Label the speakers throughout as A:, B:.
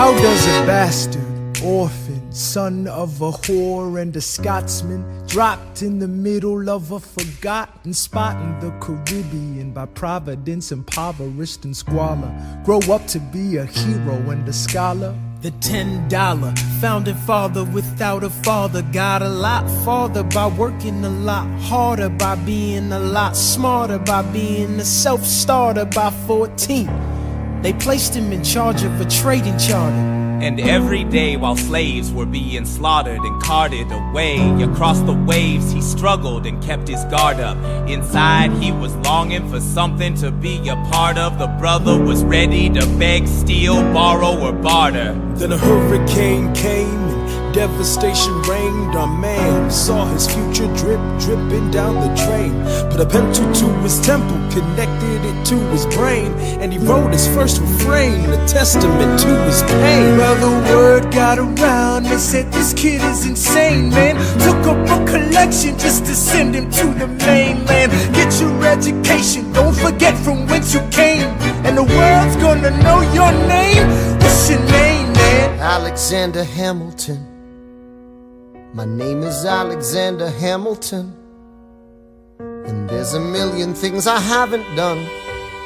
A: How does a bastard, orphan, son of a whore and a Scotsman, dropped in the middle of a forgotten spot in the Caribbean, by providence impoverished and squalor, grow up to be a hero and a scholar? The $10 founding father without a father got a lot farther by working a lot harder, by being a lot smarter, by being a self-starter. By 14, they placed him in charge of a trading charter.
B: And every day while slaves were being slaughtered and carted away across the waves, he struggled and kept his guard up. Inside he was longing for something to be a part of. The brother was ready to beg, steal, borrow, or barter.
A: Then a hurricane came and devastation reigned. Our man saw his future dripping down the drain. Put a pencil to his temple, connected it to his brain, and he wrote his first refrain, a testament to his pain. Well, the word got around, they said this kid is insane, man. Took up a collection just to send him to the mainland. Get your education, don't forget from whence you came, and the world's gonna know your name. What's your name, man?
C: Alexander Hamilton. My name is Alexander Hamilton, and there's a million things I haven't done,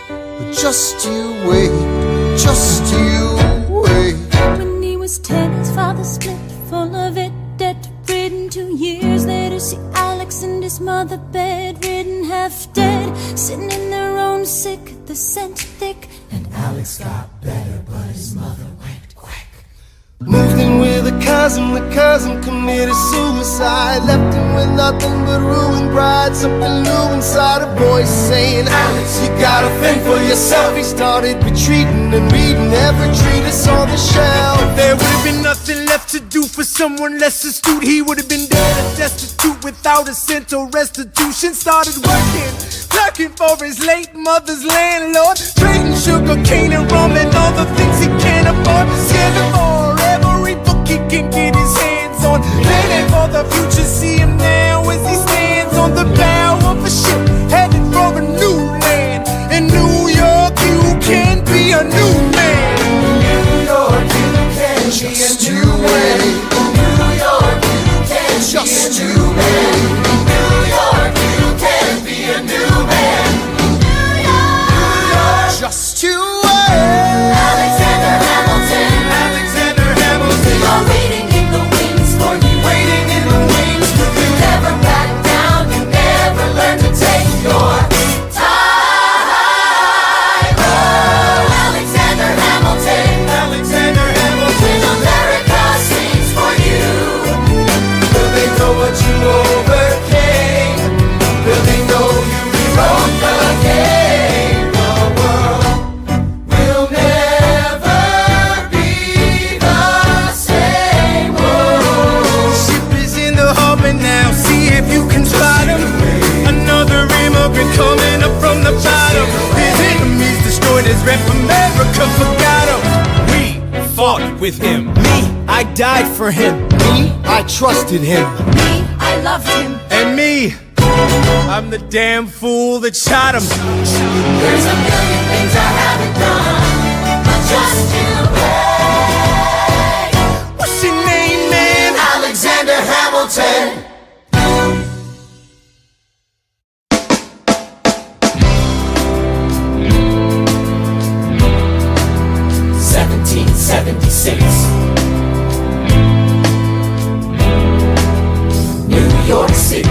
C: but just you wait, just you wait.
D: When he was 10, his father split, full of it, debt-ridden. 2 years later, see Alex and his mother bedridden, half dead, sitting in their own sick, the scent thick.
C: And Alex got better, but his mother went quick.
E: Moved in with a cousin, the cousin committed suicide. Left him with nothing but ruined pride. Something new inside, a voice saying, Alex, you gotta think for yourself. He started retreating and reading every treatise on the shelf.
A: There would have been nothing left to do for someone less astute. He would have been dead and destitute without a cent or restitution. Started working for his late mother's landlord, trading sugar cane and rum and all the things he can't afford. Scared for every book he can get his hands on. Planning for the future, see him now as he stands on the bow of a ship, headed for a new land. In New York, you can be a new man.
E: New York, you can be a new man. New York, you can
C: Just
E: be a
C: you
E: new man.
C: wait.
E: New York, you can be a new man. New York,
C: Just you wait.
D: Alexander Hamilton,
A: Alexander Hamilton,
D: you're waiting in the wings for you.
A: waiting in the wings for you.
D: Never back down, you never learn to take your time. Oh, Alexander Hamilton,
A: Alexander Hamilton,
D: when America sings for you.
E: will they know what you overcame? Will they know you rewrote the game? The world will never be the same.
A: ship is in the harbor now, see if you can spot him. Another immigrant coming up from the bottom. His enemies destroyed his rep, America forgot him. We fought with him, me, I died for him.
C: Me, I trusted him.
D: Me, I loved him.
A: And me, I'm the damn fool that shot him.
D: There's a million things I haven't done, but just you wait.
A: What's your name, man?
E: Alexander Hamilton.
D: New York City.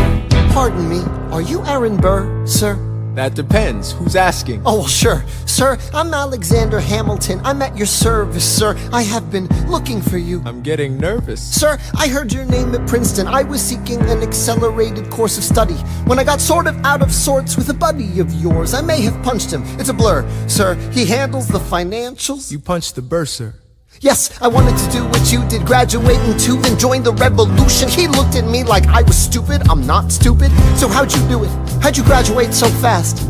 C: Pardon me, are you Aaron Burr, sir?
A: That depends. Who's asking?
C: Oh, well, sure. Sir, I'm Alexander Hamilton. I'm at your service, sir. I have been looking for you.
A: I'm getting nervous.
C: Sir, I heard your name at Princeton. I was seeking an accelerated course of study. When I got sort of out of sorts with a buddy of yours, I may have punched him. It's a blur. Sir, he handles the financials.
A: You punched the bursar.
C: Yes, I wanted to do what you did, graduate in 2, then join the revolution. He looked at me like I was stupid. I'm not stupid. So how'd you do it? How'd you graduate so fast?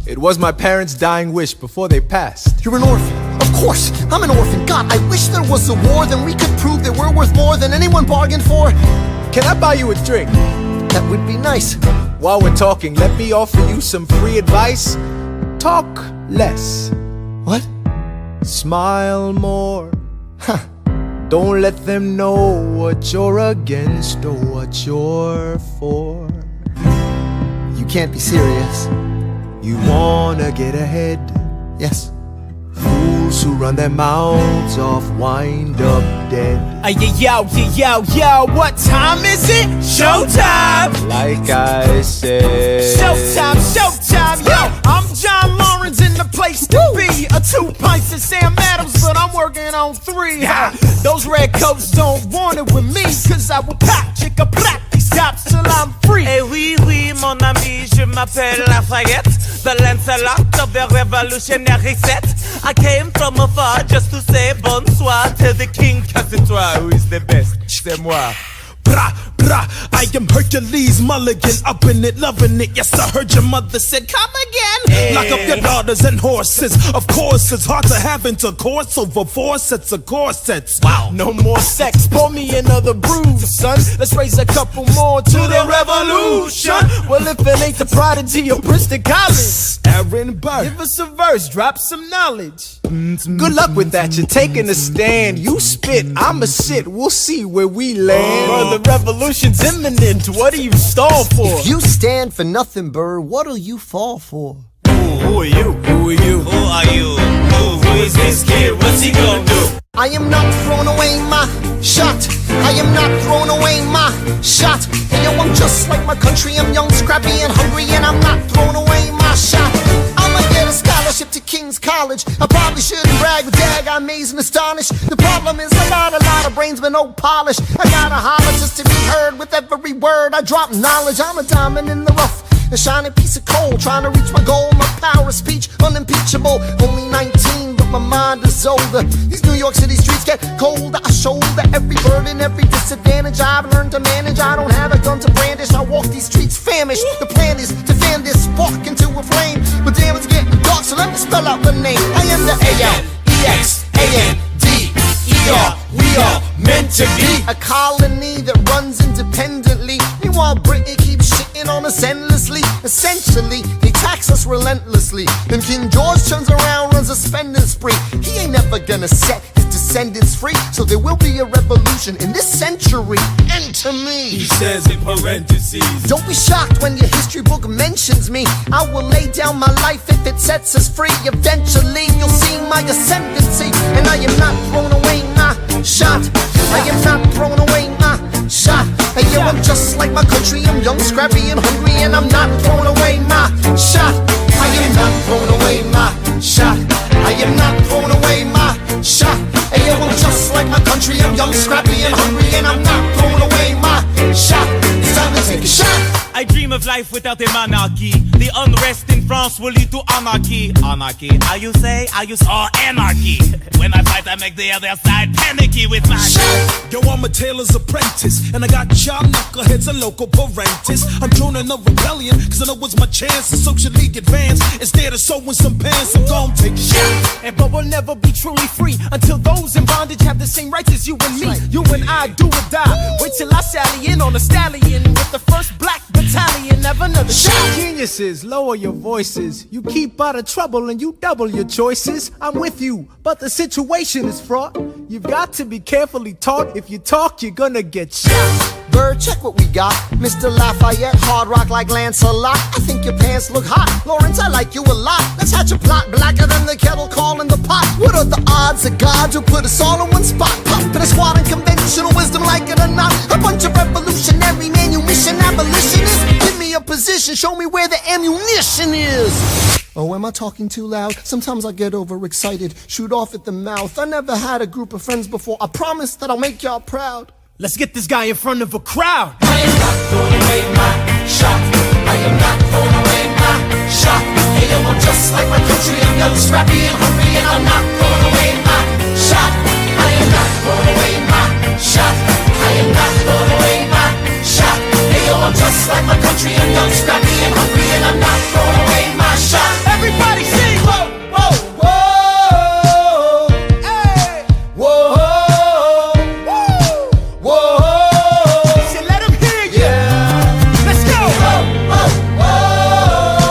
A: It was my parents' dying wish before they passed.
C: You're an orphan. Of course, I'm an orphan. God, I wish there was a war, then we could prove that we're worth more than anyone bargained for.
A: Can I buy you a drink?
C: That would be nice.
A: While we're talking, let me offer you some free advice. Talk less.
C: What?
A: Smile more. Don't let them know what you're against or what you're for.
C: You can't be serious.
A: You wanna get ahead.
C: Yes.
A: Fools who run their mouths off wind up dead.
B: Yo, what time is it? Showtime!
A: Like I said,
B: Showtime, yo! I'm John Lawrence in the place to be. 2 pints of Sam Adams, but I'm working on 3. Those red coats don't want it with me, cause I will pop, chicka, pop these cops till I'm free.
F: Eh oui, mon ami, je m'appelle Lafayette, the Lancelot of the revolutionary set. I came from afar just to say bonsoir to the king, cause c'est toi who is the best, c'est moi.
A: Brah, brah, I am Hercules Mulligan, up in it, loving it. Yes, I heard your mother said, come again. Lock up your daughters and horses. Of course, it's hard to have intercourse over 4 sets of corsets.
B: Wow, no more sex, pour me another brew, son. Let's raise a couple more to the revolution. Well, if it ain't the prodigy of Princeton College,
A: Aaron Burr,
B: give us a verse, drop some knowledge.
A: good luck with that, you're taking a stand. You spit, I'ma sit, we'll see where we land.
B: The revolution's imminent, what do you stall for?
C: If you stand for nothing, Burr, what'll you fall for?
B: Who are you? Who are you?
F: Who are you? Who is this kid? What's he gonna do?
C: I am not throwing away my shot. I am not throwing away my shot. And yo, I'm just like my country. I'm young, scrappy, and hungry, and I'm not throwing away my shot. I'ma get a scholarship to King's College. I probably shouldn't brag, but dag, I'm amazed and astonished. The problem is a lot of brains, but no polish. I gotta holler just to be heard with every word. I drop knowledge. I'm a diamond in the rough, a shining piece of coal, trying to reach my goal. My power of speech, unimpeachable. Only 19, but my mind is older. These New York City streets get colder. I shoulder every burden, every disadvantage I've learned to manage. I don't have a gun to brandish. I walk these streets famished. The plan is to fan this spark into a flame. But damn, it's getting dark, so let me spell out the name. I am the A-L-E-X-A-N-D-E-R. We are meant to be a colony that runs independently. Meanwhile, Britain keeps shitting on us endlessly. Essentially, they tax us relentlessly. Then King George turns around, runs a spending spree. He ain't never gonna set his descendants free. So there will be a revolution in this century. Enter me.
A: He says in parentheses,
C: Don't be shocked when your history book mentions me. I will lay down my life if it sets us free. Eventually, you'll see my ascendancy. And I am not throwing away my shot. I am not throwing away my shot. And yo, I'm just like my country. I'm young, scrappy, and hungry, and I'm not throwing away my shot. I am not throwing away my shot. I am not throwing away my shot. And yo, I'm just like my country. I'm young, scrappy, and hungry, and I'm not throwing away my shot. It's time to take a shot.
F: I dream of life without a monarchy. The unrest in France will lead to anarchy. Anarchy, how you say? Anarchy. When I fight, I make the other side panicky with my
A: yo, I'm a tailor's apprentice, and I got y'all knuckleheads and local parentes. I'm joining a rebellion, cause I know it's my chance to socially advance. Instead of sewing some pants, I'm gon' take a shot.
B: But we'll never be truly free until those in bondage have the same rights as you and me. You and I do or die. Wait till I sally in on a stallion with the first black battalion. Have another shot.
A: Geniuses, lower your voices. You keep out of trouble and you double your choices. I'm with you, but the situation is fraught. You've got to be carefully taught. If you talk, you're gonna get shot.
C: Bird, check what we got. Mr. Lafayette, hard rock like Lancelot. I think your pants look hot. Lawrence, I like you a lot. Let's hatch a plot blacker than the kettle calling the pot. What are the odds that God will put us all in one spot? Pop in a squad and conventional wisdom, like it or not. A bunch of revolutionary manumission abolitionists. Give me a position, show me where the ammunition is. Oh, am I talking too loud? Sometimes I get overexcited, shoot off at the mouth. I never had a group of friends before. I promise that I'll make y'all proud.
B: Let's get this guy in front of a crowd.
C: I am not throwing away my shot. I am not throwing away my shot. Hey, yo, I'm just like my country. I'm young, scrappy, and hungry, and I'm not throwing away my shot. I am not throwing away my shot. I am not throwing away my shot. Hey, yo, I'm just like my country. I'm young, scrappy, and hungry, and I'm not throwing away my shot.
B: Everybody sing! Whoa, whoa,
C: Whoa,
B: hey,
C: whoa, whoa.
B: so let him hear you.
C: Yeah.
B: Let's go.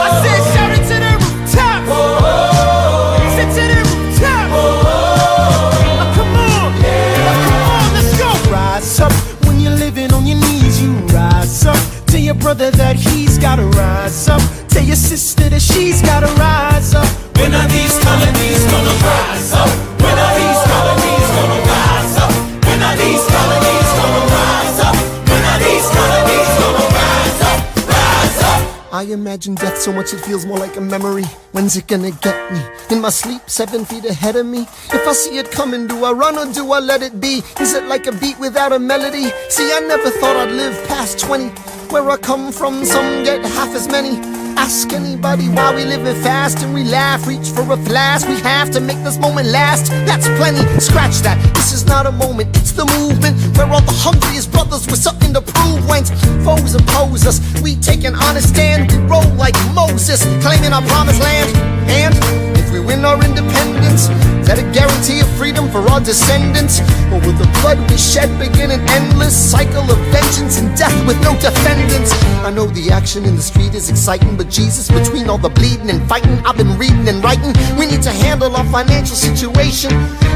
B: I said shout it to the rooftop. Sit to the rooftop. Oh, come on.
A: even on your knees, you rise up. Tell your brother that he's gotta rise up. Tell your sister that she's gotta rise up.
F: When are these colonies gonna rise up? When are these colonies gonna rise up? When are these colonies gonna rise up? When are these colonies gonna rise up? Rise up!
C: I imagine death so much it feels more like a memory. When's it gonna get me? In my sleep, 7 feet ahead of me. If I see it coming, do I run or do I let it be? Is it like a beat without a melody? See, I never thought I'd live past 20. Where I come from, some get half as many. Ask anybody why we living fast and we laugh, reach for a flash. We have to make this moment last. That's plenty, scratch that. This is not a moment, it's the movement. Where all the hungriest brothers with something to prove. When foes oppose us, we take an honest stand. We roll like Moses, claiming our promised land. And if we win our independence, is that a guarantee of freedom for our descendants? Or will the blood we shed begin an endless cycle of vengeance and death with no defendants? I know the action in the street is exciting, but Jesus, between all the bleeding and fighting I've been reading and writing, we need to handle our financial situation.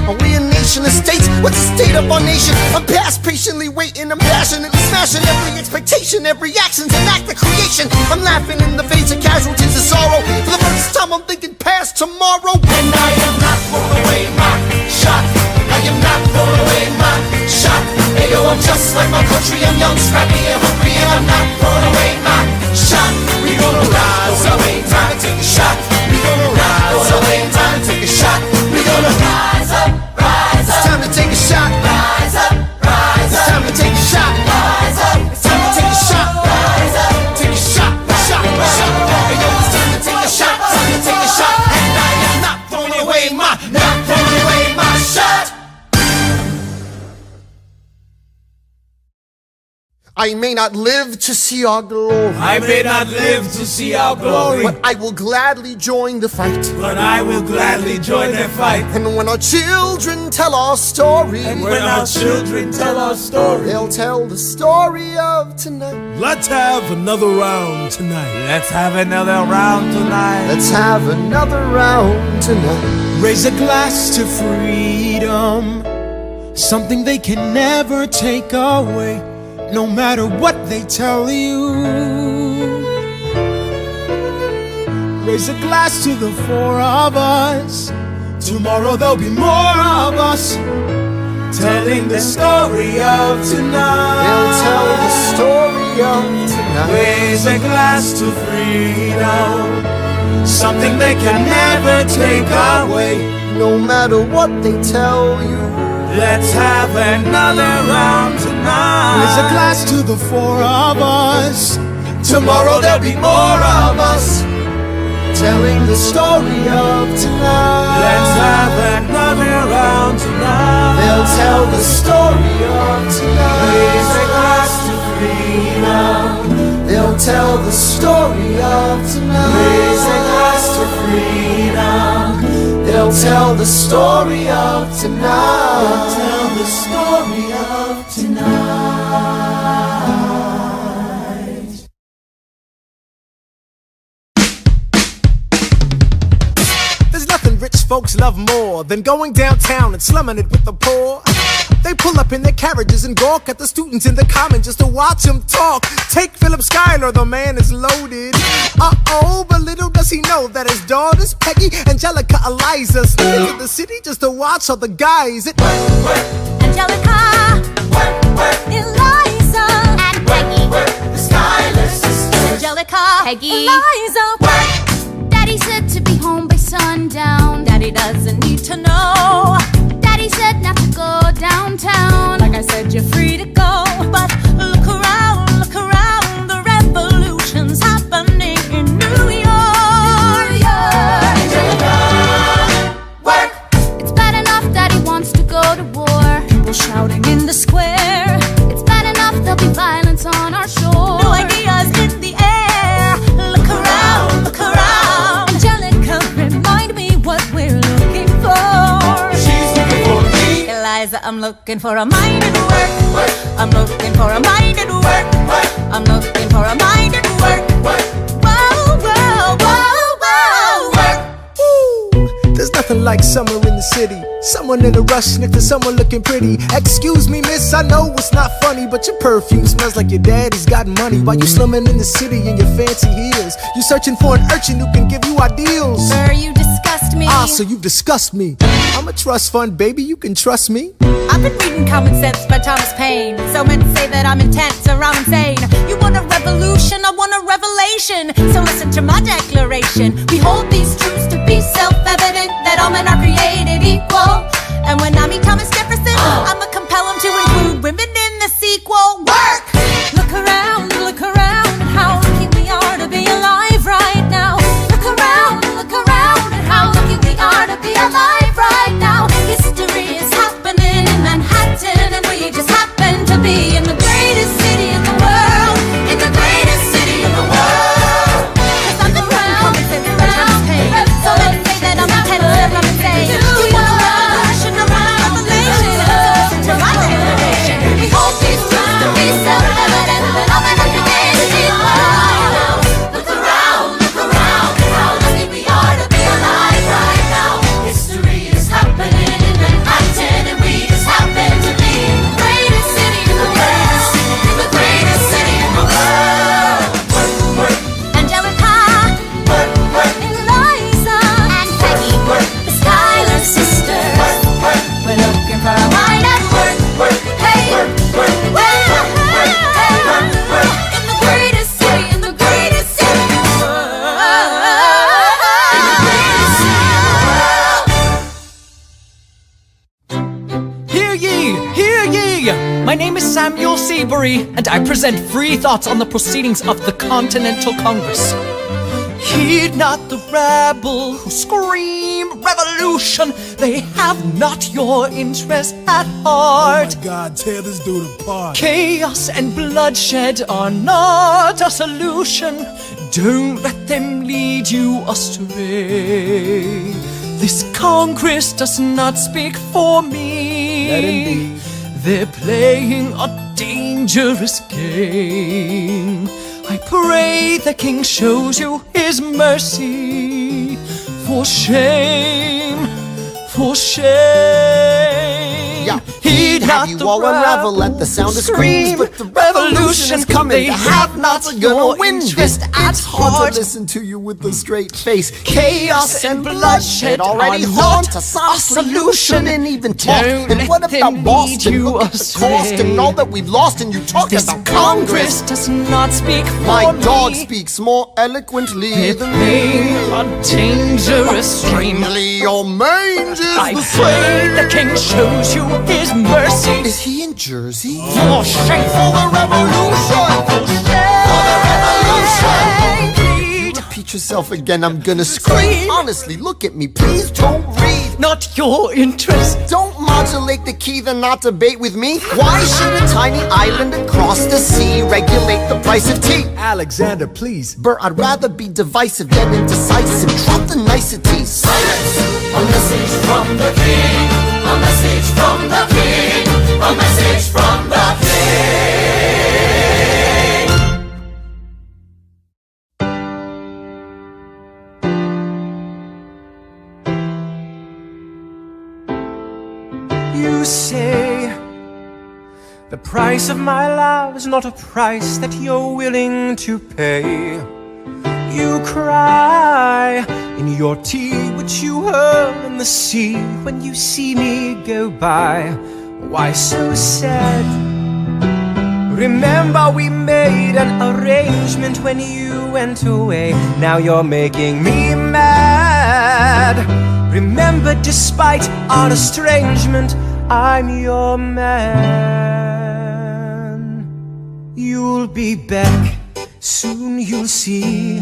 C: Are we a nation of states? What's the state of our nation? I'm past patiently waiting, I'm passionately smashing every expectation, every action's an act of creation. I'm laughing in the face of casualties of sorrow. For the first time I'm thinking past tomorrow.
F: And I am not throwing away my shot. I am not throwing away my shot. Hey yo, I'm just like my country, I'm young, scrappy and hungry, and I'm not throwing away my shot. We gonna rise up, time to take a shot. We gonna rise up, time to take a shot. We gonna rise up, rise up.
C: It's time to take a shot.
F: Rise up, rise up.
C: It's time to take a shot.
F: Rise up.
C: It's time to take a shot.
F: Rise up.
C: Take a shot, shot, shot.
F: Hey yo, it's time to take a shot. Time to take a shot. And I am not throwing away my shot.
C: I may not live to see our glory,
F: I may not live to see our glory,
C: but I will gladly join the fight.
F: but I will gladly join the fight.
C: And when our children tell our story,
F: And when our children tell our story,
C: they'll tell the story of tonight.
A: Let's have another round tonight.
F: let's have another round tonight.
C: Let's have another round tonight.
A: Raise a glass to freedom, something they can never take away, no matter what they tell you. Raise a glass to the four of us. Tomorrow there'll be more of us, telling the story of tonight.
C: They'll tell the story of tonight.
A: Raise a glass to freedom, something they can never take away.
C: No matter what they tell you,
A: Let's have another round tonight. Raise a glass to the four of us. Tomorrow there'll be more of us,
C: telling the story of tonight.
A: let's have another round tonight.
C: They'll tell the story of tonight.
A: Raise a glass to freedom.
C: They'll tell the story of tonight.
A: Raise a glass to freedom.
C: They'll tell the story of tonight.
A: Tell the story of tonight.
E: There's nothing rich folks love more than going downtown and slumming it with the poor. They pull up in their carriages and gawk at the students in the common just to watch them talk. Take Philip Schuyler, the man is loaded. Uh-oh, but little does he know that his daughters, Peggy, Angelica, Eliza, sneak into the city just to watch all the guys.
D: Angelica, Eliza, and Peggy,
F: The Schuyler sisters.
D: Angelica, Peggy, Eliza, Daddy said to be home by sundown. Daddy doesn't need to know. Daddy said not to go downtown. Like I said, you're free to go. But look around, the revolution's happening in New York.
F: Angelica, work.
D: It's bad enough Daddy wants to go to war. People shouting in the square. It's bad enough there'll be violence on our shore. New ideas in the air. Look around, Angelica, remind me what we're looking for.
F: She's looking for me.
D: Eliza, I'm looking for a mind at work. I'm looking for a mind at work. I'm looking for a mind at work. Whoa, whoa, whoa, whoa, work.
E: Ooh, there's nothing like summer in the city. Summer
A: someone in a rush next to someone looking pretty. Excuse me, miss, I know it's not funny, but your perfume smells like your daddy's got money. While you slumming in the city in your fancy heels, you searching for an urchin who can give you ideals.
D: Sir, you disgust me.
A: Ah, so you disgust me. I'm a trust fund, baby, you can trust me.
D: I've been reading Common Sense by Thomas Paine. So men say that I'm intense or I'm insane. You want a revolution, I want a revelation. So listen to my declaration. We hold these truths to be self-evident, that all men are created equal. And when I meet Thomas Jefferson, I'ma compel him to include women in the sequel. Work! Look around at how lucky we are to be alive right now. Look around at how lucky we are to be alive right now. History is happening in Manhattan, and we just happen to be in the greatest city in the world. In the greatest city in the world. 'Cause I'm the crown, so let's say that I'm intense, I'm insane. You want a revolution, I want a revelation. So listen to my declaration. We hold these truths to be self-evident, that all men are created equal. Look around at how lucky we are to be alive right now. History is happening in Manhattan, and we just happen to be in the greatest city in the world. In the greatest city in the world. Angelica, Eliza, and Peggy, the Schuyler sisters. We're looking for a mind at work. Hey, in the greatest city, in the greatest city in the world. In the greatest city in the world.
G: Hear ye! Hear ye! My name is Samuel Seabury, and I present free thoughts on the proceedings of the Continental Congress. Heed not the rabble who scream revolution. They have not your interest at heart.
A: Oh my God, tear this dude apart.
G: Chaos and bloodshed are not a solution. Don't let them lead you astray. This Congress does not speak for me.
A: Let him be.
G: They're playing a dangerous game. I pray the King shows you his mercy. For shame, for shame.
C: Yeah.
G: Heed
C: Have
G: not
C: you
G: the
C: all unravel
G: rabble
C: at the sound of
G: scream,
C: screams, but the revolution is coming.
G: They have not your interest at
C: It's hard
G: heart.
C: to listen to you with a straight face.
G: Chaos and bloodshed
C: already
G: are
C: haunt
G: not
C: us. Honestly,
G: a
C: you
G: solution.
C: shouldn't even talk.
G: Don't
C: And what
G: let
C: about
G: them
C: Boston?
G: lead you
C: Look at the
G: astray.
C: cost and all that we've lost, and you talk
G: This
C: about
G: Congress does not speak for
C: My
G: me.
C: dog speaks more eloquently
G: They're
C: than
G: playing
C: me.
G: a dangerous game.
C: Strangely, your mange is
G: I
C: the
G: pray the
C: same.
G: King shows you his mercy.
C: Is he in Jersey?
G: For shame,
C: For the revolution!
G: for shame.
C: Repeat yourself again, I'm gonna scream. Honestly, look at me, please don't read.
G: Not your interest.
C: Don't modulate the key, then not debate with me. Why should a tiny island across the sea regulate the price of tea?
A: Alexander, please.
C: Bert, I'd rather be divisive than indecisive. Drop the niceties. Silence!
H: A message from the king. A message from the king. A message from the king.
F: You say the price of my love is not a price that you're willing to pay. You cry in your tea, which you hurl in the sea when you see me go by. Why so sad? Remember we made an arrangement when you went away. Now you're making me mad. Remember, despite our estrangement, I'm your man. You'll be back, soon you'll see.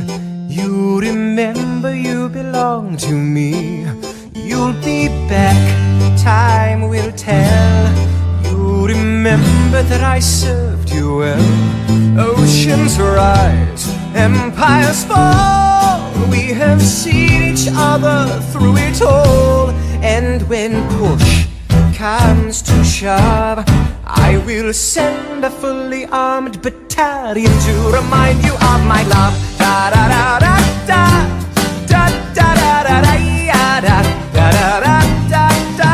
F: You remember you belong to me. You'll be back, time will tell. You remember that I served you well. Oceans rise, empires fall. We have seen each other through it all. And when push comes to shove, I will send a fully armed battalion to remind you of my love. Da da da da da da da da da da da da da da da da.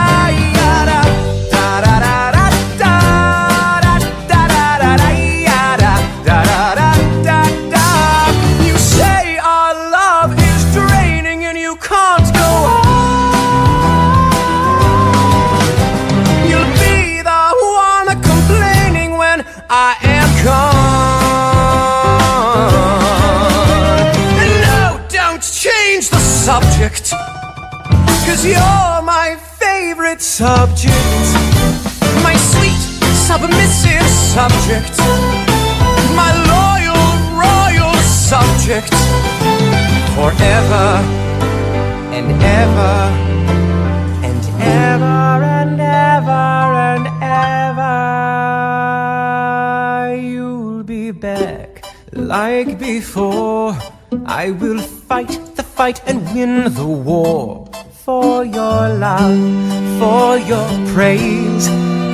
E: subject. 'Cause you're my favorite subject, my sweet, submissive subject, my loyal, royal subject, forever and ever and ever and ever and ever. You'll be back like before. I will fight the fight and win the war. For your love, for your praise,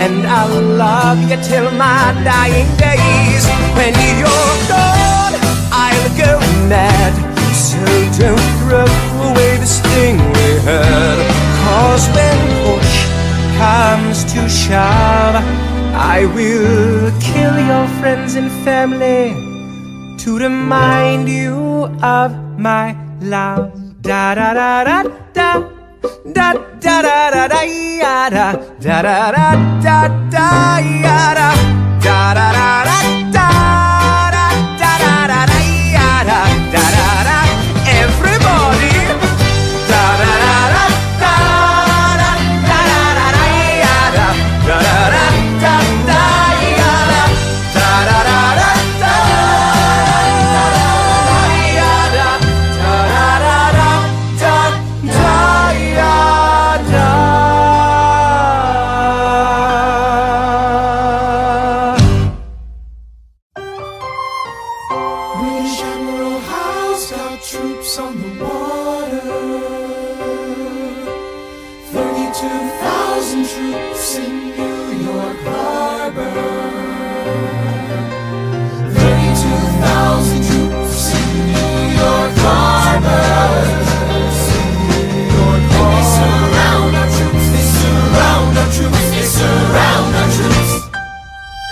E: and I'll love you till my dying days. When you're gone, I'll go mad, so don't throw away this thing we had. 'Cause when push comes to shove, I will kill your friends and family to remind you of my love. Da da da da da. Da da da da da da da da da da da da da da da da da. Everybody, da da da da da da da da da da
A: troops on the water, 32,000 troops in New York Harbor, 32,000 troops in New York Harbor. They surround our troops, they surround our troops, they surround our troops.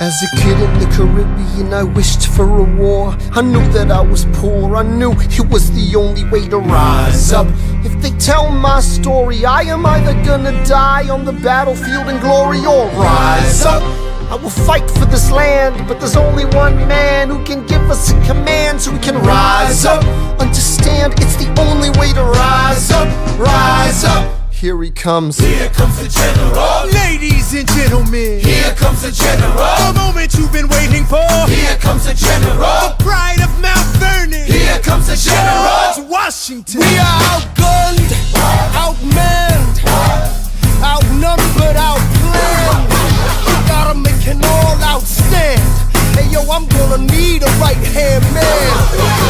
C: As a kid in the Caribbean, I wished for a war. I knew that I was poor, I knew it was the only way to rise up. If they tell my story, I am either gonna die on the battlefield in glory or rise up. I will fight for this land, but there's only one man who can give us a command so we can rise up. Understand, it's the only way to rise up, rise up. Here he comes.
A: Here comes the general.
E: Ladies and gentlemen,
A: Here comes the general.
E: the moment you've been waiting for.
A: Here comes the general.
E: The pride of Mount Vernon.
A: Here comes the general.
E: George Washington.
C: We are outgunned, outmanned, outnumbered, outplanned. We gotta make an all-out stand. Hey yo, I'm gonna need a right-hand man.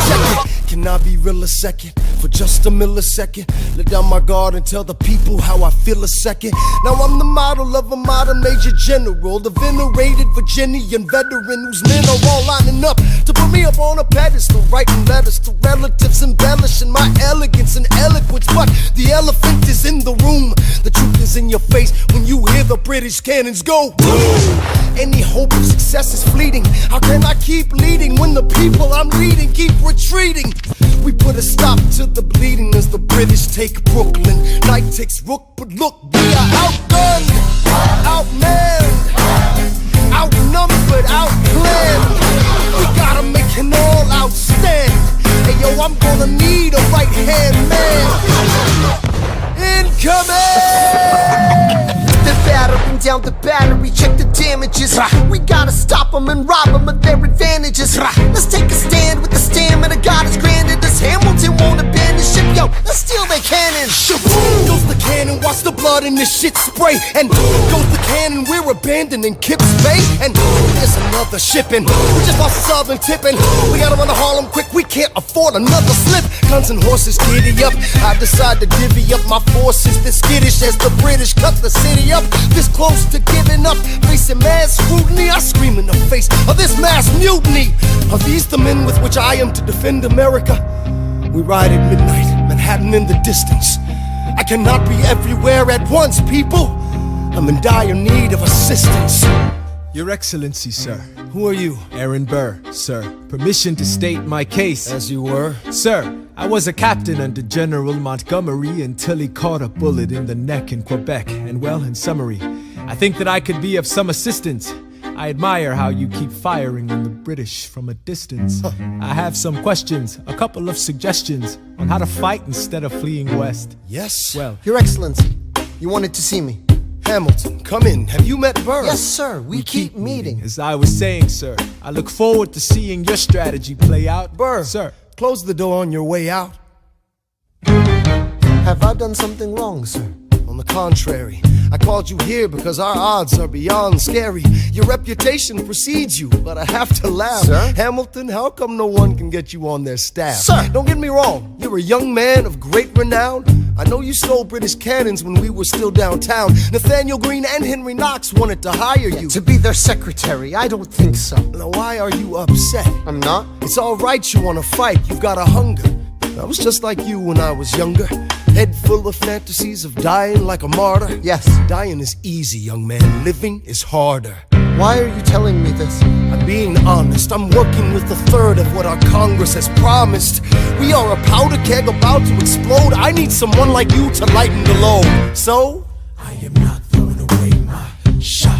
C: Check it. Can I be real a second? For just a millisecond, let down my guard and tell the people how I feel a second. Now I'm the model of a modern major general, the venerated Virginian veteran whose men are all lining up to put me up on a pedestal, writing letters to relatives, embellishing my elegance and eloquence. But the elephant is in the room, the truth is in your face when you hear the British cannons go boom. Any hope of success is fleeting. How can I keep leading when the people I'm leading keep retreating? We put a stop to the bleeding as the British take Brooklyn. Night takes Rook, but look, we are outgunned, outmanned, outnumbered, outplanned. We gotta make an all-out stand. Hey yo, I'm gonna need a right-hand man. Incoming! They're battering down the battery, check the damages. We gotta stop them and rob them of their advantages. Let's take a stand with the stamina God has granted us. Hamilton won't abandon ship, yo, let's steal their cannon. Shaboom! Goes the cannon, watch the blood in this shit spray. And goes the cannon, we're abandoning Kips Bay. And there's another shipping, we just lost Southern tipping. We gotta run to Harlem quick, we can't afford another slip. Guns and horses giddy up, I decide to divvy up my forces. This skittish as the British cut the city up. This close to giving up, facing mass scrutiny. I scream in the face of this mass mutiny. Are these the men with which I am to defend America? We ride at midnight, Manhattan in the distance. I cannot be everywhere at once, people. I'm in dire need of assistance.
A: Your Excellency, sir.
C: Who are you?
A: Aaron Burr, sir. Permission to state my case.
C: As you were?
A: Sir, I was a captain under General Montgomery until he caught a bullet in the neck in Quebec. And well, in summary, I think that I could be of some assistance. I admire how you keep firing when the British from a distance. I have some questions, a couple of suggestions on how to fight instead of fleeing west.
E: Yes?
A: Well,
C: Your Excellency, you wanted to see me.
E: Hamilton, come in. Have you met Burr?
C: Yes, sir. We keep meeting.
A: as I was saying, sir, I look forward to seeing your strategy play out.
E: Burr,
A: Sir.
E: close the door on your way out.
C: Have I done something wrong, sir?
E: On the contrary, I called you here because our odds are beyond scary. Your reputation precedes you, but I have to laugh.
C: Sir?
E: Hamilton, how come no one can get you on their staff?
C: Sir!
E: Don't get me wrong, you're a young man of great renown. I know you stole British cannons when we were still downtown. Nathaniel Greene and Henry Knox wanted to hire you.
C: To be their secretary, I don't think so.
E: Now why are you upset?
C: I'm not.
E: It's alright you wanna fight, you've got a hunger. I was just like you when I was younger. Head full of fantasies of dying like a martyr.
C: Yes.
E: Dying is easy, young man. Living is harder.
C: Why are you telling me this?
E: I'm being honest. I'm working with a third of what our Congress has promised. We are a powder keg about to explode. I need someone like you to lighten the load. So,
A: I am not throwing away my shot.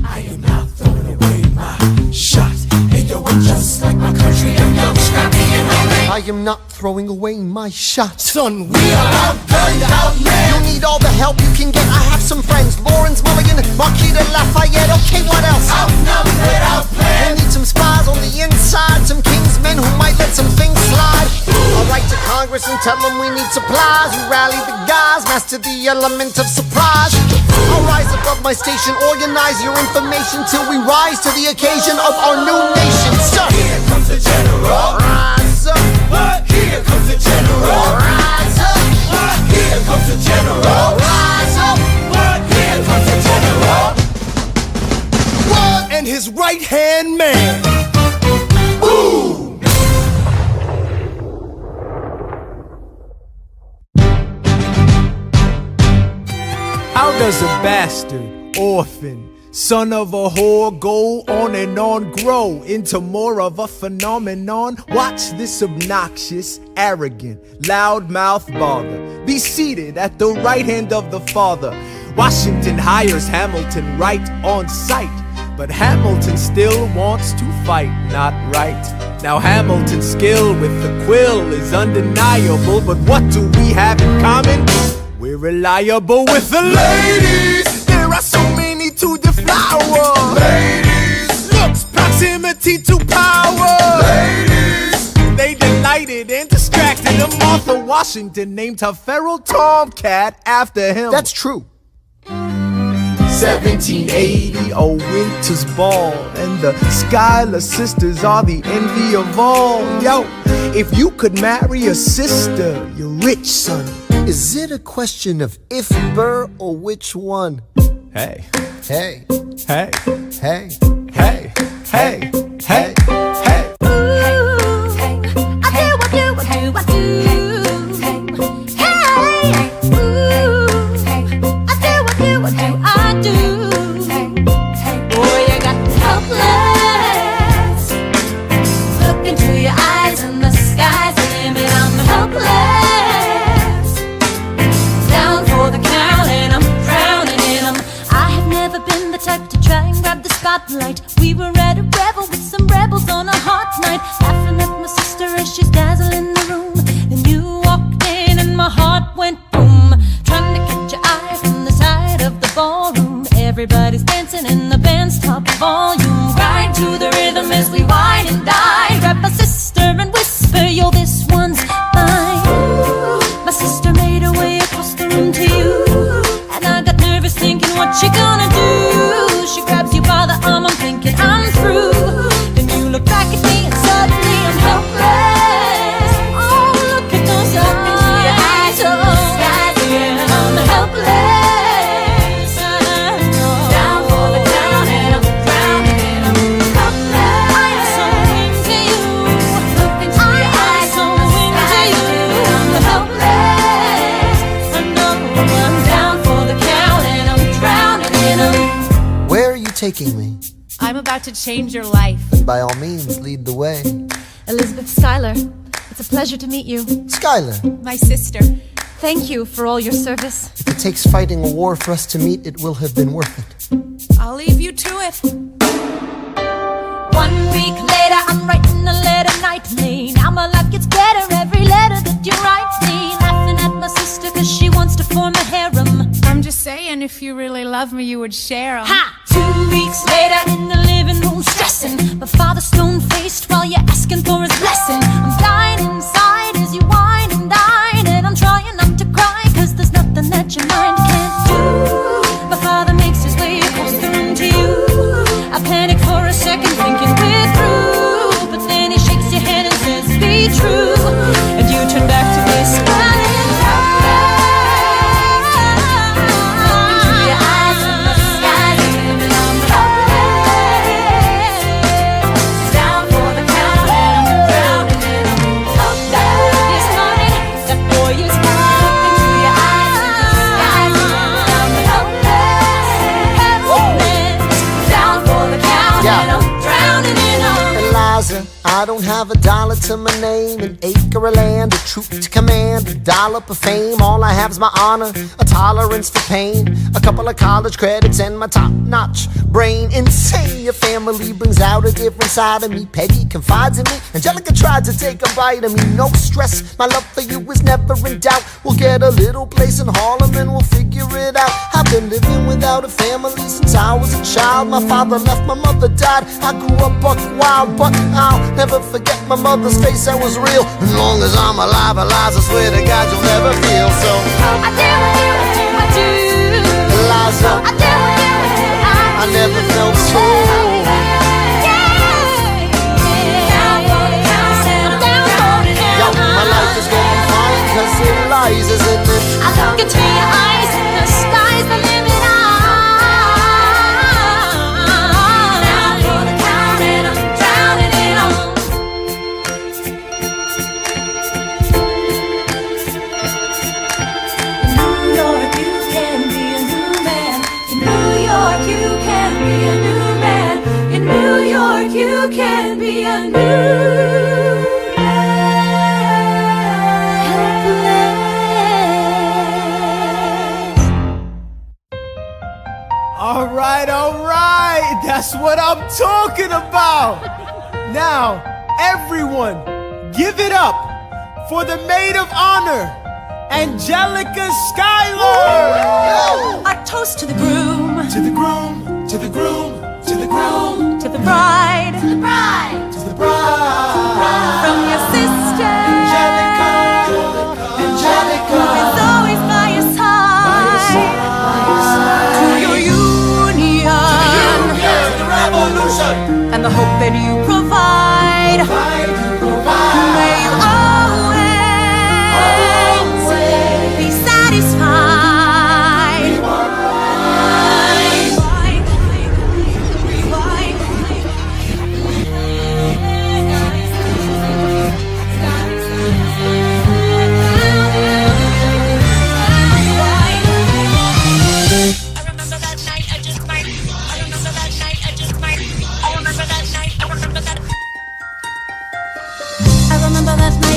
A: I am not throwing away my shot. Hey yo, I'm just like my country. I'm young, scrappy, and hungry.
C: I am not throwing away my shot.
E: son, we are outgunned, outmanned.
C: You need all the help you can get. I have some friends. Lawrence Mulligan, Marquis de Lafayette. Okay, what else?
E: Outnumbered, outplanned.
C: We need some spies on the inside. Some kingsmen who might let some things slide. I'll write to Congress and tell them we need supplies. We rally the guys, master the element of surprise. I'll rise above my station, organize your information till we rise to the occasion of our new nation. Sir,
E: Here comes the general.
C: rise up.
E: What? Here comes the general.
C: Rise up.
E: What? Here comes the general.
C: Rise up.
E: What? Here comes the general. What? And his right-hand man. Ooh!
A: How does a bastard, orphan, son of a whore go on and on, grow into more of a phenomenon? Watch this obnoxious, arrogant, loudmouth bother be seated at the right hand of the father. Washington hires Hamilton right on sight, but Hamilton still wants to fight, not right. Now Hamilton's skill with the quill is undeniable, but what do we have in common? We're reliable with the ladies. There are so many to deflower. Ladies. Looks, proximity to power. Ladies. They delighted and distracted. And Martha Washington named her feral tomcat after him.
C: That's true.
A: 1780, a winter's ball, and the Schuyler sisters are the envy of all. Yo, if you could marry a sister, you're rich, son.
C: Is it a question of if Burr or which one?
A: Hey,
C: Hey,
A: hey,
C: hey.
A: hey, hey, hey, hey.
D: Spotlight. We were at a revel with some rebels on a hot night, laughing at my sister as she's dazzling the room. And you walked in and my heart went boom, trying to catch your eye from the side of the ballroom. Everybody's dancing in the band's top volume. Ride to the rhythm as we wine and dine. Grab my sister and whisper, yo, this one's mine. My sister made her way across the room to you, and I got nervous thinking, what you gonna do? She grabs you by the arm, I'm thinking I'm through. Then you look back at me and suddenly I'm helpless. Oh, look at those eyes, oh, yeah, I'm helpless. Down for the count and I'm drowning and I'm helpless. I'm so into you. Look into your eyes, so into you. I'm helpless. I know I'm down for the count and I'm drowning and I'm.
C: Where are you taking me?
I: I'm about to change your life.
C: And by all means, lead the way.
I: Elizabeth Schuyler, it's a pleasure to meet you.
C: Schuyler,
I: My sister. Thank you for all your service.
C: if it takes fighting a war for us to meet, it will have been worth it.
I: I'll leave you to it.
D: One week later, I'm writing a letter nightly. Now my life gets better every letter that you write me. Laughing at my sister cause she wants to form a harem.
I: I'm just saying, if you really love me, you would share 'em.
D: Ha! 2 weeks later in the living room stressing. My father's stone-faced while you're asking for his blessing. I'm dying inside as you whine and dine, and I'm trying not to cry cause there's nothing that your mind can't do. My father makes his way across the room to you. I panic for a second thinking we're through, but then he shakes your hand and says be true, and you turn back to me smiling.
C: I don't have a dollar to my name, an acre of land, a troop to command, a dollop of fame. All I have is my honor, a tolerance for pain, a couple of college credits and my top-notch brain. Insane, your family brings out a different side of me. Peggy confides in me, Angelica tried to take a bite of me. No stress, my love for you is never in doubt. We'll get a little place in Harlem and we'll figure it out. I've been living without a family since I was a child. My father left, my mother died. I grew up buck wild, but I'll never forget my mother's face, that was real. As long as I'm alive, Eliza, swear to God you'll never feel. So
D: I do, I do,
C: Eliza,
D: I do,
C: I never felt so. Yo, my life is going fine cause Eliza's in it.
D: I look into your eyes and the sky's the limit. Down for the count and I'm drowning it all. You can be a new
A: Alright, that's what I'm talking about. Now, everyone, give it up for the maid of honor, Angelica Schuyler.
D: I toast to the groom,
A: To the groom, to the groom, to the groom,
D: to the bride,
A: to the bride, to the bride.
D: from your sister,
A: Angelica, Angelica,
D: who's always by your side, to your union,
A: the revolution.
D: and the hope that you provide. May you always be satisfied.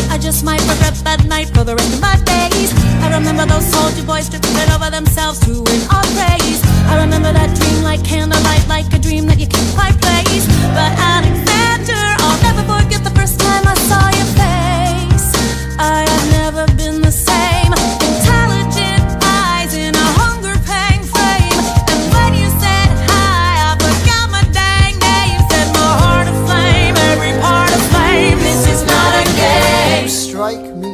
D: I just might regret that night for the rest of my days. I remember those soldier boys tripping over themselves to win our praise. I remember that dream like candlelight, like a dream that you can't quite place. But Alexander, I'll never forget the first time I saw your face. I have never been the same. Intelligent eyes in a hunger-pang frame. And when you said hi, I forgot my dang name. Set my heart aflame, every part aflame. This is not a game.
C: You strike me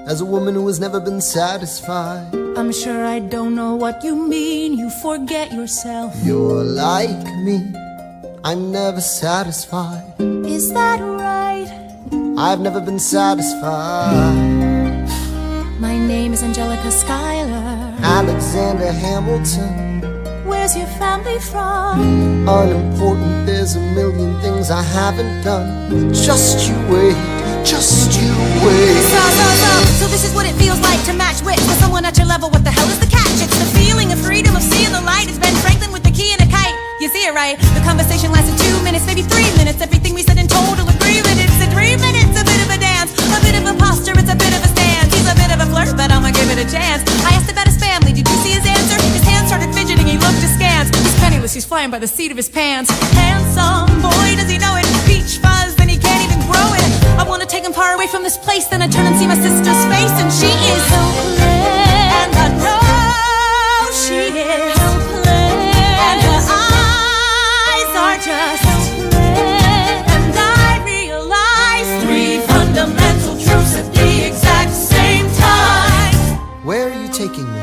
C: as a woman who has never been satisfied.
D: I'm sure I don't know what you mean. You forget yourself.
C: You're like me, I'm never satisfied.
D: Is that right?
C: I've never been satisfied.
D: My name is Angelica Schuyler.
C: Alexander Hamilton,
D: Where's your family from?
C: unimportant, there's a million things I haven't done. Just you wait, just you wait.
D: So this is what it feels like to match wits with someone at your level. What the hell is the catch? It's the feeling of freedom, of seeing the light. It's Ben Franklin with the key and a kite. You see it right? The conversation lasted 2 minutes, maybe 3 minutes. Everything we said in total agreement. It's a dream and it's a bit of a dance, a bit of a posture, it's a bit of a stance. He's a bit of a flirt, but I'ma give it a chance. I asked about his family, did you see his answer? His hands started fidgeting, he looked askance. He's penniless, he's flying by the seat of his pants. Handsome boy, does he know it? this place, then I turn and see my sister's face, and she is helpless. And I know she is helpless. And her eyes are just helpless. And I realize 3 fundamental truths at the exact same time.
C: Where are you taking me?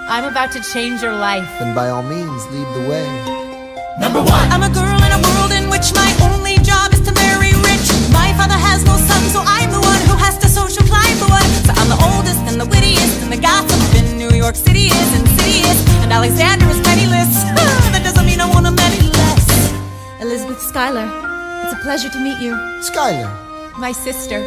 I: I'm about to change your life.
C: Then by all means, lead the way.
H: Number 1.
D: I'm a girl in a world in which my only job is to marry rich. My father has no son, so I'm the one who has to social climb the one. So I'm the oldest and the wittiest, and the gossip in New York City is insidious. And Alexander is penniless. That doesn't mean I want him any less.
I: Elizabeth Schuyler, it's a pleasure to meet you.
C: Skylar.
I: My sister.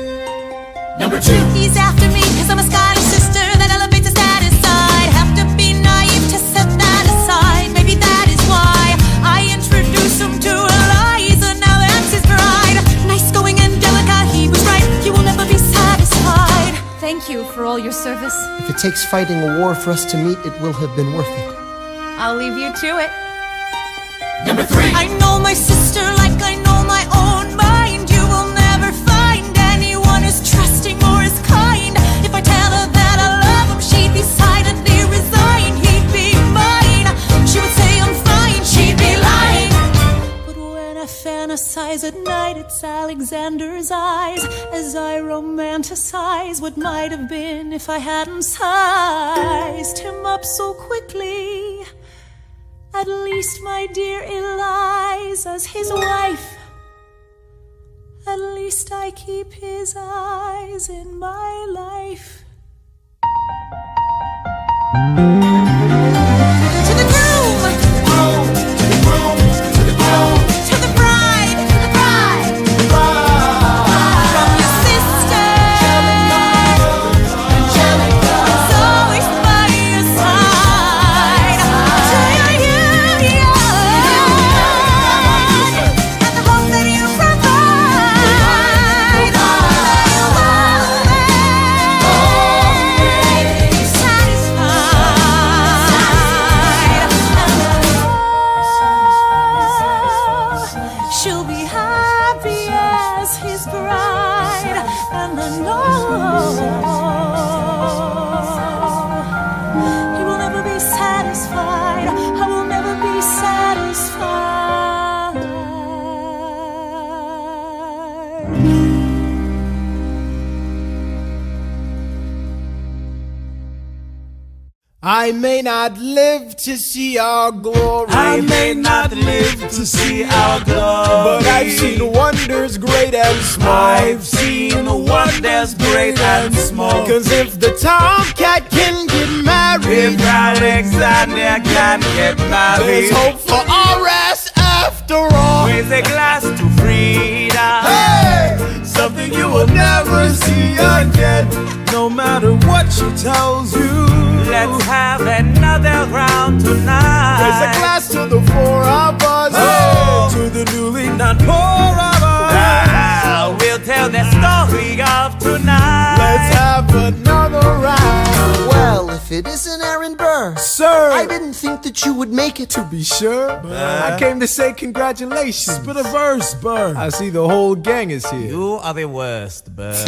H: Number 2.
D: He's after me, cause I'm a Schuyler sister that elevates his status side. Have to be naive to set that aside. Maybe that is why I introduce him to Eliza. Now that's his bride. Nice going Angelica, he was right. You will never be satisfied.
I: Thank you for all your service.
C: If it takes fighting a war for us to meet, it will have been worth it.
I: I'll leave you to it.
H: Number 3.
D: I know my sister like I know my own mind. You will never find anyone as trusting or as kind. If I tell her that I love him, she'd be silently resigned. He'd be mine. She would say I'm fine. She'd be lying. But when I fantasize at night, it's Alexander's eyes as I romanticize what might have been if I hadn't sized him up so quickly. At least, my dear Eliza's his wife. At least I keep his eyes in my life. To the groom,
H: To the groom, to the groom.
D: to the bride, to the bride. From your sister, it's always by your side. To your union, and the hope that you provide. Be satisfied. She'll be happy as his bride, and I know he will never be satisfied. I will never be satisfied.
A: I may not live to see our glory.
F: I may not live to see our glory,
A: but I've seen wonders great and small.
F: I've seen wonders great and small.
A: Cause if the tomcat can get married,
F: If Alexander can get married,
A: there's hope for RS after all.
F: raise a glass to freedom.
A: Hey! Something you will never see again, no matter what she tells you.
F: Let's have another round tonight.
A: Raise a glass to the 4 of us,
F: Oh.
A: to the newly not poor of us.
F: We'll tell the story of tonight.
A: Let's have another round.
C: Well, if it isn't Aaron Burr,
A: Sir,
C: I didn't think that you would make it.
A: to be sure, I came to say congratulations. Spit a verse, Burr. I see the whole gang is here.
F: You are the worst, Burr.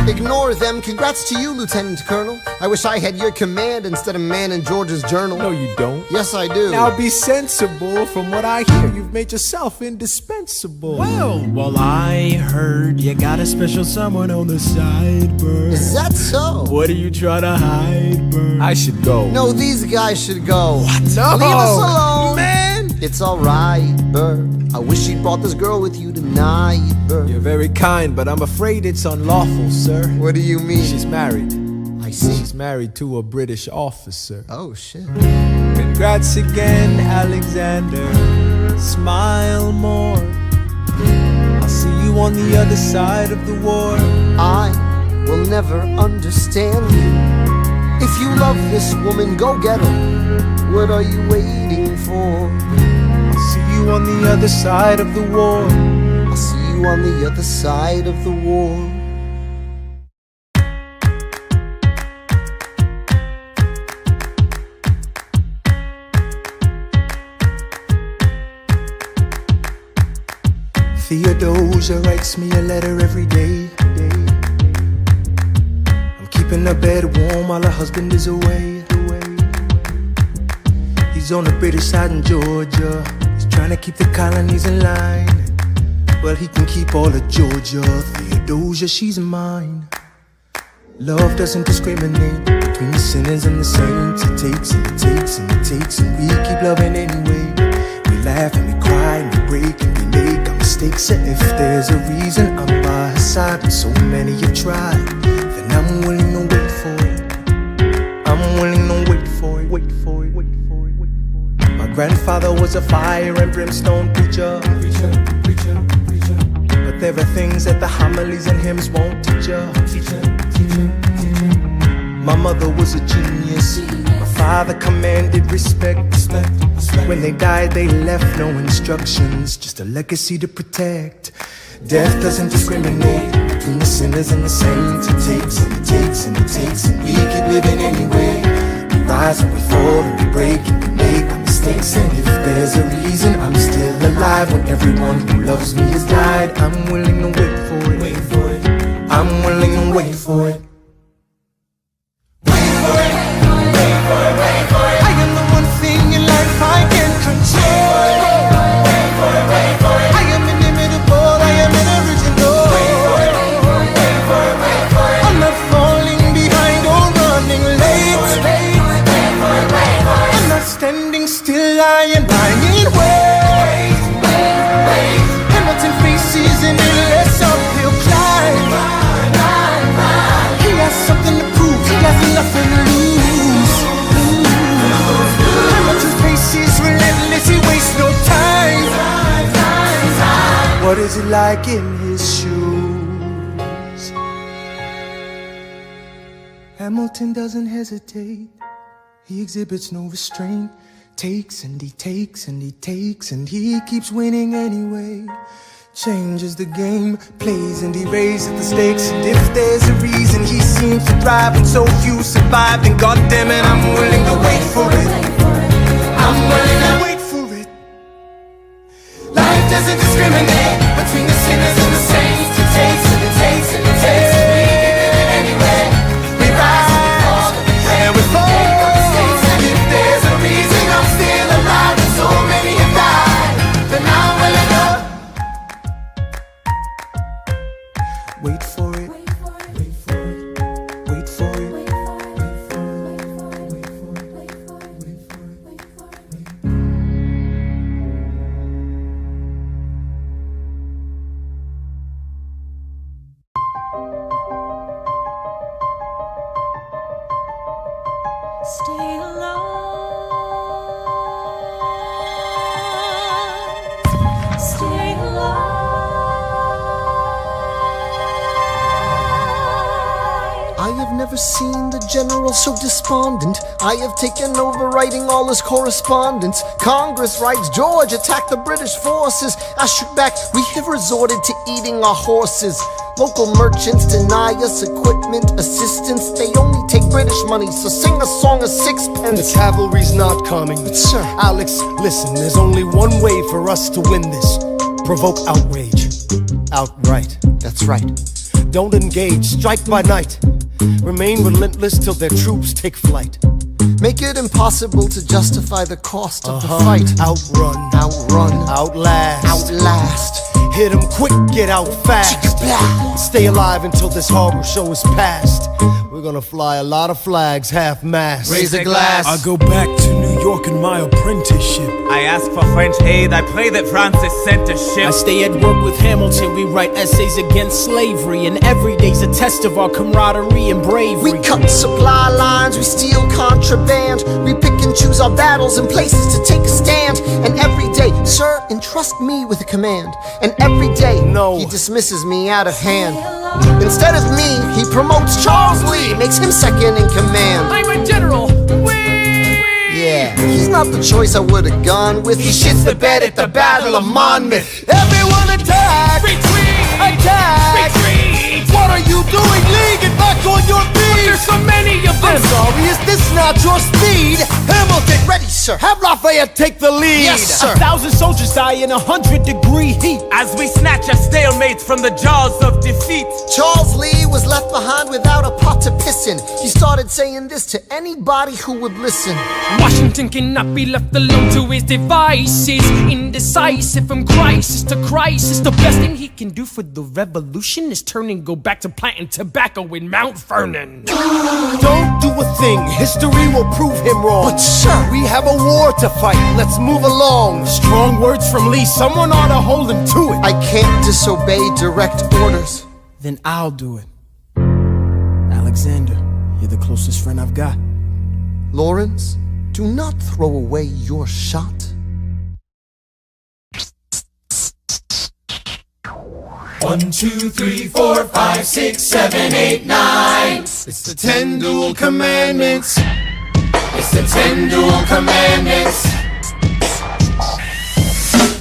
C: Ignore them. Congrats to you, Lieutenant Colonel. I wish I had your command instead of man in George's journal.
A: No, you don't.
C: Yes, I do.
A: Now be sensible. From what I hear, you've made yourself indispensable. Well, I heard you got a special someone on the side, Burr.
C: Is that so?
A: What do you try to hide, Burr? I should go.
C: No, these guys should go.
A: No.
C: Leave us alone.
A: Man!
C: It's alright, Burr. I wish you'd brought this girl with you tonight, Burr.
A: You're very kind, but I'm afraid it's unlawful, sir.
C: What do you mean?
A: She's married.
C: I see.
A: She's married to a British officer.
C: Oh, shit.
A: Congrats again, Alexander. Smile more. I'll see you on the other side of the war.
C: I will never understand you. If you love this woman, go get her. What are you waiting for?
A: I'll see you on the other side of the war.
C: I'll see you on the other side of the war.
A: Theodosia writes me a letter every day. keeping her bed warm while her husband is away. He's on the British side in Georgia. He's trying to keep the colonies in line. Well, he can keep all of Georgia. Theodosia, she's mine. Love doesn't discriminate between the sinners and the saints. It takes and it takes and it takes, and we keep loving anyway. We laugh and we cry and we break and we make our mistakes. And if there's a reason I'm by her side, but so many have tried, then I'm willing to wait for it. I'm willing to wait for it, wait for it, wait for it, wait for it. My grandfather was a fire and brimstone preacher. But there are things that the homilies and hymns won't teach ya. My mother was a genius. My father commanded respect. When they died, they left no instructions, just a legacy to protect. Death doesn't discriminate between the sinners and the saints. It takes and it takes and it takes, and we keep living anyway. We rise and we fall and we break and we make our mistakes. And if there's a reason I'm still alive when everyone who loves me has died, I'm willing to wait for it. Wait for it. I'm willing to wait for it. Wait for it. Wait for it. Wait for it. I am the one thing in life I can control. Wait for it. Wait for it. I am inimitable. I am an original. Wait for it. Wait for it. Wait for it. I'm not falling behind or running late. Wait for it. Wait for it. I'm not standing still. I am lying in wait. Wait. Hamilton faces an endless uphill climb. He has something to prove. He has nothing to lose. Hamilton's pace is relentless. He wastes no time. What is it like in his shoes? Hamilton doesn't hesitate. He exhibits no restraint. Takes and he takes and he takes, and he keeps winning anyway. Changes the game, plays and he raises the stakes. And if there's a reason he seems to thrive and so few survive, then goddammit, I'm willing to wait for it. I'm willing to wait for it. Life doesn't discriminate between the sinners and the saints. It takes and it takes and it takes, and we can live it anyway. We rise and we fall and we fall. And if there's a reason I'm still alive and so many have died, then I'm willing to wait for it. Wait for it. Wait for it. Wait for it. Wait for it. Wait for it. Wait for it. Wait for it. Wait for it.
D: Stay alive. Stay alive.
C: I have never seen the general so despondent. I have taken over writing all his correspondence. Congress writes, George attacked the British forces. I shoot back, we have resorted to eating our horses. Local merchants deny us equipment, assistance. They only take British money, so sing a song of sixpence.
E: The cavalry's not coming.
C: But sir,
E: Alex, listen, there's only one way for us to win this. Provoke outrage. Outright.
C: that's right.
E: Don't engage, strike by night. Remain relentless till their troops take flight.
C: Make it impossible to justify the cost of the fight.
E: Outrun,
C: Outrun,
E: outlast,
C: outlast.
E: hit 'em quick, get out fast. Stay alive until this horror show is past. We're gonna fly a lot of flags, half-mast.
B: Raise a glass.
A: I go back to New York in my apprenticeship.
B: I ask for French aid, I pray that Francis sent a ship.
J: I stay at work with Hamilton, we write essays against slavery, and every day's a test of our camaraderie and bravery.
C: We cut supply lines, we steal contraband. We pick and choose our battles and places to take a stand. And every day, sir, entrust me with a command. And every day,
E: No.
C: he dismisses me out of hand. Instead of me, he promotes Charles Lee, makes him second in command.
J: I'm a general.
C: Yeah, he's not the choice I would've gone with. He shits the bed at the Battle of Monmouth.
E: Everyone attack!
J: Retreat!
E: Attack!
J: Retreat!
E: What are you doing, Lee? Get back on your feet!
J: There's so many of them.
E: I'm sorry, is this not your speed? Hamilton,
C: Ready, sir.
E: have Lafayette take the lead.
C: Yes, sir.
J: 1,000 soldiers die in 100-degree heat.
B: As we snatch a stalemate from the jaws of defeat.
C: Charles Lee was left behind without a pot to piss listen. He started saying this to anybody who would listen.
G: Washington cannot be left alone to his devices. Indecisive from crisis to crisis. The best thing he can do for the revolution is turn and go back to planting tobacco in Mount Vernon.
E: Don't do a thing, history will prove him wrong.
C: But sir,
E: we have a war to fight, let's move along. Strong words from Lee, someone ought to hold him to it.
C: I can't disobey direct orders.
J: Then I'll do it. Alexander, you're the closest friend I've got.
C: Lawrence, do not throw away your shot.
H: One, two, three, four, 5, 6, 7, 8, 9.
E: It's the 10 dual commandments.
H: It's the 10 dual commandments.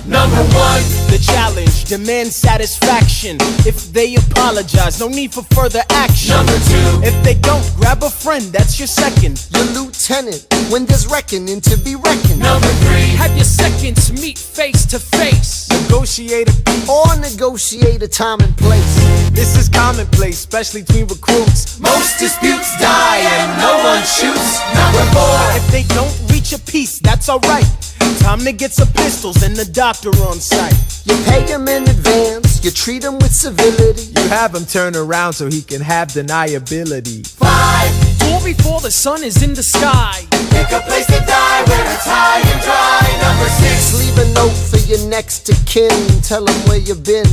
H: Number 1,
J: the challenge, demand satisfaction. If they apologize, no need for further action.
H: Number 2,
J: if they don't, grab a friend, that's your second.
C: Your lieutenant, when there's reckoning to be reckoned.
H: Number 3,
G: have your seconds meet face to face.
J: Negotiate
C: or negotiate a time and place.
J: This is commonplace, especially between recruits.
H: Most disputes die and no one shoots. Number 4,
J: if they don't reach a peace, that's alright. Time to get some pistols and the doctor on site.
C: You pay him in advance, you treat him with civility.
K: You have him turn around so he can have deniability.
H: 5,
G: or before the sun is in the sky.
H: Pick a place to die where it's high and dry. Number 6,
C: leave a note for your next of kin. Tell him where you've been.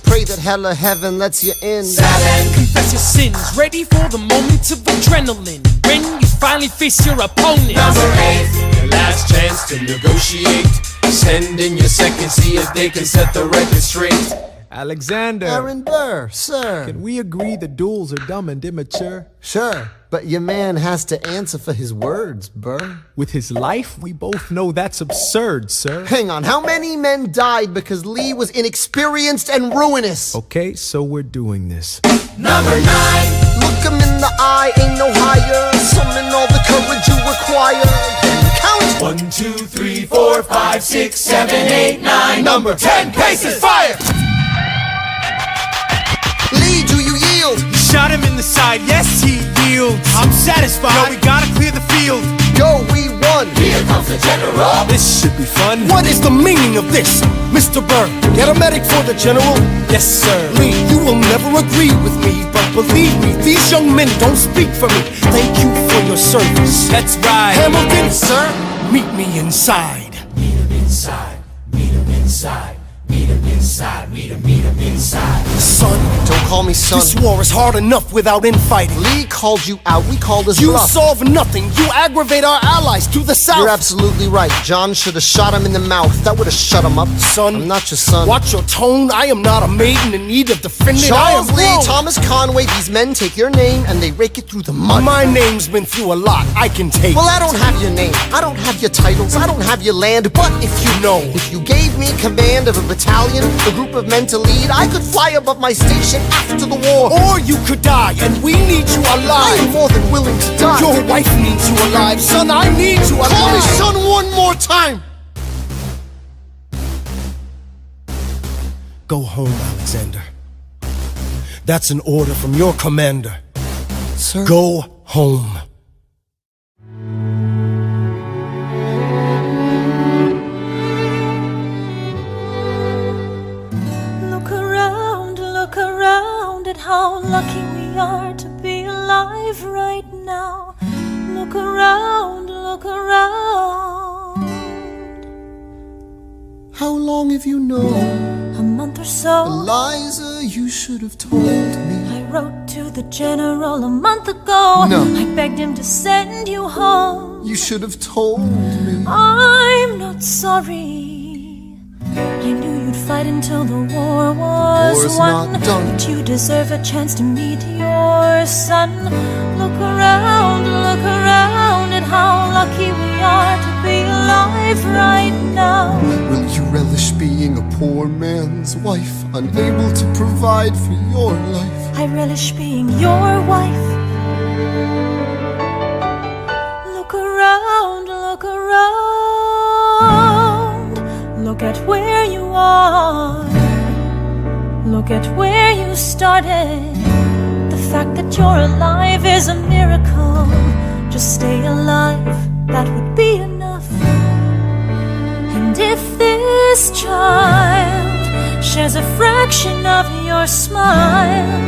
C: Pray that hell or heaven lets you in.
H: 7,
G: confess your sins. Ready for the moment of adrenaline. When you finally face your opponent.
H: Number 8,
E: your last chance to negotiate. Send in your second, see if they can set the record straight.
K: Alexander.
C: Aaron Burr, sir.
K: Can we agree the duels are dumb and immature?
C: Sure, but your man has to answer for his words, Burr.
K: With his life, we both know that's absurd, sir.
C: Hang on, how many men died because Lee was inexperienced and ruinous?
K: Okay, so we're doing this.
H: Number 9,
C: look him in the eye, ain't no higher. Summon all the courage you require. Count
H: 1, 2, 3, 4, 5, 6, 7, 8, 9. Number 10, paces, fire!
C: Lee, do you yield?
J: Shot him in the side, yes he yields. I'm satisfied. Yo, we gotta clear the field.
C: Yo, we won.
H: Here comes the general.
J: This should be fun.
E: What is the meaning of this, Mr. Burr? Get a medic for the general.
J: Yes, sir.
E: Lee, you will never agree with me, but believe me, these young men don't speak for me. Thank you for your service.
J: That's right.
E: Hamilton, sir, meet me inside.
H: Meet him inside. Meet him inside. Meet him inside, meet him inside.
C: Son, don't call me son.
E: This war is hard enough without infighting.
C: Lee called you out, we called his
E: You
C: bluff.
E: solve nothing, you aggravate our allies to the south.
C: You're absolutely right. John should have shot him in the mouth. That would have shut him up.
E: Son,
C: I'm not your son.
E: Watch your tone, I am not a maiden in need of defending.
C: Charles
E: I am
C: Lee,
E: grown.
C: Thomas Conway, these men take your name and they rake it through the mud.
E: My name's been through a lot, I can take.
C: Well, I don't have your name, I don't have your titles, I don't have your land, but if you
E: know,
C: if you gave me command of a battalion, a group of men to lead, I could fly above my station after the war.
E: Or you could die, and we need you
C: I
E: alive.
C: am more than willing to die.
E: Your wife needs you alive, son, I need you alive.
C: Call me son one more time.
E: Go home, Alexander. That's an order from your commander.
C: Sir?
E: Go home.
D: Look around at how lucky we are to be alive right now. Look around, look around.
C: How long have you known?
D: A month or so.
C: Eliza, you should have told me.
D: I wrote to the general a month ago.
C: No.
D: I begged him to send you home.
C: You should have told me.
D: I'm not sorry. I knew you'd fight until the war was
C: War's
D: won.
C: not done.
D: But you deserve a chance to meet your son. Look around at how lucky we are to be alive right now.
C: Will you relish being a poor man's wife, unable to provide for your life?
D: I relish being your wife. Look around, look around. Look at where you are. Look at where you started. The fact that you're alive is a miracle. Just stay alive, that would be enough. And if this child shares a fraction of your smile,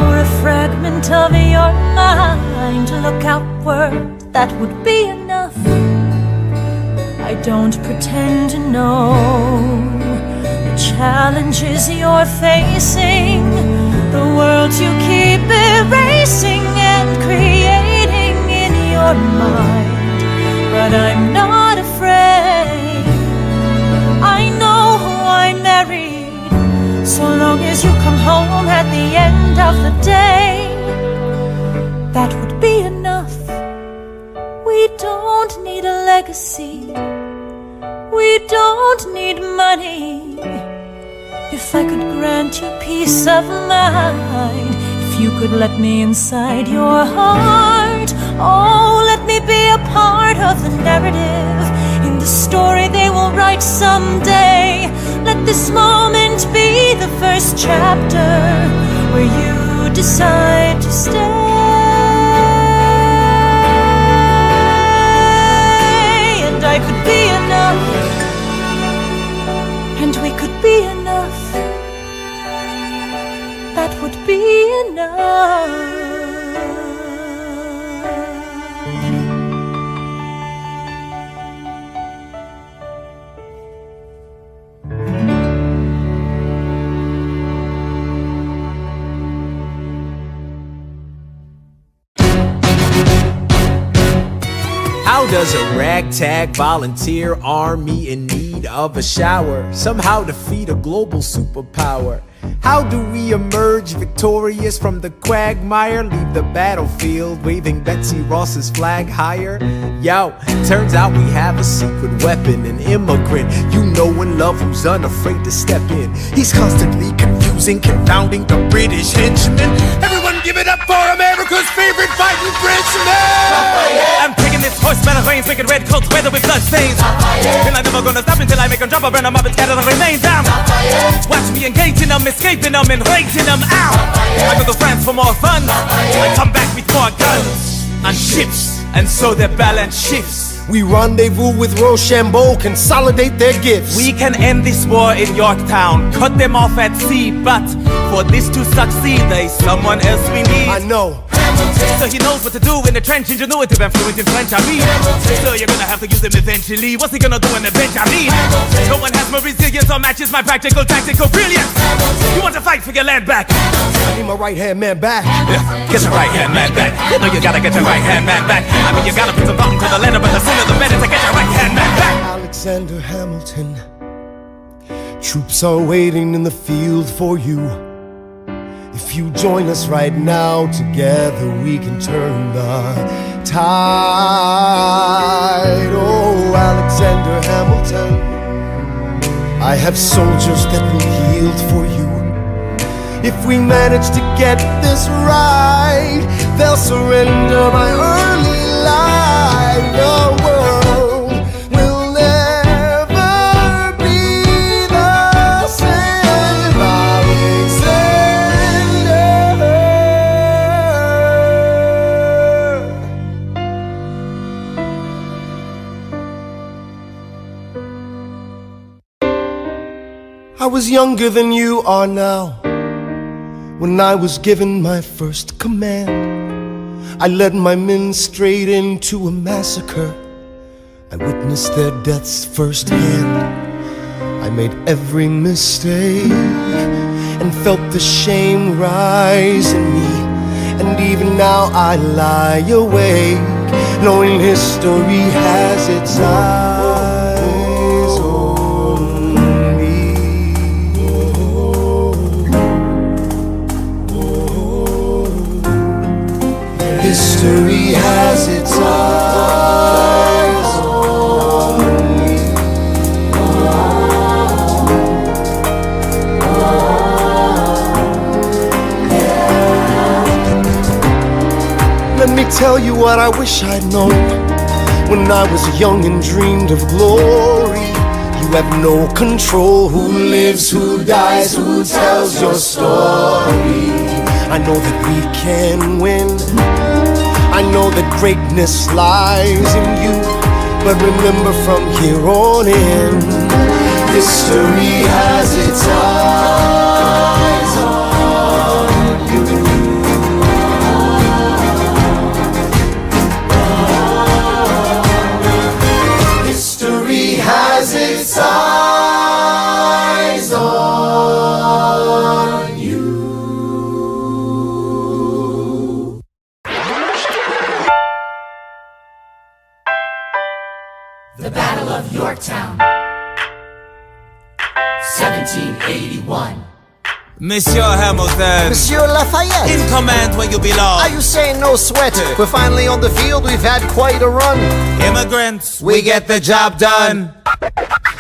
D: or a fragment of your mind, look outward, that would be enough. I don't pretend to know the challenges you're facing, the worlds you keep erasing and creating in your mind. But I'm not afraid, I know who I married, so long as you come home at the end of the day, that would be enough. We don't need a legacy, we don't need money. If I could grant you peace of mind, if you could let me inside your heart, oh, let me be a part of the narrative, in the story they will write someday. Let this moment be the first chapter where you decide to stay. And I could be enough, and we could be enough. That would be enough.
K: How does a ragtag volunteer army in need of a shower somehow defeat a global superpower? How do we emerge victorious from the quagmire, leave the battlefield waving Betsy Ross's flag higher? Yo, turns out we have a secret weapon, an immigrant you know and love who's unafraid to step in. He's constantly confusing, confounding the British henchmen. Everyone give it up for America's favorite fighting Frenchman!
F: I'm taking this horse battle reins, making red coats weather with blood stains. And I'm never gonna stop until I make them drop, or burn them up and scatter the remains down. Watch me engaging them, escaping them, and raising them out. I go to France for more fun, I come back with more guns and ships, and so their balance shifts.
E: We rendezvous with Rochambeau, consolidate their gifts.
F: We can end this war in Yorktown, cut them off at sea, but for this to succeed, there's someone else we need.
E: I know.
F: So he knows what to do in the trench, ingenuitive and fluent in French, I mean. So you're gonna have to use him eventually. What's he gonna do in the bench, I mean? No one has more resilience or matches my practical, tactical brilliance. You want to fight for your land back?
E: I need my right-hand man back.
F: Yeah, get your right-hand man back. You know you gotta get your right-hand man back. I mean, you gotta put some thought into the letter, but the sooner the better to get your right-hand man back.
E: Alexander Hamilton, troops are waiting in the field for you. If you join us right now, together we can turn the tide. Oh, Alexander Hamilton, I have soldiers that will yield for you. If we manage to get this right, they'll surrender my early life. The world will never be the same. I was younger than you are now when I was given my first command. I led my men straight into a massacre. I witnessed their deaths firsthand. I made every mistake and felt the shame rise in me. And even now I lie awake, knowing history has its eyes on me. History has its eyes on me. Let me tell you what I wish I'd known when I was young and dreamed of glory. You have no control who lives, who dies, who tells your story. I I know that we can win. I know that greatness lies in you. But remember, from here on in, history has its eyes on you. History has its eyes on you.
H: The Battle of Yorktown, 1781.
F: Monsieur Hamilton,
C: Monsieur Lafayette,
F: in command where you belong.
C: are you saying no sweat? We're finally on the field, we've had quite a run.
F: Immigrants, we get the job done.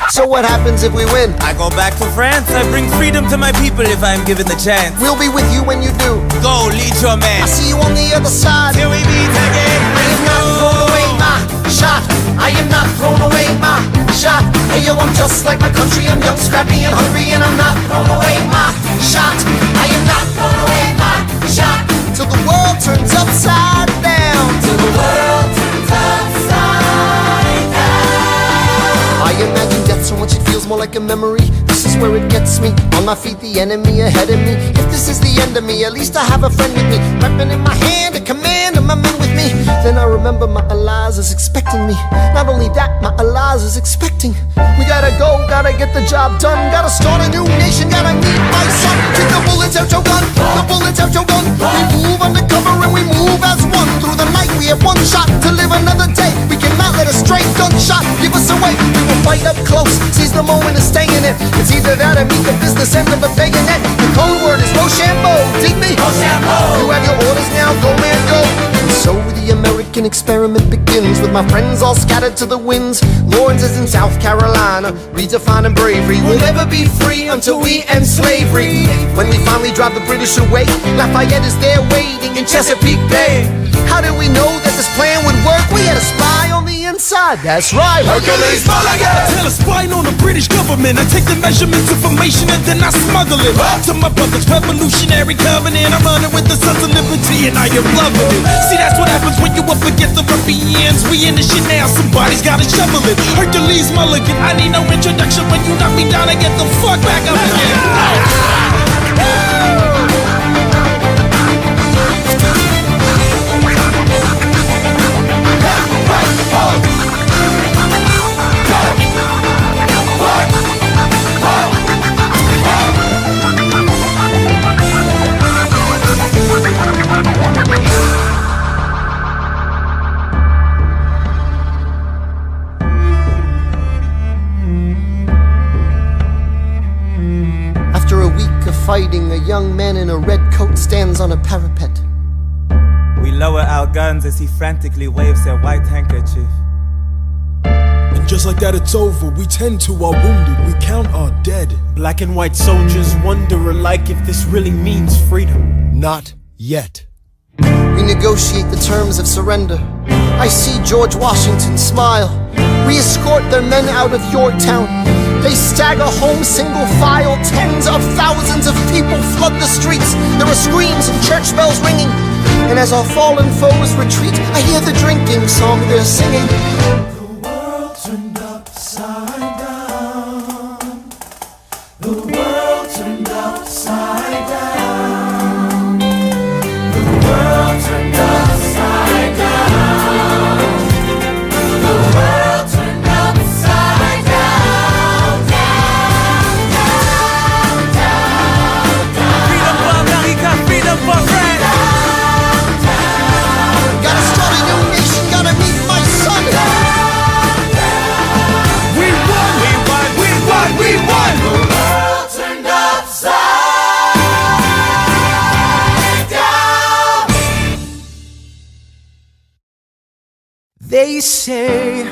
C: So what happens if we win?
F: I go back to France, I bring freedom to my people if I'm given the chance.
C: We'll be with you when you do.
F: Go, lead your man.
C: I see you on the other side.
F: Till we meet again.
C: I am not thrown away my shot. I am not thrown away my shot. Hey yo, I'm just like my country. I'm young, scrappy, and hungry, and I'm not thrown away my shot. I am not thrown away my shot. Till the world turns upside down.
H: Till the world turns upside down.
C: I imagine death so much it feels more like a memory. This is where it gets me. On my feet, the enemy ahead of me. If this is the end of me, at least I have a friend with me. Weapon in my hand, a command, and my men with me. Then I remember my Elias is expecting me. Not only that, my Elias is expecting. We gotta go, gotta get the job done. Gotta start a new nation, gotta meet my son. Take the bullets out your gun, the bullets out your gun. We move undercover and we move as one. Through the night we have one shot to live another day. We cannot let a stray gunshot give us away. We will fight up close, seize the moment and stay in it. It's either that or meet the business end of a bayonet. The code word is Rochambeau, dig me? Rochambeau. You have your orders now, go man go. And so the American experiment begins, with my friends all scattered to the winds. Lawrence is in South Carolina, redefining bravery. We'll never be free until we end slavery. When we finally drive the British away, Lafayette is there waiting in Chesapeake Bay. How did we know that this plan would work? We had a spy on the inside, that's right.
A: Hercules Mulligan! Tell a spying on the British government. I take the measurements, information, and then I smuggle it to my brother's revolutionary covenant. I'm running with the Sons of Liberty, and I am loving it. See, that's what happens when you up against the ruffians. We in the shit now, somebody's gotta shovel it. Hercules Mulligan, I need no introduction. When you knock me down, I get the fuck back up again.
C: After a week of fighting, a young man in a red coat stands on a parapet.
F: We lower our guns as he frantically waves their white handkerchief.
A: And just like that it's over, we tend to our wounded, we count our dead.
K: Black and white soldiers wonder alike if this really means freedom.
A: Not yet.
C: We negotiate the terms of surrender. I see George Washington smile. We escort their men out of Yorktown. They stagger home single file. Tens of thousands of people flood the streets. There are screams and church bells ringing. And as our fallen foes retreat, I hear the drinking song they're singing.
H: The world turned upside down. The world turned upside down. The world turned upside down. The world turned upside down. Down, down, down, down.
F: Freedom for America, freedom for France.
C: Gotta start a new nation, gotta meet my son.
A: We won!
F: We won!
A: We won! We won!
H: The world turned upside down.
J: They say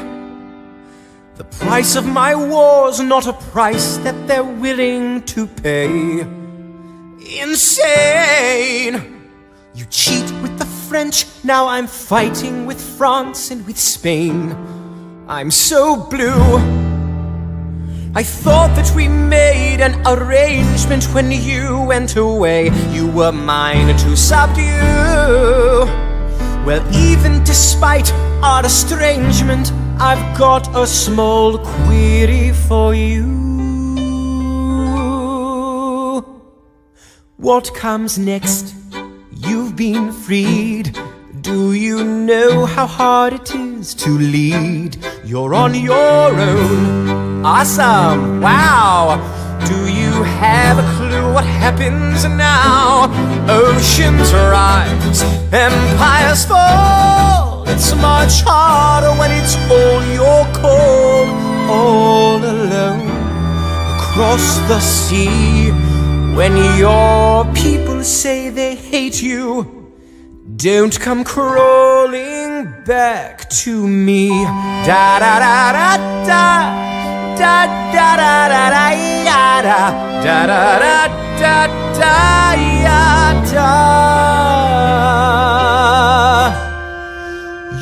J: the price of my war's not a price that they're willing to pay. Insane! You cheat with the French, now I'm fighting with France and with Spain. I'm so blue. I thought that we made an arrangement when you went away. You were mine to subdue. Well, even despite our estrangement, I've got a small query for you. What comes next? You've been freed. Do you know how hard it is to lead? You're on your own. Awesome, wow. Do you have a clue what happens now? Oceans rise, empires fall. It's much harder when it's all your call. All alone, across the sea. When your people say they hate you, don't come crawling back to me. Da da da da da da da da da da da da da da da da.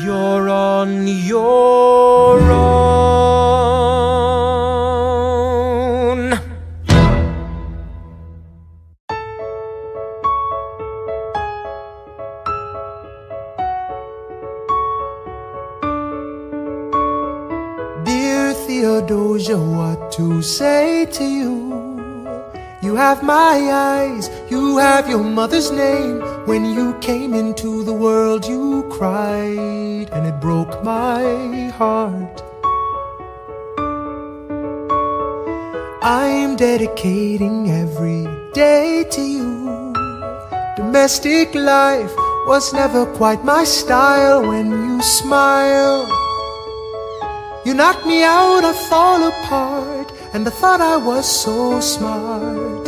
J: You're on your own.
E: Theodosia, what to say to you? You have my eyes, you have your mother's name. When you came into the world you cried, and it broke my heart. I'm dedicating every day to you. Domestic life was never quite my style. When you smile, you knock me out, I fall apart, and I thought I was so smart.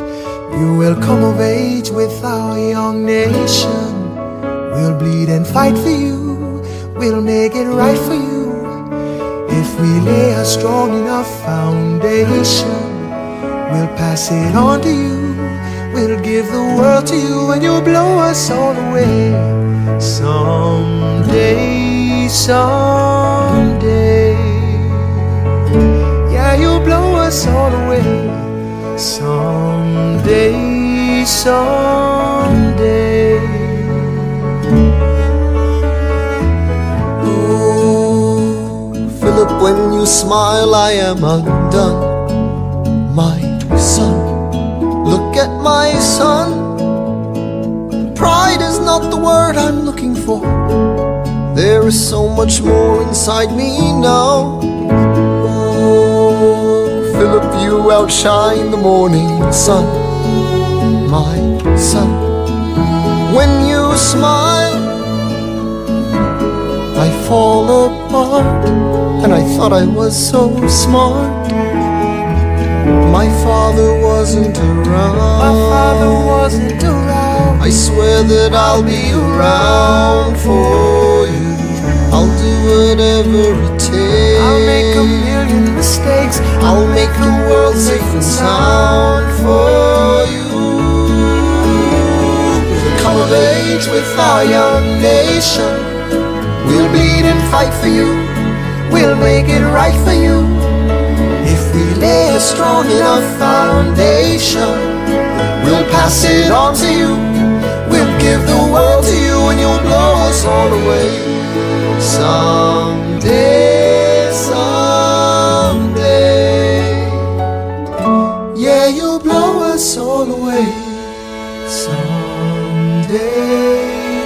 E: You will come of age with our young nation. We'll bleed and fight for you. We'll make it right for you. If we lay a strong enough foundation, we'll pass it on to you. We'll give the world to you, and you'll blow us all away. Someday, someday. Yeah, you'll blow us all away. Someday, someday.
C: Oh, Philip, when you smile I am undone. My son, look at my son. Pride is not the word I'm looking for. There is so much more inside me now. Philip, you outshine the morning sun. My son, when you smile I fall apart, and I thought I was so smart. My father wasn't around.
E: My father wasn't around.
C: I swear that I'll be around for you. I'll do whatever it takes.
E: I'll make a million mistakes.
C: I'll make the world safe and sound for you. We'll come of age with our young nation. We'll bleed and fight for you. We'll make it right for you. If we lay a strong enough foundation, we'll pass it on to you. We'll give the world to you, and you'll blow us all away. Someday, someday. Yeah, you'll blow us all away. Someday,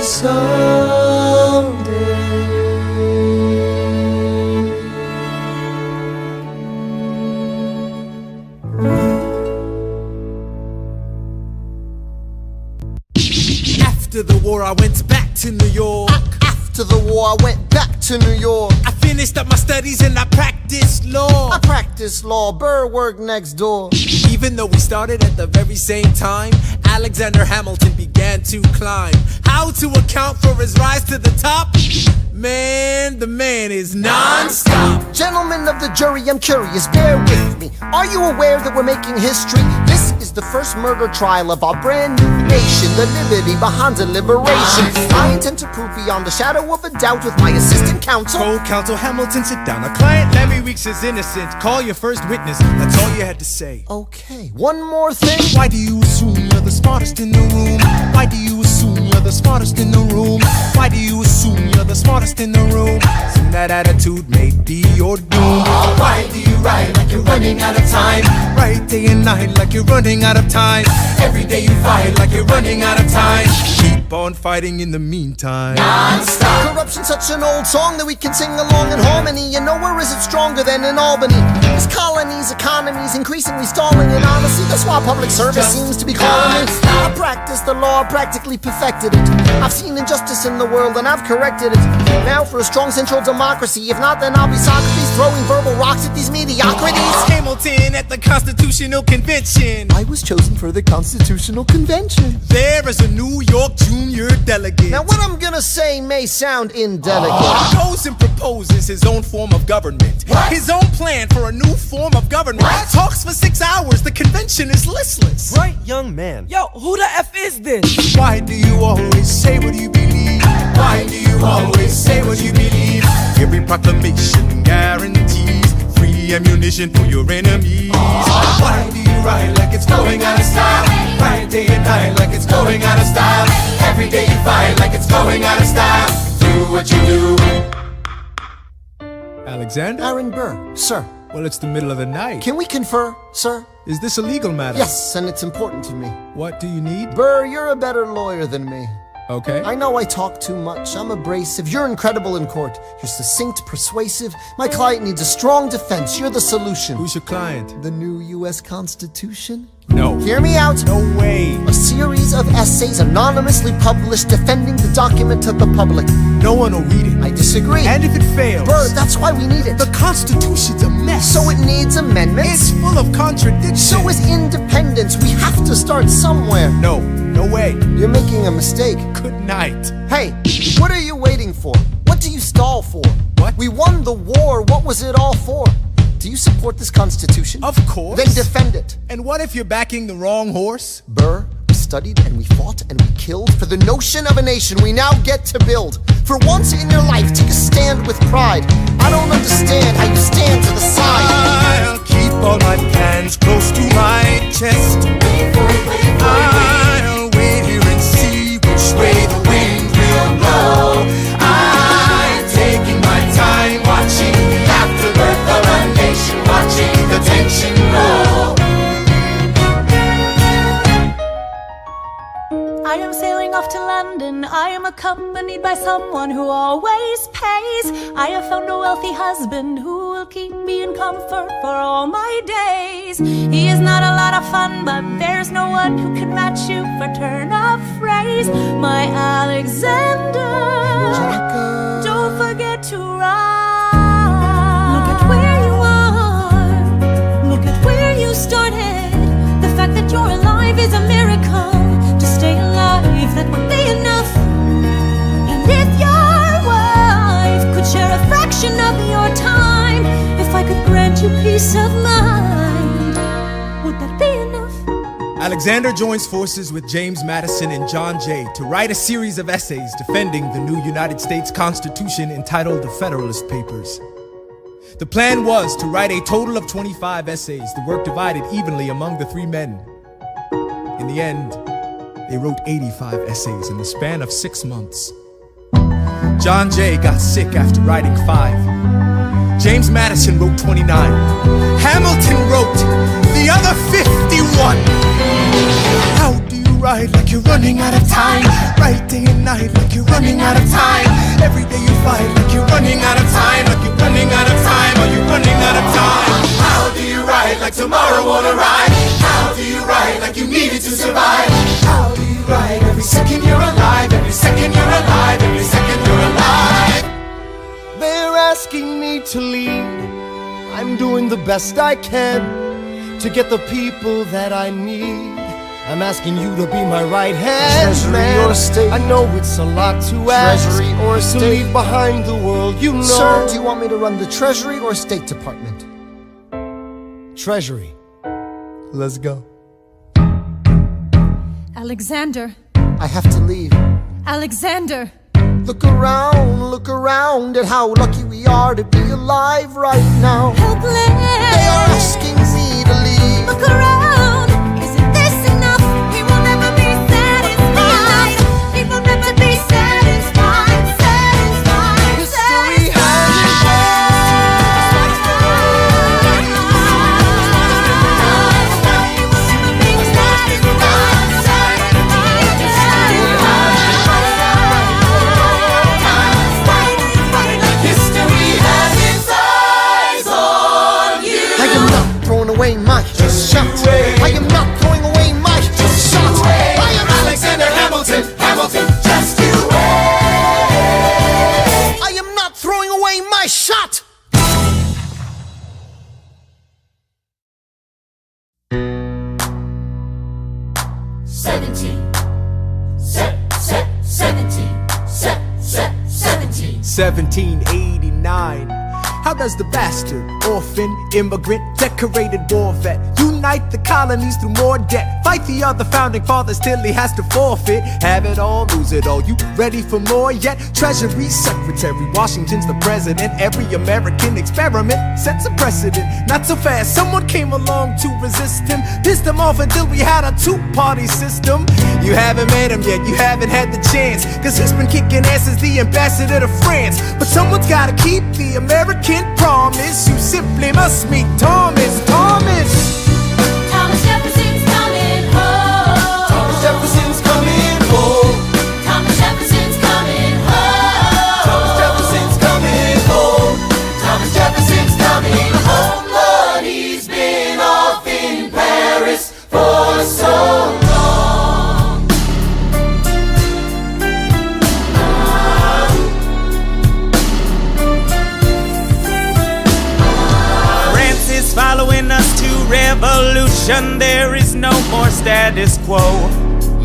C: someday.
A: After the war I went back to New York.
C: After the war I went back to New York.
A: I finished up my studies and I practiced law.
C: I practiced law, Burr worked next door.
A: Even though we started at the very same time, Alexander Hamilton began to climb. How to account for his rise to the top? Man, the man is non-stop.
C: Gentlemen of the jury, I'm curious, bear with me. Are you aware that we're making history? This is the the first murder trial of our brand new nation, the liberty behind the liberation. I intend to prove beyond the shadow of a doubt with my assistant counsel.
K: Co-counsel Hamilton, sit down. Our client Larry Weeks is innocent. Call your first witness. That's all you had to say.
C: Okay, one more thing.
K: Why do you assume you're the smartest in the room? Why do you assume you're the smartest in the room? Why do you assume you're the smartest in the room? Assume that attitude may be your doom.
H: Why do you write like you're running out of time?
K: Write day and night like you're running out of time.
H: Every day you fight like you're running out of time.
K: Keep on fighting in the meantime.
H: Non-stop.
C: Corruption's such an old song that we can sing along in harmony. You know, where is it stronger than in Albany? This colony's economy's increasingly stalling, and honestly, that's why public service seems to be calling me. I practiced the law, practically perfected it. I've seen injustice in the world and I've corrected it. Now for a strong central democracy. If not, then I'll be Socrates throwing verbal rocks at these mediocrities.
K: Hamilton at the Constitutional Convention.
C: I was chosen for the Constitutional Convention.
K: There is a New York junior delegate.
C: Now what I'm gonna say may sound indelicate.
K: He goes and proposes his own form of government. His own plan for a new form of government. Talks for 6 hours, the convention is listless.
J: Right, young man.
F: Yo, who the F is this?
K: Why do you always say what you believe?
H: Why do you always say what you believe?
K: Every proclamation guarantees free ammunition for your enemies.
H: Why do you write like it's going out of style? Write day and night like it's going out of style. Every day you fight like it's going out of style. Do what you do.
K: Alexander?
C: Aaron Burr, sir.
K: Well, it's the middle of the night.
C: Can we confer, sir?
K: Is this a legal matter?
C: Yes, and it's important to me.
K: What do you need?
C: Burr, you're a better lawyer than me.
K: Okay.
C: I know I talk too much. I'm abrasive. You're incredible in court. You're succinct, persuasive. My client needs a strong defense. You're the solution.
K: Who's your client?
C: The new U.S. Constitution?
K: No.
C: Hear me out.
K: No way.
C: A series of essays anonymously published defending the document to the public.
K: No one will read it.
C: I disagree.
K: And if it fails?
C: Burr, that's why we need it.
K: The Constitution's a mess.
C: So it needs amendments?
K: It's full of contradictions.
C: So is independence. We have to start somewhere.
K: No. No way.
C: You're making a mistake.
K: Good night.
C: Hey, what are you waiting for? What do you stall for?
K: What?
C: We won the war. What was it all for? Do you support this Constitution?
K: Of course.
C: Then defend it.
K: And what if you're backing the wrong horse?
C: Burr, we studied and we fought and we killed for the notion of a nation we now get to build. For once in your life, take a stand with pride. I don't understand how you stand to the side.
K: I'll keep all my plans close to my chest. I'll wait here and see which way the wind will blow. I'm taking my time watching the afterbirth of a nation, watching the tension grow.
D: I am sailing off to London. I am accompanied by someone who always pays. I have found a wealthy husband who will keep me in comfort for all my days. He is not a lot of fun, but there's no one who can match you for turn of phrase. My Alexander, don't forget to rhyme. Look at where you are. Look at where you started. The fact that you're alive is a miracle. To stay alive, that would be enough. And if your wife could share a fraction of your time, if I could grant you peace of mind, would that be enough?
K: Alexander joins forces with James Madison and John Jay to write a series of essays defending the new United States Constitution entitled The Federalist Papers. The plan was to write a total of 25 essays, the work divided evenly among the three men. In the end, they wrote 85 essays in the span of 6 months. John Jay got sick after writing 5. James Madison wrote 29. Hamilton wrote the other 51. How do you write like you're running out of time? Write day and night like you're running out of time. Every day you fight like you're running out of time. Like you're running out of time. Are you running out of time?
H: How do you write like tomorrow won't arrive? How do you write like you needed to survive? How do you write every second you're alive? Every second you're alive. Every second you're alive.
E: They're asking me to lead. I'm doing the best I can to get the people that I need. I'm asking you to be my right hand,
C: Treasury
E: man.
C: or state?
E: I know it's a lot to ask.
C: Treasury or
E: to
C: state?
E: leave behind the world, you know.
C: Sir, do you want me to run the Treasury or State Department?
E: Treasury.
C: Let's go.
I: Alexander.
C: I have to leave.
I: Alexander.
C: Look around at how lucky we are to be alive right now.
D: Helpless.
C: They are asking me to leave.
D: Look around. Isn't this enough? He will never be satisfied. He will never be satisfied. Satisfied.
C: History has away my shot. I am not throwing away my shot. I am
H: Alexander Hamilton, Hamilton, just you wait.
C: I am not throwing away my shot.
H: Set
K: 1789. How does the bastard, orphan, immigrant, decorated war vet unite the colonies through more debt? Fight the other founding fathers till he has to forfeit. Have it all, lose it all. You ready for more yet? Treasury Secretary, Washington's the president. Every American experiment sets a precedent. Not so fast, someone came along to resist him. Pissed him off until we had a two-party system. You haven't met him yet, you haven't had the chance, cause he's been kicking ass as the ambassador to France. But someone's gotta keep the American promise. You simply must meet Thomas.
D: Thomas Jefferson's coming home.
H: Thomas Jefferson's coming home.
D: Thomas Jefferson's coming home.
H: Thomas Jefferson's coming home. Thomas Jefferson's coming home. Lord, he's been off in Paris for so long.
F: Following us to revolution, there is no more status quo.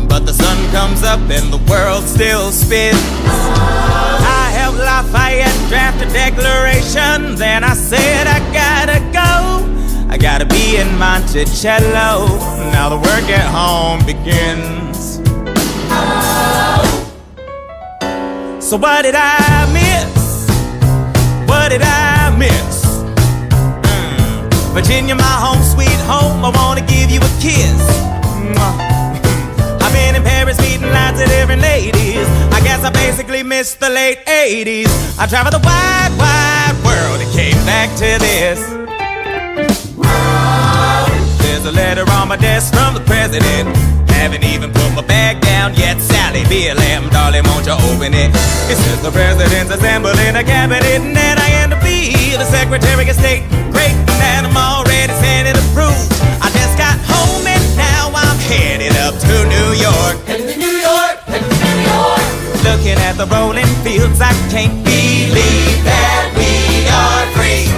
F: But the sun comes up and the world still spins. I helped Lafayette draft a declaration, then I said I gotta go. I gotta be in Monticello. Now the work at home begins. So what did I miss? What did I miss? Virginia, my home, sweet home, I wanna give you a kiss. I've been in Paris meeting lots of different ladies. I guess I basically missed the late 80s. I traveled the wide, wide world and came back to this. There's a letter on my desk from the president. Haven't even put my bag down yet. Sally, BLM, darling, won't you open it? It says the president's assembling a cabinet, and then I end up being the Secretary of State. Great, and I'm already sending approved. I just got home and now I'm headed up to New York.
H: Headed to New York, headed to New York.
F: Looking at the rolling fields, I can't believe that we are free.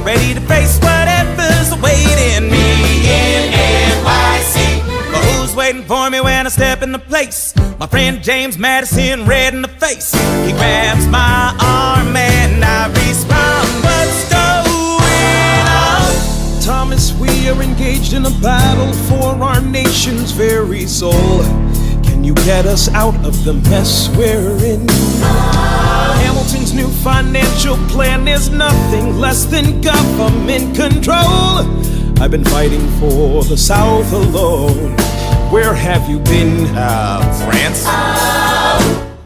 F: Ready to face whatever's awaiting me in NYC. But who's waiting for me when I step into place? My friend James Madison, red in the face. He grabs my arm and I respond, what's going on?
A: Thomas, we are engaged in a battle for our nation's very soul. Can you get us out of the mess we're in? Hamilton's new financial plan is nothing less than government control. I've been fighting for the South alone. Where have you been?
F: France.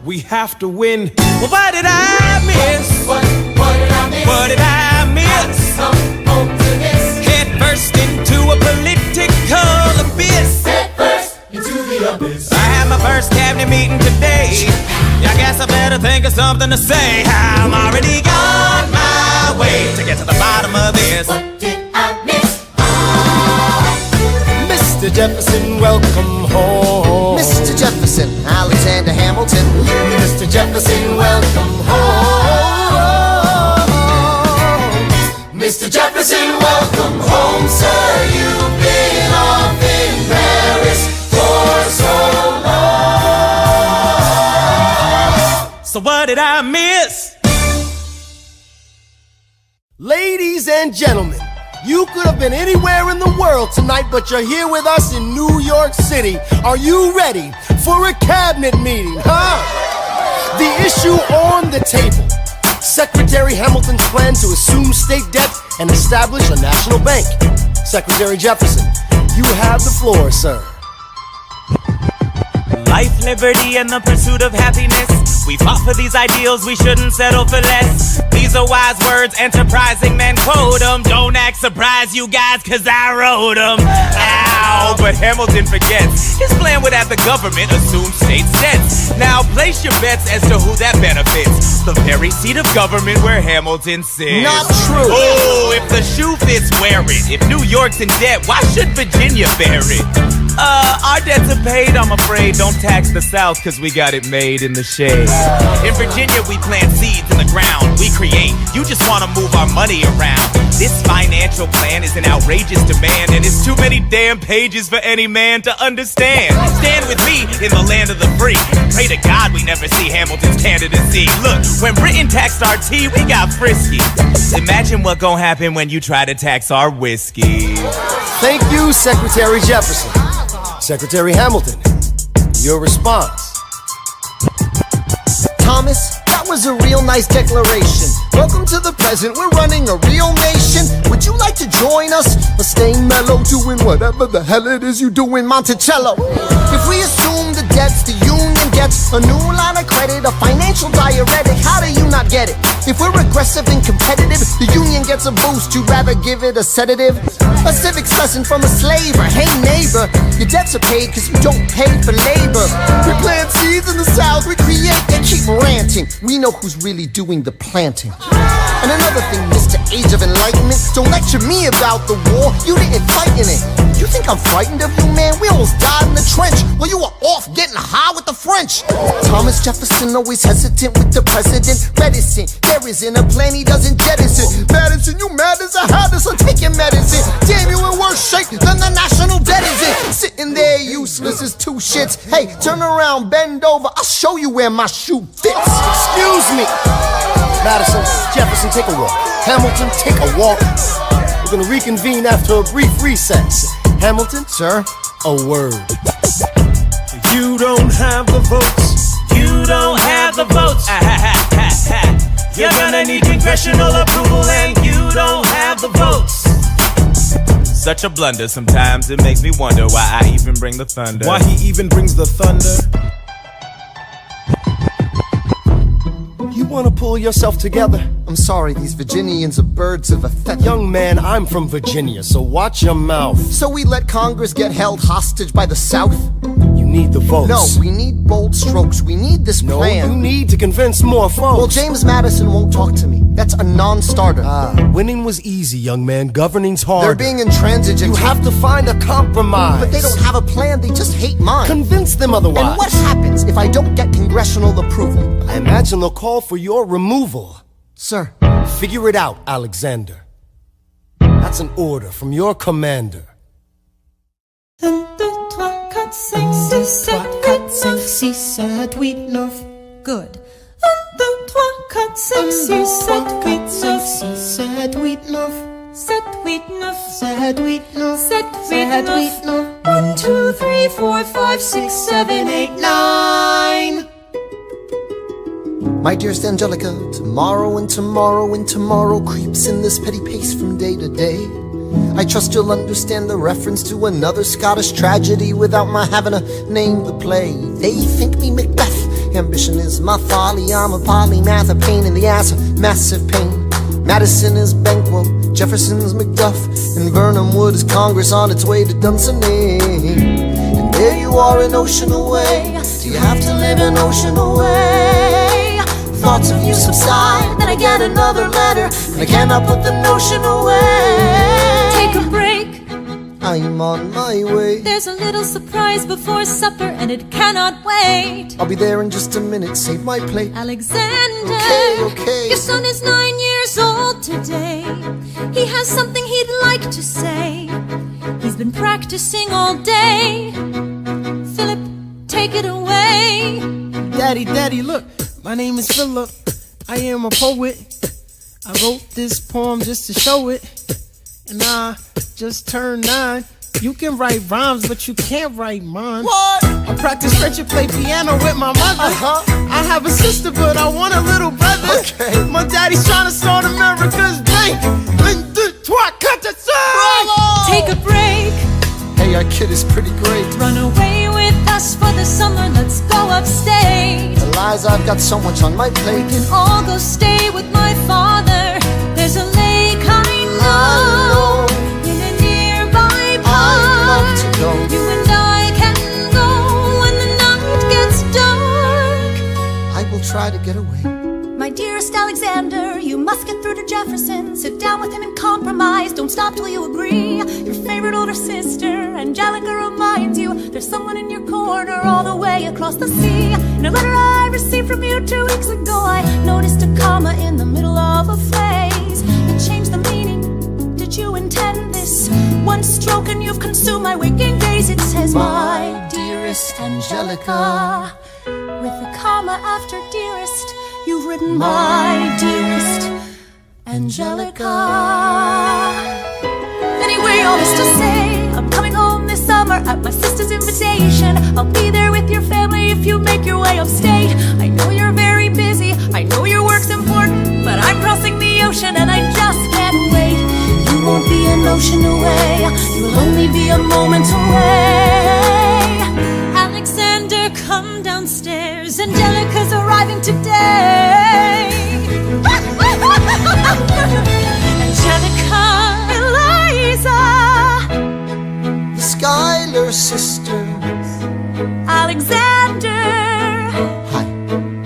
A: We have to win.
F: Well, what did I miss?
H: What did I miss?
F: What did I miss?
H: Come home to this.
F: Head first into a political abyss.
H: Head first into the abyss.
F: I had my first cabinet meeting today. I guess I better think of something to say. I'm already on my way to get to the bottom of this.
H: What did I miss?
E: Mr. Jefferson, welcome home.
C: Mr. Jefferson, Alexander Hamilton.
H: Mr. Jefferson, welcome home. Mr. Jefferson, welcome home, sir. You've been off in Paris for so long.
F: So what did I miss?
E: Ladies and gentlemen, You could have been anywhere in the world tonight, but you're here with us in New York City. Are you ready for a cabinet meeting, huh? The issue on the table. Secretary Hamilton's plan to assume state debt and establish a national bank. Secretary Jefferson, you have the floor, sir.
F: Life, liberty, and the pursuit of happiness. We fought for these ideals, we shouldn't settle for less. These are wise words, enterprising men quote them. Don't act surprised, you guys, cause I wrote them. Ow, but Hamilton forgets. His plan would have the government assume state debts. Now place your bets as to who that benefits. The very seat of government where Hamilton sits.
E: Not true.
F: Oh, if the shoe fits, wear it. If New York's in debt, why should Virginia bear it? Our debts are paid, I'm afraid. Don't tax the South, cause we got it made in the shade. In Virginia, we plant seeds in the ground. We create, you just wanna move our money around. This financial plan is an outrageous demand, and it's too many damn pages for any man to understand. Stand with me in the land of the free. Pray to God we never see Hamilton's candidacy. Look, when Britain taxed our tea, we got frisky. Imagine what gon' happen when you try to tax our whiskey.
E: Thank you, Secretary Jefferson. Secretary Hamilton, your response.
C: Thomas, that was a real nice declaration. Welcome to the present, we're running a real nation. Would you like to join us? Or stay mellow, doing whatever the hell it is you do in Monticello? If we assume the debts the union gets, a new line of credit, a financial diuretic, how do you not get it? If we're aggressive and competitive, the union gets a boost, you'd rather give it a sedative? A civics lesson from a slaver. Hey neighbor, your debts are paid cause you don't pay for labor. We plant seeds in the South, we create, they keep ranting. We know who's really doing the planting. And another thing, Mr. Age of Enlightenment, don't lecture me about the war, you didn't fight in it. You think I'm frightened of you, man? We almost died in the trench while you were off getting high with the French. Thomas Jefferson always hesitant with the president, reticent. There isn't a plan he doesn't jettison. Madison, you mad as a habit, so take your medicine. Damn, you in worse shape than the national debt is in. Sitting there useless as two shits. Hey, turn around, bend over, I'll show you where my shoe fits.
E: Excuse me. Madison, Jefferson, take a walk. Hamilton, take a walk. We're gonna reconvene after a brief recess. Hamilton,
C: Sir?
E: a word.
A: You don't have the votes.
F: You don't have the votes. You're gonna need congressional approval, and you don't have the votes. Such a blunder, sometimes it makes me wonder why I even bring the thunder.
A: Why he even brings the thunder?
E: You wanna pull yourself together?
C: I'm sorry, these Virginians are birds of a feather.
E: Young man, I'm from Virginia, so watch your mouth.
C: So we let Congress get held hostage by the South?
E: You need the votes.
C: No, we need bold strokes. We need this plan.
E: No, you need to convince more folks.
C: Well, James Madison won't talk to me. That's a non-starter.
E: Winning was easy, young man. Governing's hard.
C: They're being intransigent.
E: You have to find a compromise.
C: But they don't have a plan. They just hate mine.
E: Convince them otherwise.
C: And what happens if I don't get congressional approval?
E: I imagine they'll call for your removal.
C: Sir.
E: Figure it out, Alexander. That's an order from your commander.
D: 1, 2, 3, 4, 5, 6, 7, 8, 9. Good. 1, 2, 3, 4, 5, 6, 7, 8, 9. 7, 8, 9. 7, 8, 9. 7, 8, 9. 1, 2, 3, 4, 5, 6, 7, 8, 9.
C: My dearest Angelica, tomorrow and tomorrow and tomorrow creeps in this petty pace from day to day. I trust you'll understand the reference to another Scottish tragedy without my having to name the play. They think me Macbeth, ambition is my folly. I'm a polymath, a pain in the ass, a massive pain. Madison is Banquo, Jefferson's Macduff, and Burnham Wood is Congress on its way to Dunsinane. And there you are an ocean away. Do you have to live an ocean away? Thoughts of you subside, then I get another letter, and I cannot put the notion away.
D: Take a break.
C: I'm on my way.
D: There's a little surprise before supper, and it cannot wait.
C: I'll be there in just a minute, save my plate.
D: Alexander,
C: Okay.
D: your son is 9 years old today. He has something he'd like to say. He's been practicing all day. Philip, take it away.
L: Daddy, look. My name is Philip, I am a poet. I wrote this poem just to show it. and I just turned 9. You can write rhymes, but you can't write mine.
E: What?
L: I practice French and play piano with my mother. I have a sister, but I want a little brother.
E: Okay.
L: My daddy's trying to start America's bank.
D: Take a break.
C: Hey, our kid is pretty great.
D: Run away with us for the summer. Let's go upstate.
C: The lies, I've got so much on my plate.
D: We can all go stay with my father. There's a lake I know in a nearby park.
C: I'd love to go.
D: You and I can go when the night gets dark.
C: I will try to get away.
D: My dearest Alexander, you must get through to Jefferson. Sit down with him and compromise. Don't stop till you agree. Your favorite older sister, Angelica, reminds you there's someone in your corner all the way across the sea. In a letter I received from you 2 weeks ago, I noticed a comma in the middle of a phrase. It changed the meaning. Did you intend this? One stroke and you've consumed my waking days. It says, my dearest Angelica, with a comma after dearest. You've written my dearest Angelica. Anyway, all this to say, I'm coming home this summer at my sister's invitation. I'll be there with your family if you make your way upstate. I know you're very busy, I know your work's important, but I'm crossing the ocean and I just can't wait. You won't be an ocean away, you'll only be a moment away. Alexander, come downstairs. Angelica's arriving today. Angelica, Eliza,
C: The Schuyler sisters.
D: Alexander.
C: Hi.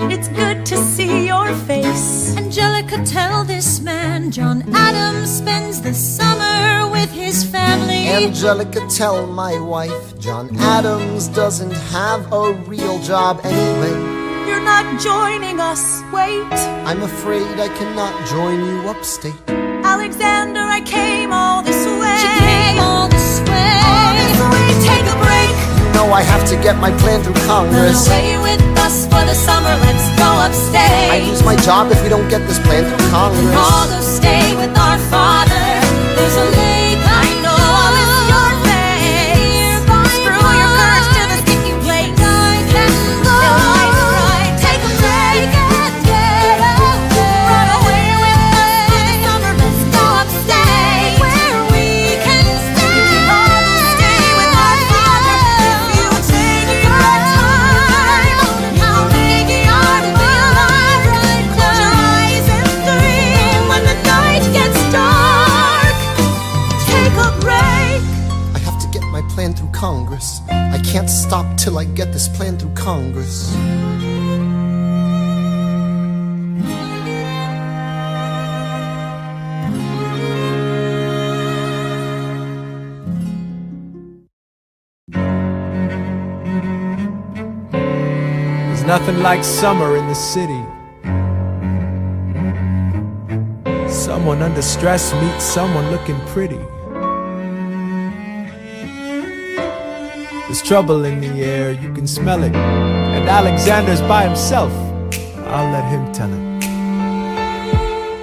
D: It's good to see your face. Angelica, tell this man John Adams spends the summer with his family.
C: Angelica, tell my wife John Adams doesn't have a real job anyway.
D: You're not joining us, wait.
C: I'm afraid I cannot join you upstate.
D: Alexander, I came all this way. She came all this way. All this way, take a break.
C: You know I have to get my plan through Congress.
D: Run away with us for the summer, let's go upstate.
C: I lose my job if we don't get this plan through Congress.
D: All go stay with our father. There's a lake I know. I'll miss your face. Screw your courage to the sticking plate. I can go. Right. Take a break and get away. Run away with us for the summer. Let's go upstate where we can stay. We can all stay with our father if you take your time. How big you are to be alive. Close your eyes and dream when the night gets dark. Take a break.
C: I have to get my plan through Congress. I can't stop till I get this plan through Congress.
K: There's nothing like summer in the city. Someone under stress meets someone looking pretty. There's trouble in the air, you can smell it. And Alexander's by himself. I'll let him tell it.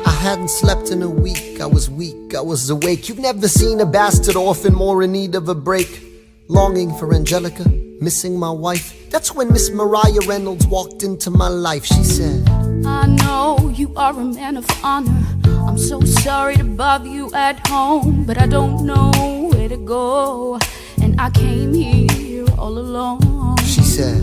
C: I hadn't slept in a week, I was weak, I was awake. You've never seen a bastard orphan more in need of a break. Longing for Angelica, missing my wife. That's when Miss Mariah Reynolds walked into my life. She said,
M: I know you are a man of honor. I'm so sorry to bother you at home, but I don't know where to go, and I came here all alone.
C: She said,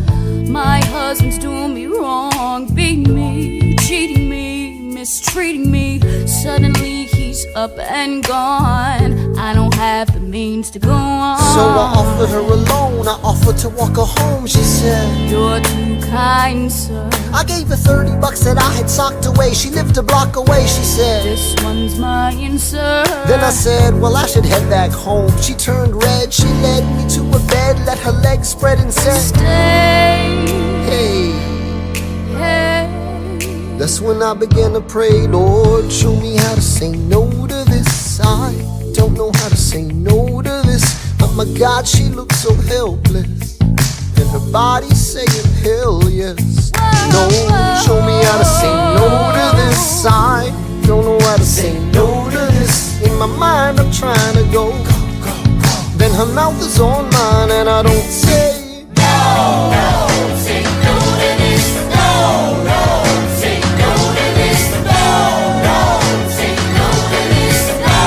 M: my husband's doing me wrong, beating me, cheating me, mistreating me. Suddenly he's up and gone. I don't have the means to go on.
C: So I offered her a loan, I offered to walk her home. She said,
M: you're too kind, sir.
C: I gave her $30 that I had socked away. She lived a block away. She said,
M: this one's mine, sir.
C: Then I said, well, I should head back home. She turned red, she led me to a bed, let her legs spread and said,
M: stay.
C: Hey.
M: Hey.
C: That's when I began to pray, Lord, show me how to say no to this. I don't know how to say no to this. But my God, she looks so helpless, and her body saying hell yes. No, show me how to say no to this. I don't know how to say no to this. In my mind I'm trying mouth is on mine and I don't say no, no, say no to this. No, no, say no to this. No, no, say no to this. No,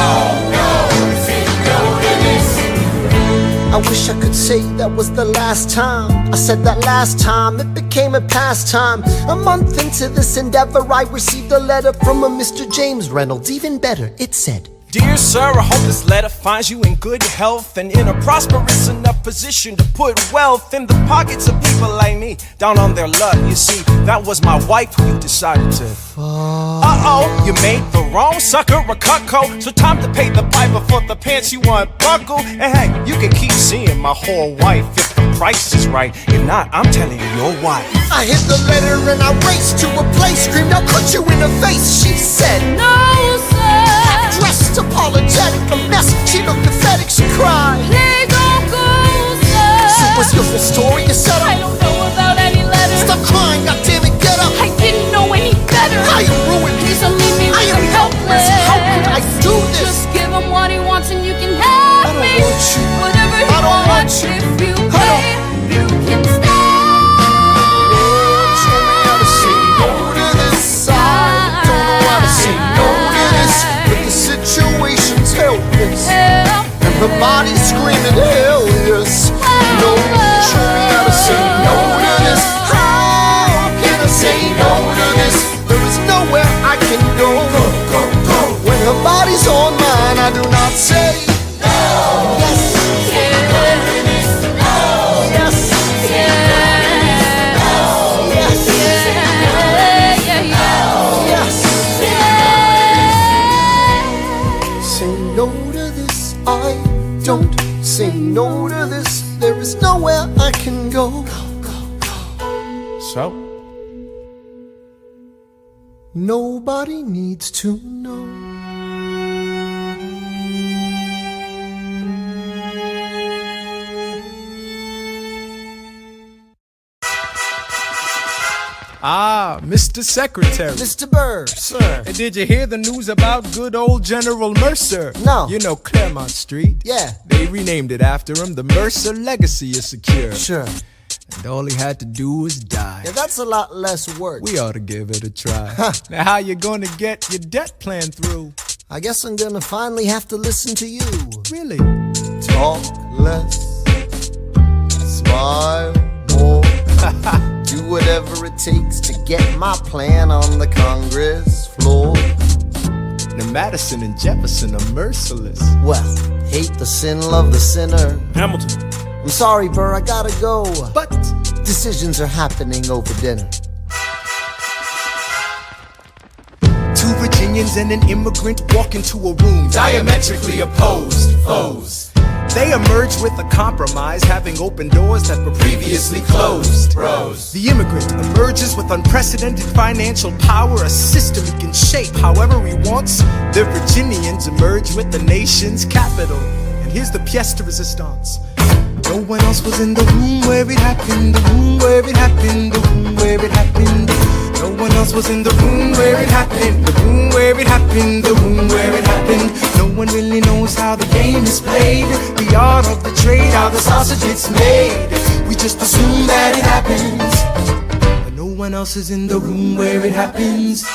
C: no, say no to this. I wish I could say that was the last time I said that last time. It became a pastime. A month into this endeavor, I received a letter from a Mr. James Reynolds. Even better, it said,
A: Dear sir, I hope this letter finds you in good health and in a prosperous enough position to put wealth in the pockets of people like me, down on their luck. You see, that was my wife who you decided to uh-oh, you made the wrong sucker a cuckold. So time to pay the piper for the pants you unbuckle. And hey, you can keep seeing my whole wife if the price is right. If not, I'm telling you, your wife.
C: I hit the letter and I raced to a place, screamed, I'll cut you in the face. She said,
M: No, sir.
C: Dressed apologetic, a mess. She looked pathetic, she cried.
M: Please don't go, sir.
C: So what's your full story? You said
M: I don't know about any letters.
C: Stop crying, goddammit, get up.
M: I didn't know any better.
C: I am ruined.
M: Please don't leave me
C: I
M: with
C: am
M: him
C: helpless. How could I do this?
M: Just give him what he wants and you can have
C: I don't
M: me.
C: want you.
M: Whatever he
C: I don't want
M: wants,
C: you.
M: if you
C: I
M: pay, you can stay.
C: Lord, show me how to say no to this. I don't know how to say no to this, but the situation's helpless. And her body's screaming, hell yes. No, show me how to say no to this. How can I say no to this? There is nowhere I can go. When her body's on mine, I do not say no. Yes. Don't say no to this. There is nowhere I can go.
A: So?
C: Nobody needs to know.
A: Ah, Mr. Secretary.
C: Mr. Burr, sir.
A: And did you hear the news about good old General Mercer?
C: No.
A: You know Claremont Street?
C: Yeah.
A: They renamed it after him. The Mercer legacy is secure.
C: Sure.
A: And all he had to do was die.
C: Yeah, that's a lot less work.
A: We ought to give it a try. Now how you gonna get your debt plan through?
C: I guess I'm gonna finally have to listen to you.
A: Really?
C: Talk less, smile more. Do whatever it takes to get my plan on the Congress floor.
A: Now Madison and Jefferson are merciless.
C: Well, hate the sin, love the sinner.
A: Hamilton.
C: I'm sorry, Burr, I gotta go.
A: But
C: decisions are happening over dinner.
K: Two Virginians and an immigrant walk into a room diametrically opposed foes. They emerge with a compromise, having opened doors that were previously closed. Bros. The immigrant emerges with unprecedented financial power, a system he can shape however he wants. The Virginians emerge with the nation's capital. And here's the pièce de résistance. No one else was in the room where it happened, the room where it happened, the room where it happened. No one else was in the room where it happened, the room where it happened, the room where it happened. No one really knows how the game is played, the art of the trade, how the sausage gets made. We just assume that it happens, but no one else is in the room where it happens.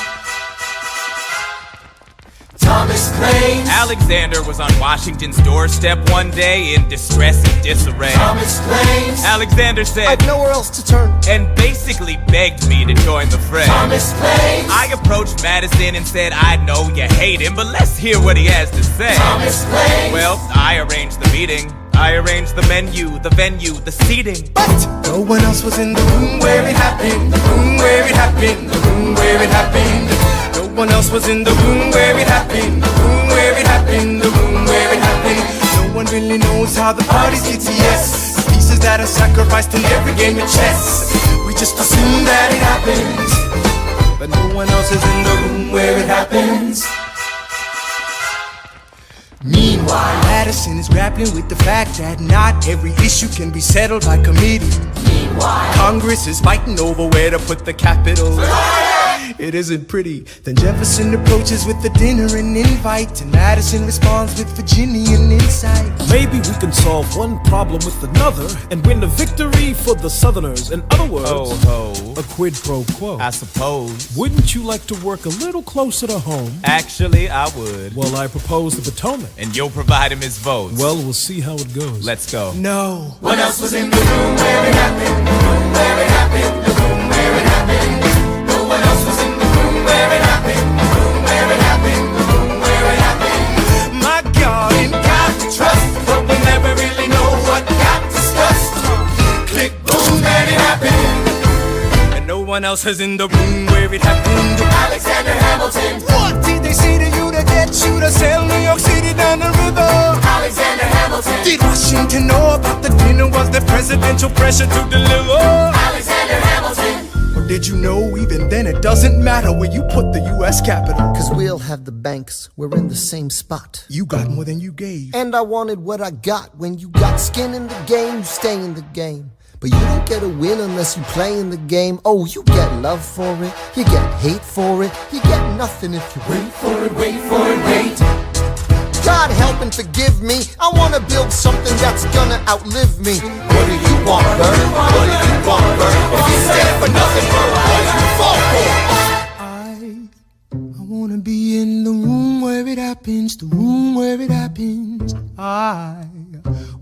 K: Thomas claims
B: Alexander was on Washington's doorstep one day in distress and disarray.
C: Thomas claims
B: Alexander said,
C: I've nowhere else to turn,
B: and basically begged me to join the fray.
C: Thomas claims
B: I approached Madison and said, I know you hate him, but let's hear what he has to say.
C: Thomas claims
B: Well, I arranged the meeting, I arranged the menu, the venue, the seating.
K: But no one else was in the room where it happened, the room where it happened, the room where it happened. No one else was in the room where it happened, the room where it happened, the room where it happened. No one really knows how the parties get to yes. Pieces that are sacrificed in every game of chess. We just assume that it happens, but no one else is in the room where it happens. Meanwhile, Madison is grappling with the fact that not every issue can be settled by committee. Meanwhile, Congress is fighting over where to put the capital. it isn't pretty. Then Jefferson approaches with the dinner and invite, and Madison responds with Virginian insight.
A: Maybe we can solve one problem with another and win a victory for the Southerners. In other words, a quid pro quo.
B: I suppose.
A: Wouldn't you like to work a little closer to home?
B: Actually, I would.
A: Well, I propose the Potomac.
B: And you'll provide him his votes.
A: Well, we'll see how it goes.
B: Let's go.
K: No.
H: What else was in the room where it happened? The room where it happened. The room where it happened. No one else was in the room where it happened. The room where it happened. The room where it happened. My God, in God we trust, but we never really know what got discussed. Click, boom, and it happened.
K: And no one else is in the room where it happened.
H: Alexander Hamilton.
K: What did they say to you to get you to sail New York City down the river?
H: Alexander Hamilton.
K: Did Washington know about the dinner? Was there presidential pressure to deliver?
H: Alexander Hamilton.
K: Or did you know even then it doesn't matter where you put the U.S. Capitol?
C: Cause we'll have the banks, we're in the same spot.
K: You got more than you gave.
C: And I wanted what I got. When you got skin in the game, you stay in the game. But you don't get a win unless you play in the game. Oh, you get love for it, you get hate for it, you get nothing if you wait for it, wait for it, wait. God help and forgive me, I wanna build something that's gonna outlive me. What do you want, Bert? What do you want, Bert? If you stand for nothing, Bert, what do you fall for?
K: I wanna be in the room where it happens, the room where it happens. I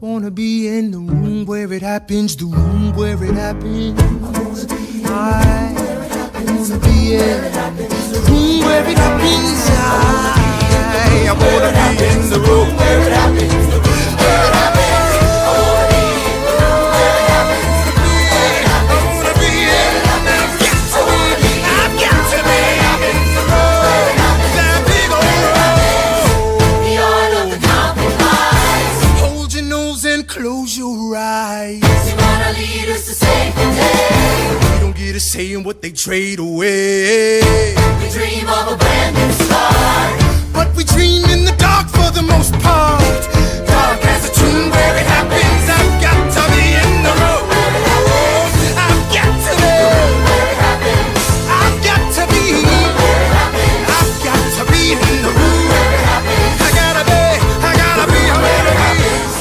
K: wanna be in the room where it happens, the room where it happens. I wanna be in the room where it happens. I wanna be in the room where it happens, the room where it happens. I wanna be in the room where it happens, the room where it happens. I wanna be in the room where it happens. I've got to be in the room where it happens. That big old room.
H: The art of the compromise.
K: Hold your nose and close your eyes.
H: You wanna lead us to save the day.
K: We don't get a say in what they trade away.
H: We dream of a brand new start.
K: But we dream in the dark for the most part. Dark as a tomb where it happens. I've got to be in the room. I've got to be
H: where it happens.
K: I've got to be
H: where it happens.
K: I've got to be in the room
H: where it happens.
K: I gotta be in the room where it happens.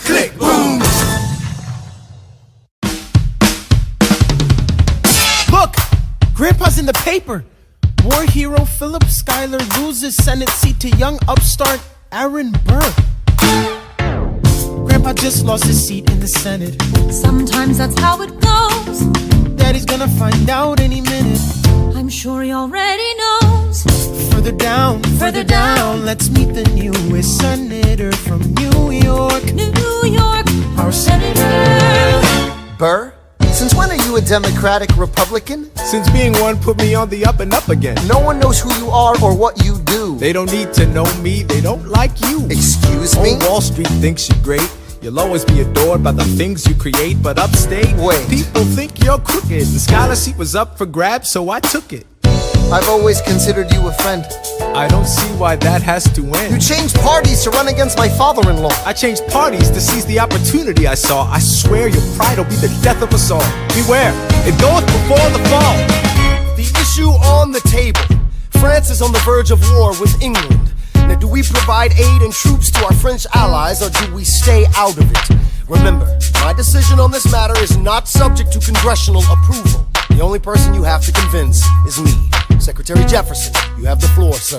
K: Click, boom.
L: Look! Grandpa's in the paper. War hero Philip Schuyler loses Senate seat to young upstart Aaron Burr. Grandpa just lost his seat in the Senate.
D: Sometimes that's how it goes.
L: Daddy's gonna find out any minute.
D: I'm sure he already knows.
L: Further down, let's meet the newest senator from New York.
D: New York,
L: our
D: senator.
C: Burr? Since when are you a Democratic Republican?
K: Since being one put me on the up and up again.
C: No one knows who you are or what you do.
K: They don't need to know me, they don't like you.
C: Excuse me?
K: Old Wall Street thinks you're great. You'll always be adored by the things you create. But upstate,
C: wait,
K: people think you're crooked. The scholar seat was up for grabs, so I took it.
C: I've always considered you a friend.
K: I don't see why that has to end.
C: You changed parties to run against my father-in-law.
K: I changed parties to seize the opportunity I saw. I swear your pride will be the death of us all. Beware, it goeth before the fall.
E: The issue on the table. France is on the verge of war with England. Now, do we provide aid and troops to our French allies, or do we stay out of it? Remember, my decision on this matter is not subject to congressional approval. The only person you have to convince is me. Secretary Jefferson, you have the floor, sir.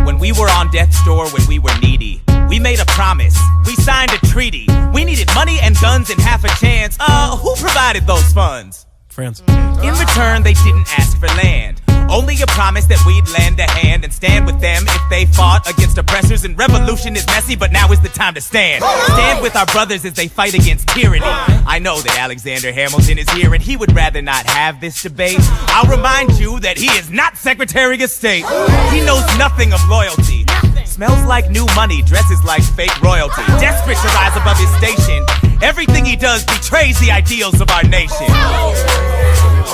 B: When we were on death's door, when we were needy, we made a promise, we signed a treaty. We needed money and guns and half a chance. Who provided those funds?
A: France.
B: In return, they didn't ask for land. Only a promise that we'd lend a hand and stand with them if they fought against oppressors. And revolution is messy, but now is the time to stand. Stand with our brothers as they fight against tyranny. I know that Alexander Hamilton is here and he would rather not have this debate. I'll remind you that he is not Secretary of State. He knows nothing of loyalty. Smells like new money, dresses like fake royalty. Desperate to rise above his station. Everything he does betrays the ideals of our nation.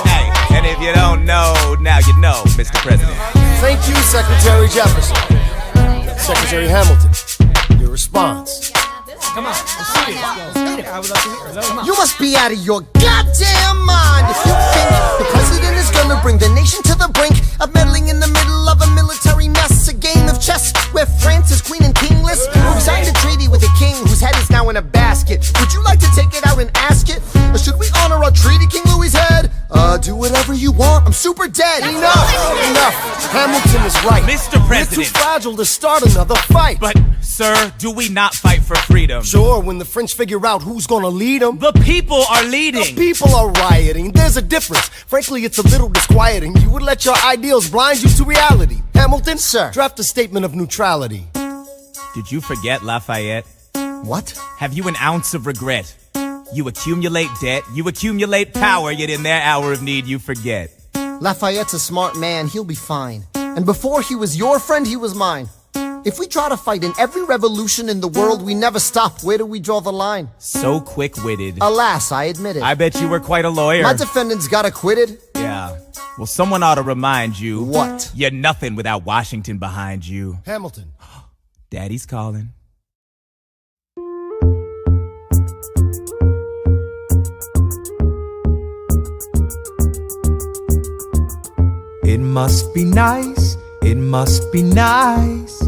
B: Hey, and if you don't know, now you know, Mr. President.
E: Thank you, Secretary Jefferson. Secretary Hamilton, your response.
L: Come on, let's see it. I would love to hear it. Come on.
C: You must be out of your goddamn mind if you think the president is gonna bring the nation to the brink of meddling in the middle of a military mess. A game of chess where France is queen and kingless. Who signed a treaty with a king whose head is now in a basket. Would you like to take it out and ask it? Or should we honor our treaty, King Louis's head? Do whatever you want, I'm super dead. Enough. Hamilton is right.
B: Mr. President.
C: We're too fragile to start another fight.
B: But, sir, do we not fight for freedom?
C: Sure, when the French figure out who's gonna lead them.
B: The people are leading.
C: The people are rioting. There's a difference. Frankly, it's a little disquieting. You would let your ideals blind you to reality. Hamilton, sir, draft a statement of neutrality.
B: Did you forget Lafayette?
C: What?
B: Have you an ounce of regret? You accumulate debt, you accumulate power, yet in their hour of need you forget.
C: Lafayette's a smart man, he'll be fine. And before he was your friend, he was mine. If we try to fight in every revolution in the world, we never stop. Where do we draw the line?
B: So quick-witted.
C: Alas, I admit it.
B: I bet you were quite a lawyer.
C: My defendants got acquitted.
B: Yeah. Well, someone ought to remind you.
C: What?
B: You're nothing without Washington behind you.
C: Hamilton.
B: Daddy's calling.
K: It must be nice, it must be nice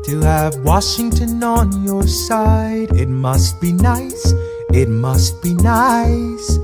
K: to have Washington on your side. It must be nice, it must be nice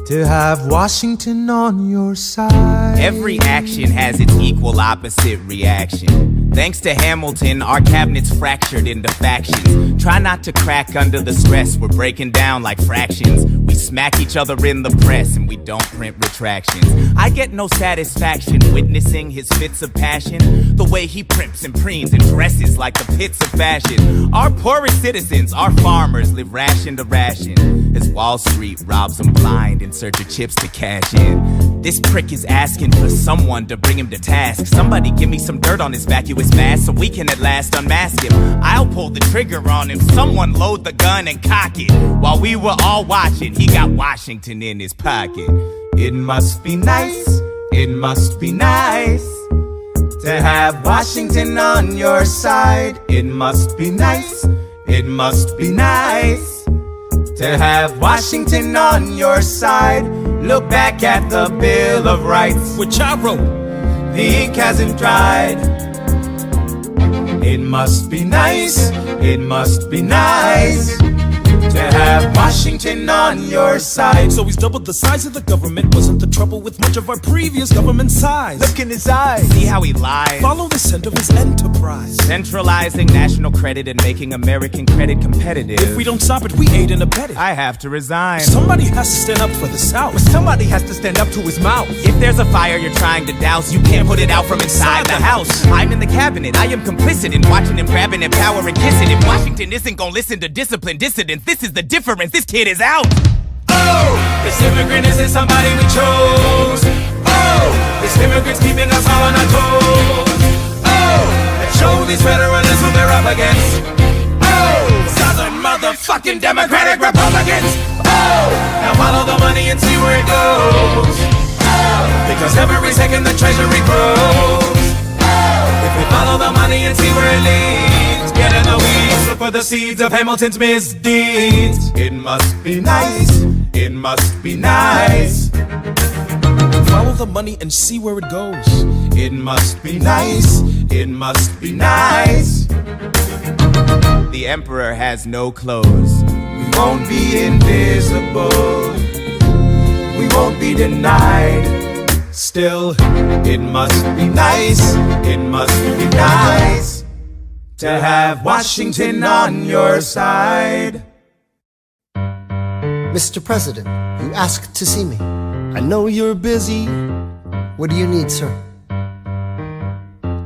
K: to have Washington on your side.
B: Every action has its equal opposite reaction. Thanks to Hamilton, our cabinet's fractured into factions. Try not to crack under the stress, we're breaking down like fractions. We smack each other in the press and we don't print retractions. I get no satisfaction witnessing his fits of passion. The way he primps and preens and dresses like the pits of fashion. Our poorest citizens, our farmers, live ration to ration as Wall Street robs them blind in search of chips to cash in. This prick is asking for someone to bring him to task. Somebody give me some dirt on his vacuous mask so we can at last unmask him. I'll pull the trigger on him. Someone load the gun and cock it. While we were all watching, he got Washington in his pocket.
K: It must be nice, it must be nice to have Washington on your side. It must be nice, it must be nice to have Washington on your side. Look back at the Bill of Rights,
A: which I wrote.
K: The ink hasn't dried. It must be nice, it must be nice to have Washington on your side.
A: So he's doubled the size of the government. Wasn't the trouble with much of our previous government size?
K: Look in his eyes.
B: See how he lies.
A: Follow the scent of his enterprise.
B: Centralizing national credit and making American credit competitive.
A: If we don't stop it, we aid and abet it.
B: I have to resign.
A: Somebody has to stand up for the South.
K: But somebody has to stand up to his mouth.
B: If there's a fire you're trying to douse, you can't put it out from inside the house. I'm in the cabinet, I am complicit in watching him grabbing at power and kissing. If Washington isn't gonna listen to disciplined dissidents, this is the difference, this kid is out.
K: Oh, this immigrant isn't somebody we chose. Oh, this immigrant's keeping us all on our toes. Oh, let's show these federalists who they're up against. Oh, Southern motherfucking Democratic Republicans. Oh, now follow the money and see where it goes. Oh, because every second the treasury grows. Oh, if we follow the money and see where it leads, get in the weeds, look for the seeds of Hamilton's misdeeds. It must be nice, it must be nice.
A: Follow the money and see where it goes.
K: It must be nice, it must be nice.
B: The emperor has no clothes.
K: We won't be invisible, we won't be denied. Still, it must be nice, it must be nice to have Washington on your side.
C: Mr. President, you asked to see me.
E: I know you're busy.
C: What do you need, sir?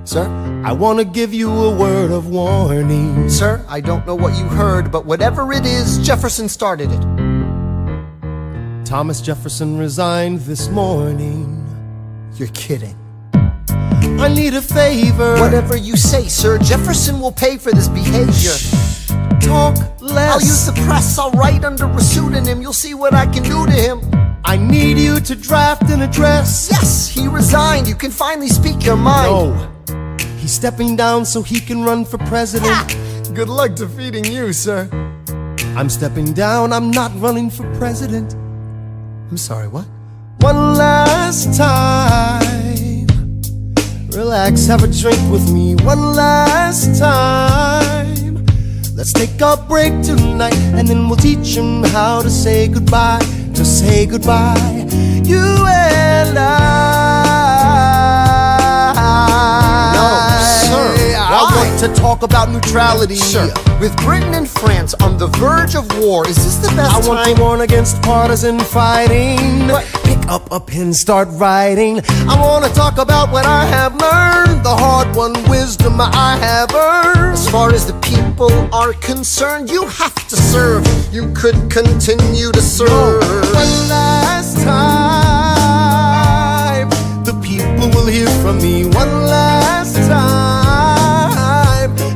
C: Sir?
E: I want to give you a word of warning.
C: Sir, I don't know what you heard, but whatever it is, Jefferson started it.
E: Thomas Jefferson resigned this morning.
C: You're kidding.
E: I need a favor.
C: Whatever you say, sir, Jefferson will pay for this behavior.
E: Talk less.
C: I'll use the press, I'll write under a pseudonym. You'll see what I can do to him.
E: I need you to draft an address.
C: Yes, he resigned. You can finally speak your mind.
E: No, he's stepping down so he can run for president.
C: Good luck defeating you, sir.
E: I'm stepping down, I'm not running for president.
C: I'm sorry, what?
E: One last time. Relax, have a drink with me one last time. Let's take a break tonight, and then we'll teach him how to say goodbye. To say goodbye, you and I. I want to talk about neutrality.
C: Sir, with Britain and France on the verge of war, is this the best time?
E: I want to warn against partisan fighting. Pick up a pen, start writing. I want to talk about what I have learned, the hard-won wisdom I have earned.
C: As far as the people are concerned, you have to serve. You could continue to serve.
E: One last time, the people will hear from me one last time.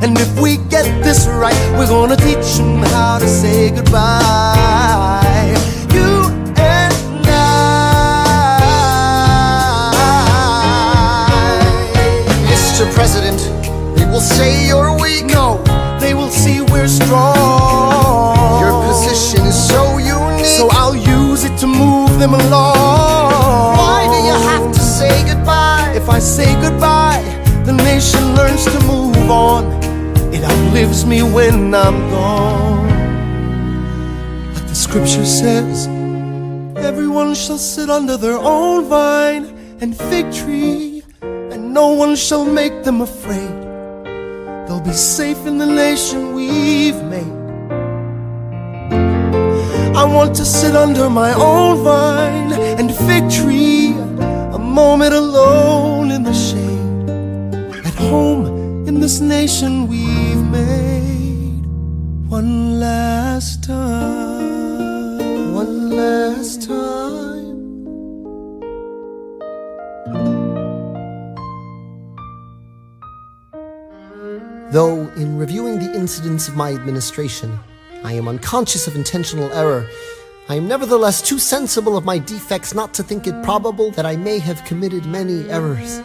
E: And if we get this right, we're gonna teach them how to say goodbye. You and I.
C: Mr. President, they will say you're weak.
E: No, they will see we're strong.
C: Your position is so unique,
E: so I'll use it to move them along.
C: Why do you have to say goodbye?
E: If I say goodbye, the nation learns to move on. It outlives me when I'm gone. Like the scripture says, everyone shall sit under their own vine and fig tree, and no one shall make them afraid. They'll be safe in the nation we've made. I want to sit under my own vine and fig tree, a moment alone in the shade, at home in this nation we've made. One last time.
C: One last time. Though, in reviewing the incidents of my administration, I am unconscious of intentional error, I am nevertheless too sensible of my defects not to think it probable that I may have committed many errors.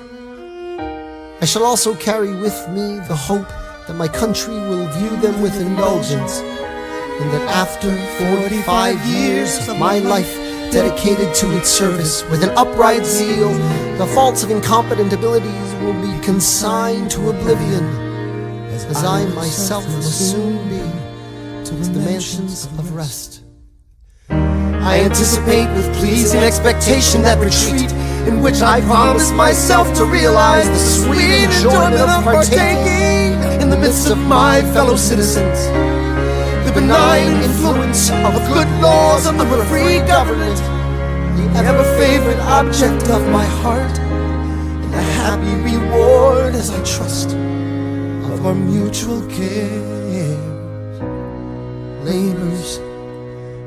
C: I shall also carry with me the hope that my country will view them with indulgence, and that after 45 years of my life dedicated to its service with an upright zeal, the faults of incompetent abilities will be consigned to oblivion, as I myself will soon be to the mansions of rest.
E: I anticipate with pleasing expectation that retreat in which I promise myself to realize the sweet enjoyment of partaking in the midst of my fellow citizens, the benign influence of the good laws of the free government, the ever-favorite object of my heart, and the happy reward, as I trust, of our mutual cares, labors,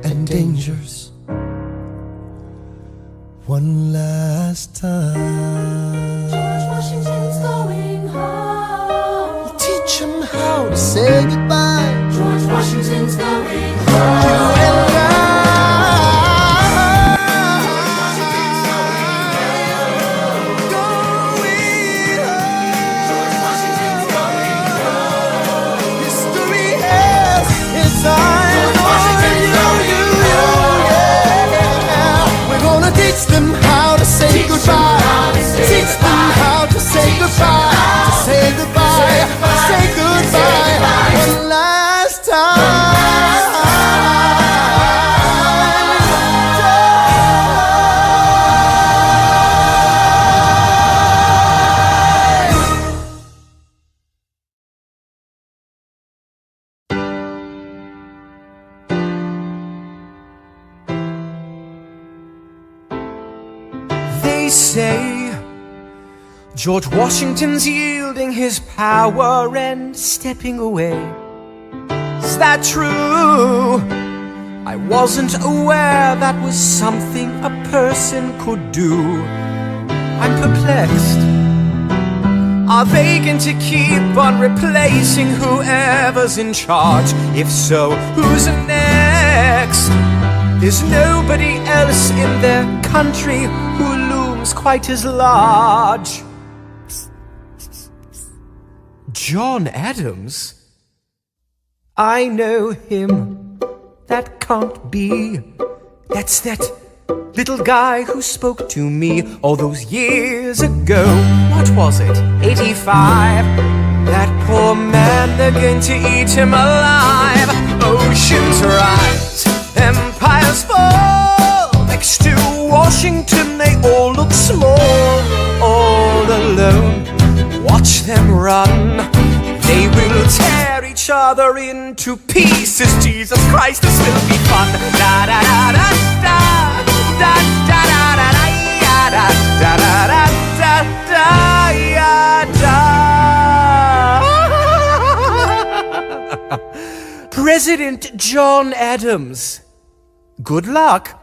E: and dangers. One last time.
D: George Washington's going home.
C: We'll teach him how to say goodbye.
D: George Washington's going home.
E: You and I. Teach them how to say goodbye. Teach them how to say goodbye. To say goodbye. Say goodbye. One last time.
J: They say George Washington's yielding his power and stepping away. Is that true? I wasn't aware that was something a person could do. I'm perplexed. Are they going to keep on replacing whoever's in charge? If so, who's next? There's nobody else in their country who looms quite as large. John Adams? I know him. that can't be. That's that little guy who spoke to me all those years ago. What was it? 85. That poor man, they're going to eat him alive. Oceans rise, empires fall. Next to Washington, they all look small. All alone, watch them run. They will tear each other into pieces. Jesus Christ, this will be fun. Da da da da da da da da da da da da da da da. President John Adams. Good luck.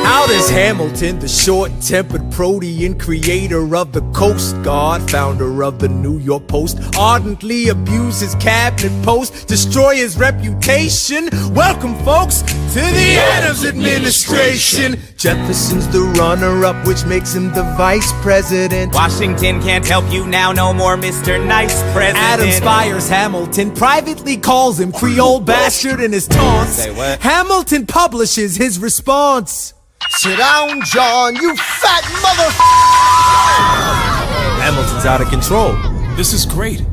K: How does Hamilton, the short-tempered protean creator of the Coast Guard, founder of the New York Post, ardently abuse his cabinet post, destroy his reputation? Welcome, folks, to the Adams administration. Jefferson's the runner-up, which makes him the vice president.
B: Washington can't help you now, no more Mr. Nice President.
K: Adams fires Hamilton, privately calls him Creole bastard in his taunts.
B: Say what?
K: Hamilton publishes his response.
C: Sit down, John, you fat mother.
K: Hamilton's out of control.
A: This is great.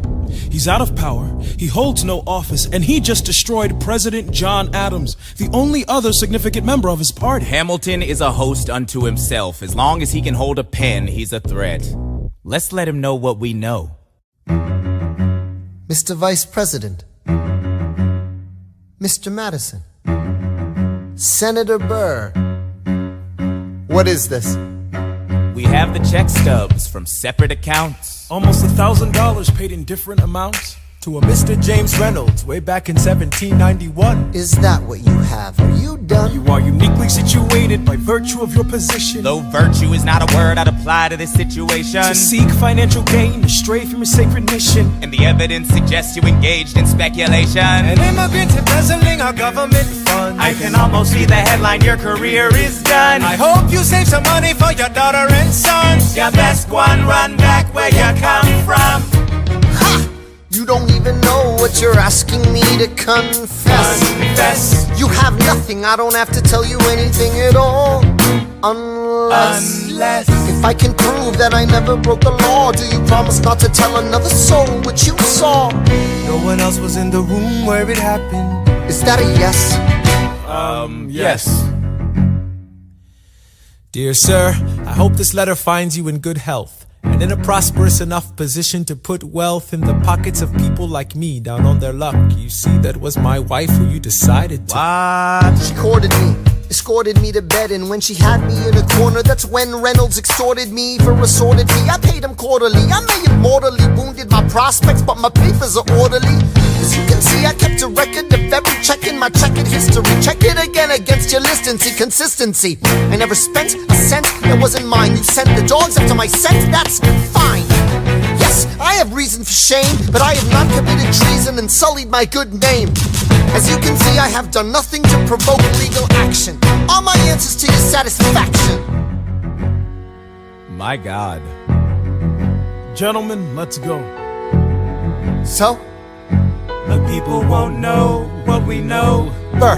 A: He's out of power, he holds no office, and he just destroyed President John Adams, the only other significant member of his party.
B: Hamilton is a host unto himself. As long as he can hold a pen, he's a threat. Let's let him know what we know.
C: Mr. Vice President, Mr. Madison, Senator Burr. What is this?
B: We have the check stubs from separate accounts.
A: Almost $1,000 paid in different amounts.
K: To a Mr. James Reynolds way back in 1791.
C: Is that what you have? Are you done?
A: You are uniquely situated by virtue of your position.
B: Though virtue is not a word I'd apply to this situation.
A: To seek financial gain, to stray from your sacred mission.
B: And the evidence suggests you engaged in speculation.
J: An immigrant embezzling our government funds.
B: I can almost see the headline, your career is done.
J: I hope you save some money for your daughter and sons.
B: Your best one, run back where you come from.
C: Ha! You don't even know what you're asking me to confess.
B: Confess.
C: You have nothing, I don't have to tell you anything at all. Unless if I can prove that I never broke the law, do you promise not to tell another soul what you saw?
J: No one else was in the room where it happened.
C: Is that a yes?
K: Yes. Dear sir, I hope this letter finds you in good health and in a prosperous enough position to put wealth in the pockets of people like me down on their luck. You see, that was my wife who you decided to.
B: What?
C: She courted me, escorted me to bed, and when she had me in a corner, that's when Reynolds extorted me for assorted fee. I paid him quarterly. I may have mortally wounded my prospects, but my papers are orderly. As you can see, I kept a record of every check in my checkered history. Check it again against your list and see consistency. I never spent a cent that wasn't mine. You sent the dogs after my scent, that's fine. Yes, I have reason for shame, but I have not committed treason and sullied my good name. As you can see, I have done nothing to provoke legal action. Are my answers to your satisfaction?
B: My God.
A: Gentlemen, let's go.
C: So?
B: The people won't know what we know.
C: Burr,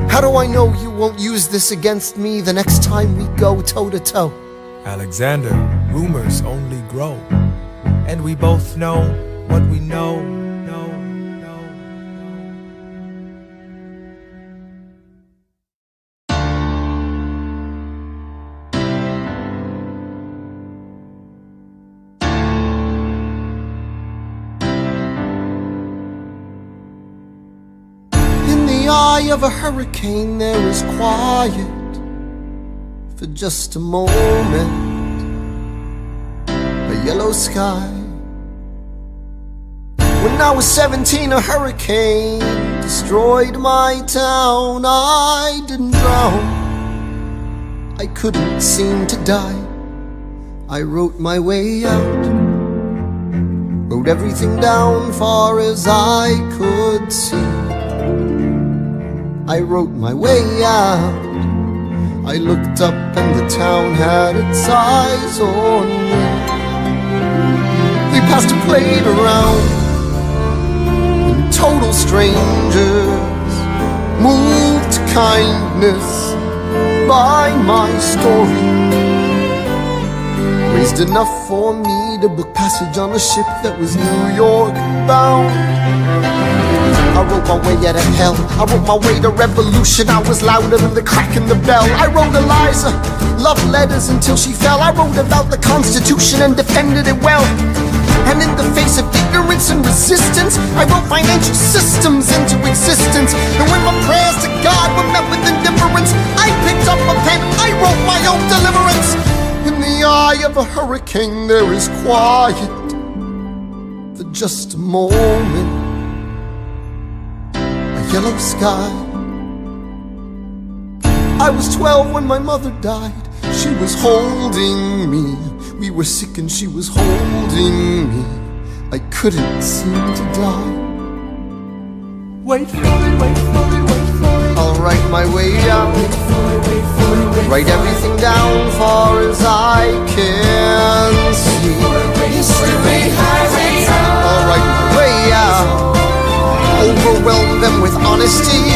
C: how do I know you won't use this against me the next time we go toe-to-toe?
K: Alexander, rumors only grow, and we both know what we know.
C: In the eye of a hurricane there is quiet for just a moment. A yellow sky. When I was 17, a hurricane destroyed my town. I didn't drown, I couldn't seem to die. I wrote my way out, wrote everything down far as I could see. I wrote my way out. I looked up and the town had its eyes on me. We passed and played around. And total strangers moved to kindness by my story. Raised enough for me to book passage on a ship that was New York bound. I wrote my way out of hell, I wrote my way to revolution. I was louder than the crack in the bell. I wrote Eliza love letters until she fell. I wrote about the Constitution and defended it well. And in the face of ignorance and resistance, I wrote financial systems into existence. And when my prayers to God were met with indifference, I picked up a pen, I wrote my own deliverance. In the eye of a hurricane there is quiet for just a moment. A yellow sky. I was 12 when my mother died. She was holding me. We were sick and she was holding me. I couldn't seem to die. Wait for it, wait for it, wait for it. I'll write my way out. Wait for it, wait for it, wait. Write everything down far as I can see. History highway. I'll write my way out. Overwhelm them with honesty.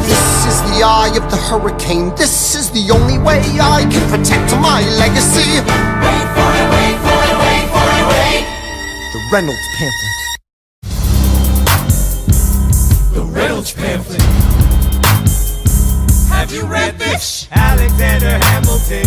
C: This is the eye of the hurricane. This is the only way I can protect my legacy.
H: Wait for it, wait for it, wait for it, wait.
C: The Reynolds pamphlet.
H: The Reynolds pamphlet. Have you read this?
B: Alexander Hamilton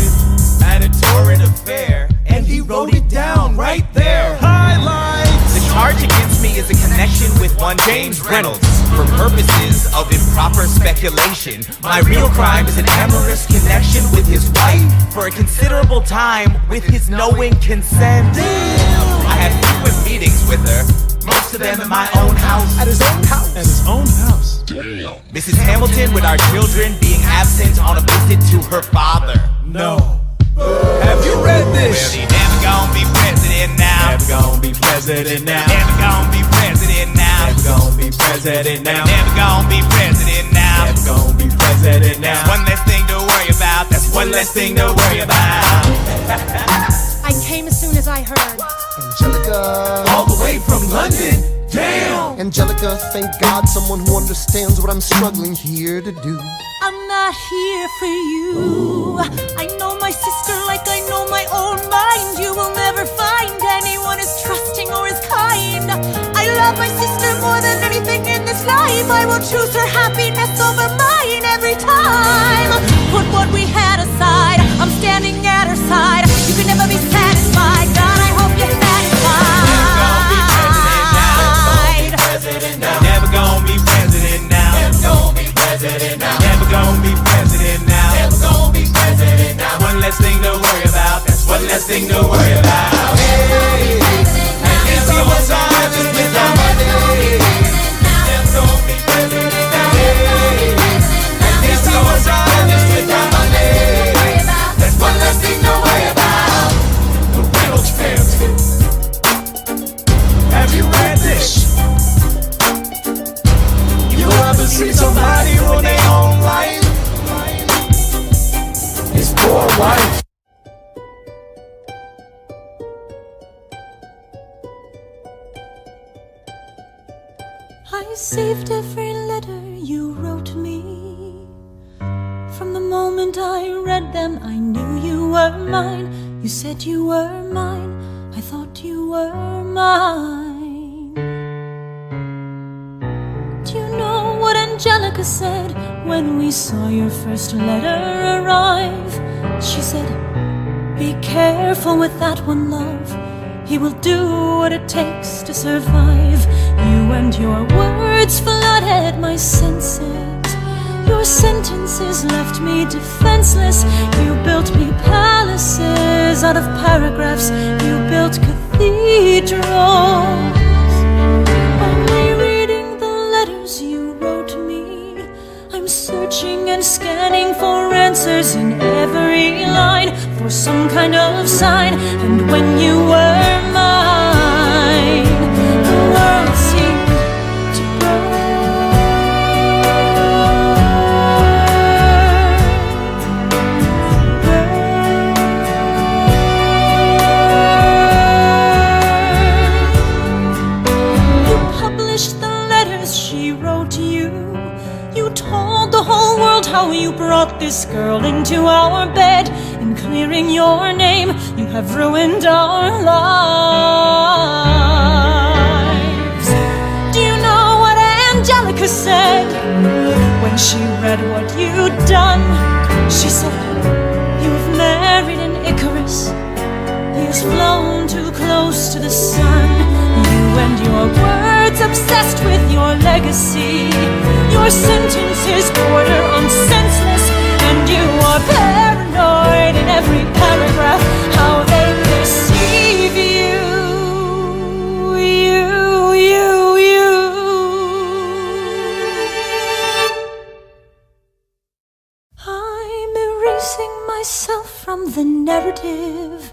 B: had a torrent affair, and he wrote it down right there. Highlights! The charge against me is a connection with one James Reynolds. For purposes of improper speculation, my real crime is an amorous connection with his wife for a considerable time with his knowing consent. I had frequent meetings with her, most of them in my own house.
A: At his own house? At his own house.
B: Damn. Mrs. Hamilton with our children being absent on a visit to her father.
A: No. Have you read this?
B: Well, he never gonna be president now.
A: Never gonna be president now.
B: Never gonna be president now.
A: Never gonna be president now.
B: Never gonna be president now.
A: Never gonna be president now.
B: That's one less thing to worry about. That's one less thing to worry about.
I: I came as soon as I heard.
C: Angelica.
H: All the way from London. Damn.
C: Angelica, thank God someone who understands what I'm struggling here to do.
D: I'm not here for you. I know my sister like I know my own mind. You will never find anyone as trusting or as kind. I love my sister more than anything in this life. I will choose her happiness over mine every time. Put what we had aside, I'm standing at her side. You can never be satisfied. God, I hope you're satisfied.
B: Never gonna be president now.
H: Never gonna be president now.
B: Never gonna be president now.
H: Never gonna be president now.
B: One less thing to worry about. That's one less thing to worry about.
H: Hey, and this is what's on just with our money. Never gonna be president now. Hey, and this is what's on just with our money. That's one less thing to worry about. The Reynolds pamphlet.
B: Have you read this?
H: You ever see somebody ruin their own life? His poor wife.
D: I saved every letter you wrote me. From the moment I read them, I knew you were mine. You said you were mine. I thought you were mine. Do you know what Angelica said when we saw your first letter arrive? She said, be careful with that one, love. He will do what it takes to survive. You and your words flooded my senses. Your sentences left me defenseless. You built me palaces out of paragraphs. You built cathedrals. Only reading the letters you wrote me, I'm searching and scanning for answers in every line, for some kind of sign. And when you were mine, the world seemed to burn. told the whole world how you brought this girl into our bed. In clearing your name, you have ruined our lives. Do you know what Angelica said when she read what you'd done? She said, you've married an Icarus. He has flown too close to the sun. You and your words obsessed with your legacy. Your sentences border on senseless, and you are paranoid in every paragraph. How they deceive you. I'm erasing myself from the narrative.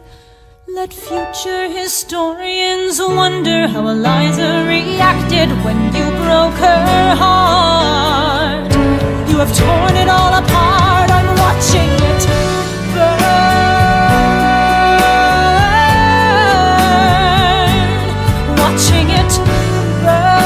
D: Let future historians wonder how Eliza reacted when you broke her heart. You have torn it all apart. I'm watching it burn. Watching it burn.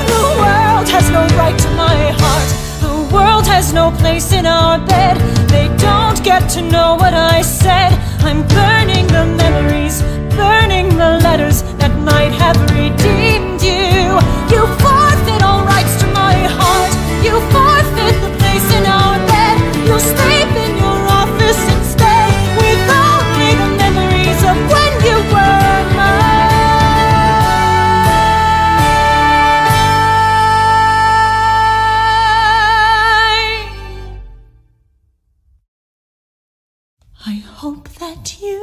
D: The world has no right to my heart. The world has no place in our bed. They don't get to know what I said. I'm burning the memories, burning the letters that might have redeemed you. You forfeit all rights to my heart. You forfeit the place in our bed. You sleep in your office instead, with only the memories of when you were mine. I hope that you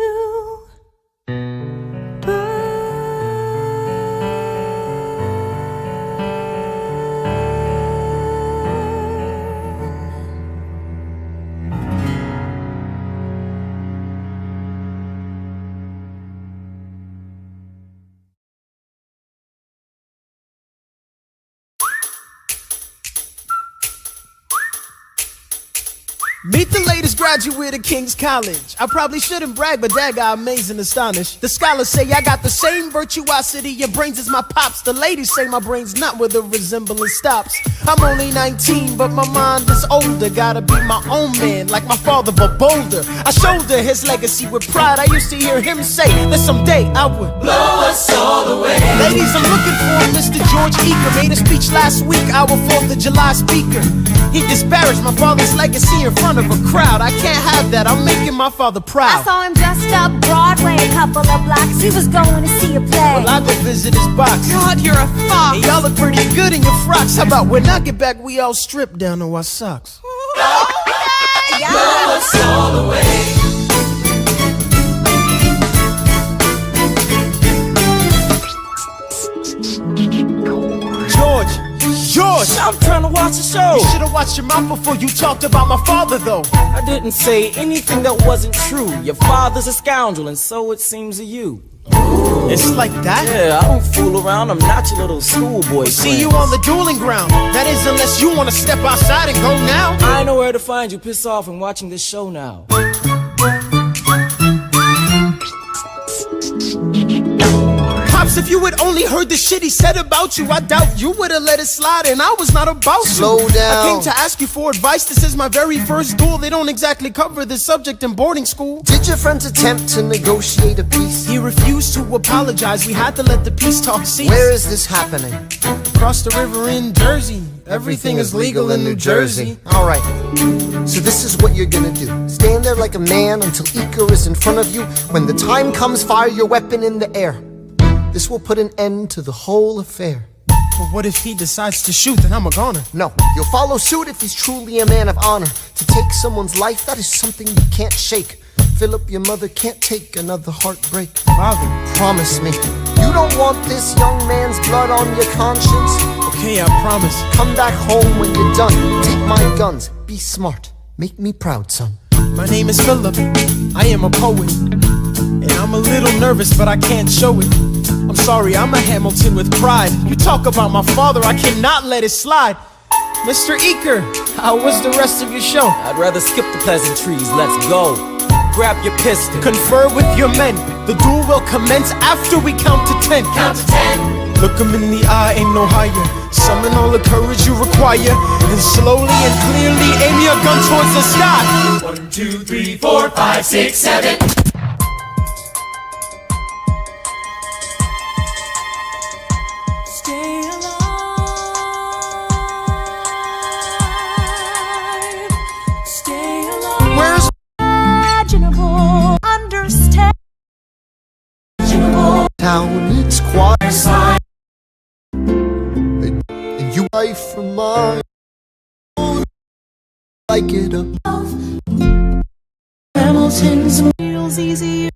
L: Meet the latest graduate of King's College. I probably shouldn't brag, but dad got amazing astonished. The scholars say I got the same virtuosity and brains as my pops. The ladies say my brain's not where the resemblance stops. I'm only 19, but my mind is older. Gotta be my own man, like my father, but bolder. I shoulder his legacy with pride. I used to hear him say that someday I would blow us all away. Ladies, I'm looking for Mr. George Eaker. Made a speech last week, our 4th of July speaker. He disparaged my father's legacy in front of a crowd. I can't have that, I'm making my father proud.
N: I saw him dressed up Broadway a couple of blocks. He was going to see a play.
L: Well, I go visit his box.
G: God, you're a fox.
L: Hey, y'all look pretty good in your frocks. How about when I get back, we all strip down to our socks?
N: Yeah.
H: Blow us all away.
L: George!
F: I'm trying to watch the show.
L: You should've watched your mouth before you talked about my father, though.
F: I didn't say anything that wasn't true. Your father's a scoundrel, and so it seems to you.
L: It's like that?
F: Yeah, I don't fool around. I'm not your little schoolboy.
L: See you on the dueling ground. That is, unless you want to step outside and go now.
F: I know where to find you. Piss off and watching this show now.
L: Pops, if you had only heard the shit he said about you, I doubt you would've let it slide, and I was not about to.
C: Slow down.
L: I came to ask you for advice. This is my very first duel. They don't exactly cover this subject in boarding school.
C: Did your friends attempt to negotiate a peace?
L: He refused to apologize. We had to let the peace talk cease.
C: Where is this happening?
L: Across the river in Jersey. Everything is legal in New Jersey.
C: Alright, so this is what you're gonna do. Stand there like a man until Icar is in front of you. When the time comes, fire your weapon in the air. This will put an end to the whole affair.
L: But what if he decides to shoot, then I'm a goner?
C: No, you'll follow suit if he's truly a man of honor. To take someone's life, that is something you can't shake. Philip, your mother can't take another heartbreak.
L: Father,
C: promise me, you don't want this young man's blood on your conscience.
L: Okay, I promise.
C: Come back home when you're done. Take my guns, be smart, make me proud, son.
L: My name is Philip, I am a poet. And I'm a little nervous, but I can't show it. I'm sorry, I'm a Hamilton with pride. You talk about my father, I cannot let it slide. Mr. Eaker, how was the rest of your show?
F: I'd rather skip the pleasantries. Let's go. Grab your pistol.
L: Confer with your men. The duel will commence after we count to 10.
H: Count to 10.
A: Look him in the eye, ain't no higher. Summon all the courage you require, and slowly and clearly aim your gun towards the sky.
H: 1, 2, 3, 4, 5, 6, 7.
D: Stay alive. Stay alive.
A: Where's
D: imaginable? Understand.
C: Town, it's quiet. And you life from mine. Like it up.
D: Hamilton's feels easier.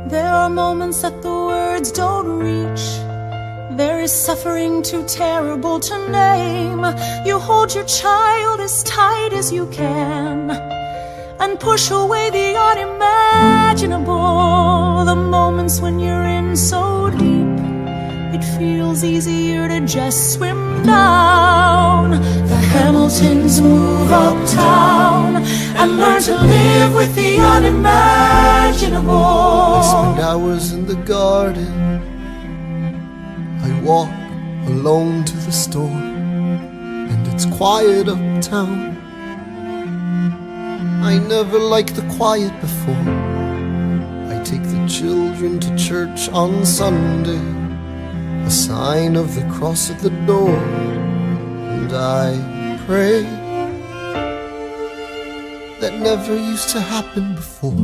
D: There are moments that the words don't reach. There is suffering too terrible to name. You hold your child as tight as you can and push away the unimaginable. The moments when you're in so deep, it feels easier to just swim down. The Hamiltons move uptown and learn to live with the unimaginable.
C: I spend hours in the garden. I walk alone to the store, and it's quiet uptown. I never liked the quiet before. I take the children to church on Sunday, a sign of the cross at the door, and I pray. That never used to happen before.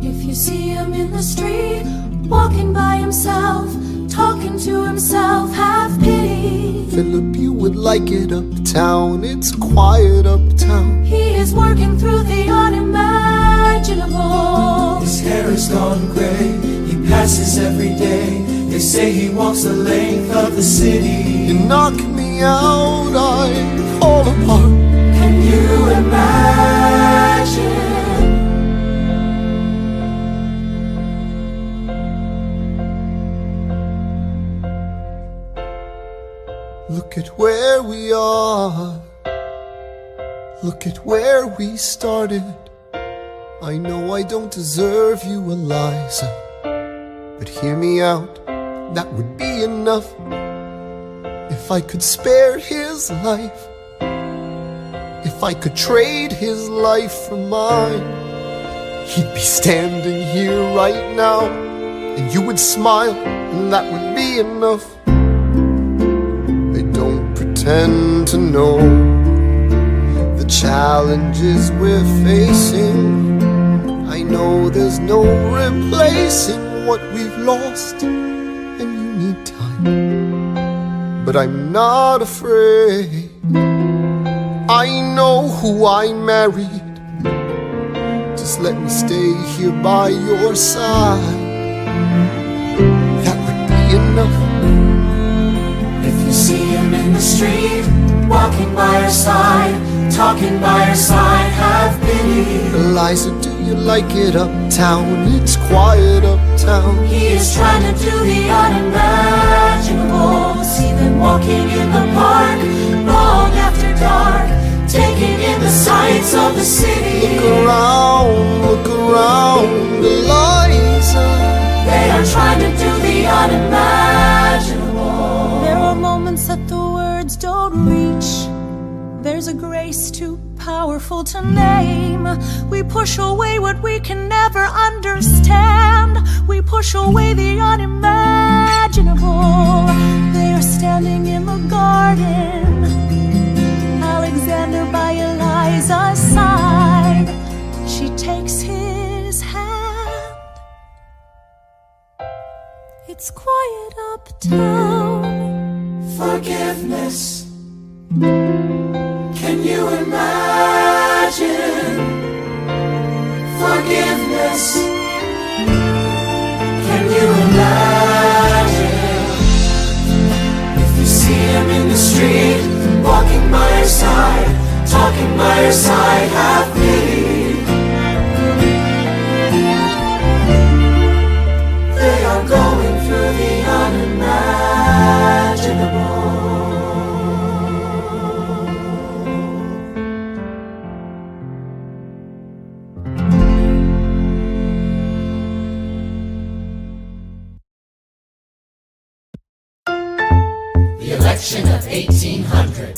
D: If you see him in the street, walking by himself, talking to himself, have pity.
C: Philip, you would like it uptown. It's quiet uptown.
D: He is working through the unimaginable.
H: His hair is gone gray. He passes every day. They say he walks the length of the city.
C: You knock me out, I fall apart.
H: Can you imagine?
C: Look at where we are. Look at where we started. I know I don't deserve you, Eliza, but hear me out, that would be enough. If I could spare his life, if I could trade his life for mine, he'd be standing here right now, and you would smile, and that would be enough. I don't pretend to know the challenges we're facing. I know there's no replacing what we've lost, and you need time, but I'm not afraid. I know who I married. Just let me stay here by your side. That would be enough.
H: If you see him in the street, walking by your side, talking by your side, have pity.
C: Eliza, do you like it uptown? It's quiet uptown.
D: He is trying to do the unimaginable. See them walking in the park, long after dark, taking in the sights of the city.
C: Look around, Eliza.
D: They are trying to do the unimaginable. There are moments that the words don't reach. There's a grace too powerful to name. We push away what we can never understand. We push away the unimaginable. They are standing in the garden, Alexander by Eliza's side. She takes his hand. It's quiet uptown.
H: Forgiveness. Can you imagine? Forgiveness. Can you imagine? If you see him in the street, walking by your side, talking by your side, have pity. They are going through the unimaginable. 1800.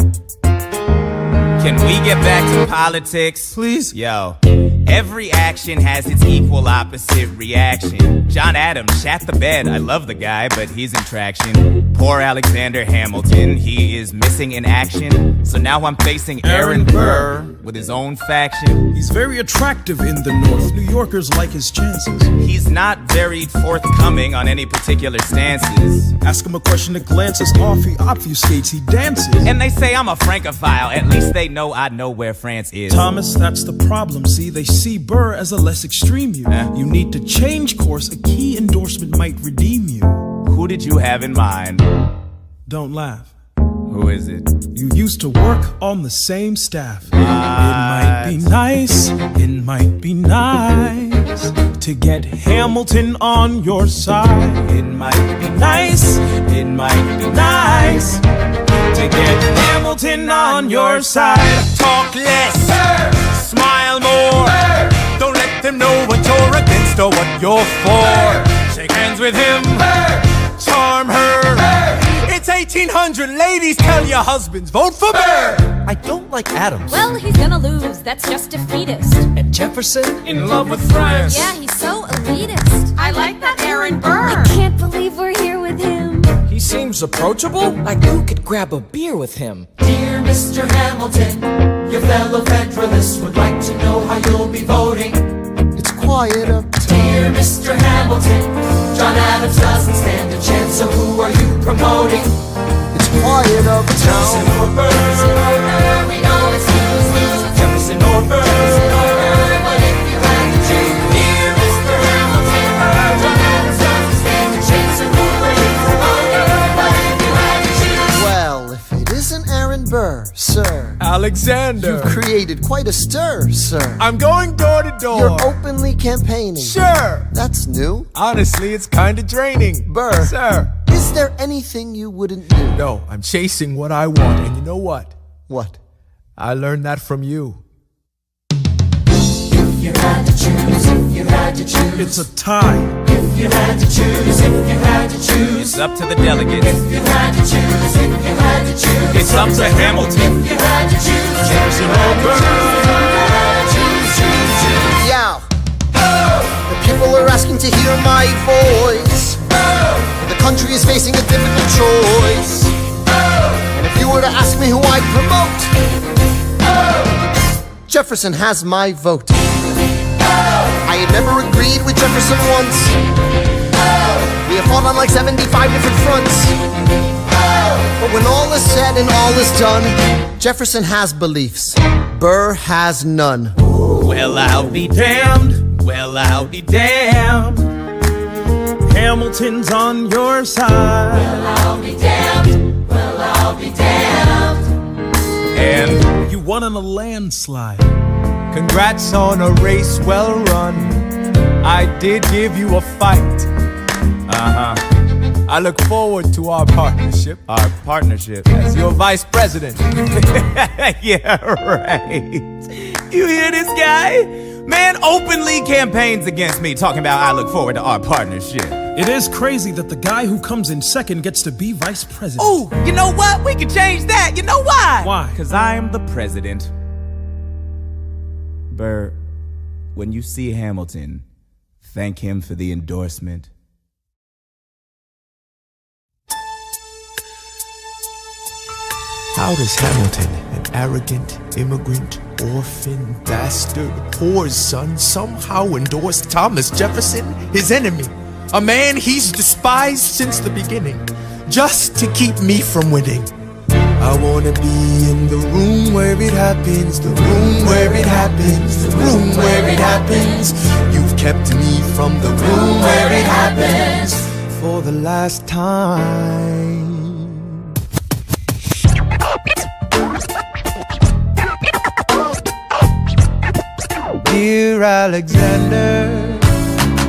B: Can we get back to politics?
A: Please?
B: Yo, every action has its equal opposite reaction. John Adams shat the bed. I love the guy, but he's in traction. Poor Alexander Hamilton, he is missing in action. So now I'm facing Aaron Burr with his own faction.
A: He's very attractive in the North. New Yorkers like his chances.
B: He's not very forthcoming on any particular stances.
A: Ask him a question that glances off, he obfuscates, he dances.
B: And they say I'm a Francophile. At least they know I know where France is.
A: Thomas, that's the problem. See, they see Burr as a less extreme you. You need to change course. A key endorsement might redeem you.
B: Who did you have in mind?
A: Don't laugh.
B: Who is it?
A: You used to work on the same staff. It might be nice, it might be nice to get Hamilton on your side. It might be nice, it might be nice to get Hamilton on your side.
F: Talk less, smile more. Don't let them know what you're against or what you're for. Shake hands with him, charm her. It's 1800, ladies, tell your husbands, vote for Burr.
J: I don't like Adams.
D: Well, he's gonna lose, that's just defeatist.
J: And Jefferson?
A: In love with France.
D: Yeah, he's so elitist.
O: I like that Aaron Burr.
D: I can't believe we're here with him.
G: He seems approachable. Like who could grab a beer with him?
H: Dear Mr. Hamilton, your fellow Federalists would like to know how you'll be voting.
C: It's quiet up.
H: Dear Mr. Hamilton, John Adams doesn't stand a chance, so who are you promoting?
C: It's quiet up.
H: Jefferson or Burr, we know it's lose-lose. Jefferson or Burr, but if you had to choose, dear Mr. Hamilton, John Adams doesn't stand a chance, so who are you promoting? But if you had to choose,
C: Well, if it isn't Aaron Burr, sir,
K: Alexander.
C: you've created quite a stir, sir.
K: I'm going door to door.
C: You're openly campaigning.
K: Sure.
C: That's new.
K: Honestly, it's kind of draining.
C: Burr,
K: Sir.
C: is there anything you wouldn't do?
K: No, I'm chasing what I want. And you know what?
C: What?
K: I learned that from you.
H: if you had to choose, if you had to choose,
A: It's a tie.
H: if you had to choose, if you had to choose,
B: It's up to the delegates.
H: if you had to choose, if you had to choose,
B: It's up to Hamilton.
H: if you had to choose,
B: Jefferson or Burr.
C: Yeah. The people are asking to hear my voice. The country is facing a difficult choice. And if you were to ask me who I'd promote, Jefferson has my vote. I had never agreed with Jefferson once. We have fought on like 75 different fronts. But when all is said and all is done, Jefferson has beliefs. Burr has none.
B: Well, I'll be damned. Well, I'll be damned.
A: Hamilton's on your side.
H: Well, I'll be damned. Well, I'll be damned.
B: And
A: You won on a landslide.
K: Congrats on a race well run. I did give you a fight. I look forward to our partnership.
B: our partnership.
K: As your vice president.
B: Yeah, right. You hear this guy? Man openly campaigns against me, talking about I look forward to our partnership.
A: It is crazy that the guy who comes in second gets to be vice president.
B: Ooh, you know what? We can change that. You know why?
A: Why?
B: Because I'm the president. Burr, when you see Hamilton, thank him for the endorsement.
K: How does Hamilton, an arrogant immigrant, orphan, bastard, poor son, somehow endorse Thomas Jefferson, his enemy? A man he's despised since the beginning, just to keep me from winning. I wanna be in the room where it happens, the room where it happens, the room where it happens. You've kept me from the room where it happens for the last time. Dear Alexander,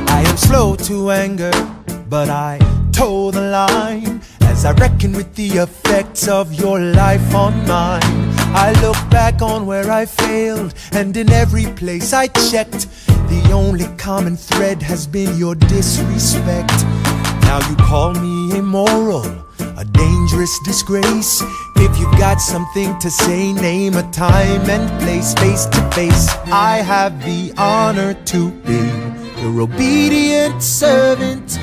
K: I am slow to anger, but I toe the line as I reckon with the effects of your life on mine. I look back on where I failed, and in every place I checked, the only common thread has been your disrespect. Now you call me immoral, a dangerous disgrace. If you've got something to say, name a time and place, face to face. I have the honor to be your obedient servant,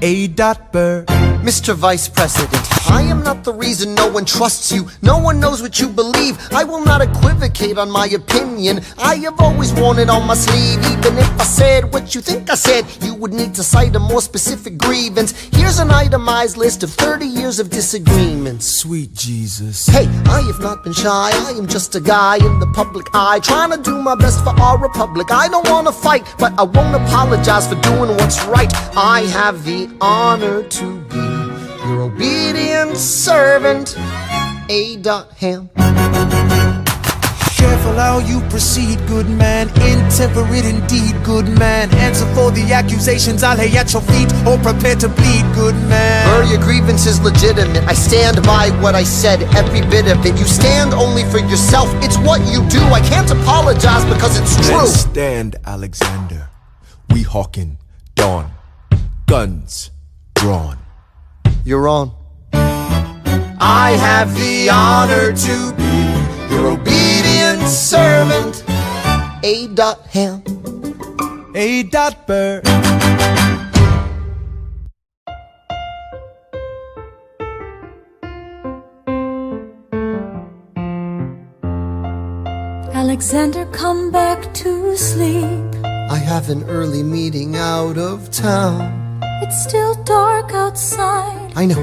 K: A. Burr.
C: Mr. Vice President, I am not the reason no one trusts you. No one knows what you believe. I will not equivocate on my opinion. I have always worn it on my sleeve. Even if I said what you think I said, you would need to cite a more specific grievance. Here's an itemized list of 30 years of disagreements.
K: Sweet Jesus.
C: Hey, I have not been shy. I am just a guy in the public eye, trying to do my best for our republic. I don't want to fight, but I won't apologize for doing what's right. I have the honor to be your obedient servant, A. Ham.
K: Careful how you proceed, good man. Intemperate indeed, good man. Answer for the accusations I'll lay at your feet, or prepare to bleed, good man.
C: Your grievance is legitimate. I stand by what I said, every bit of it. You stand only for yourself. It's what you do. I can't apologize because it's true.
K: Let's stand, Alexander. We hawking dawn. Guns drawn.
C: You're on.
K: I have the honor to be your obedient servant,
C: A. Ham.
K: A. Burr.
D: Alexander, come back to sleep.
C: I have an early meeting out of town.
D: It's still dark outside.
C: I know.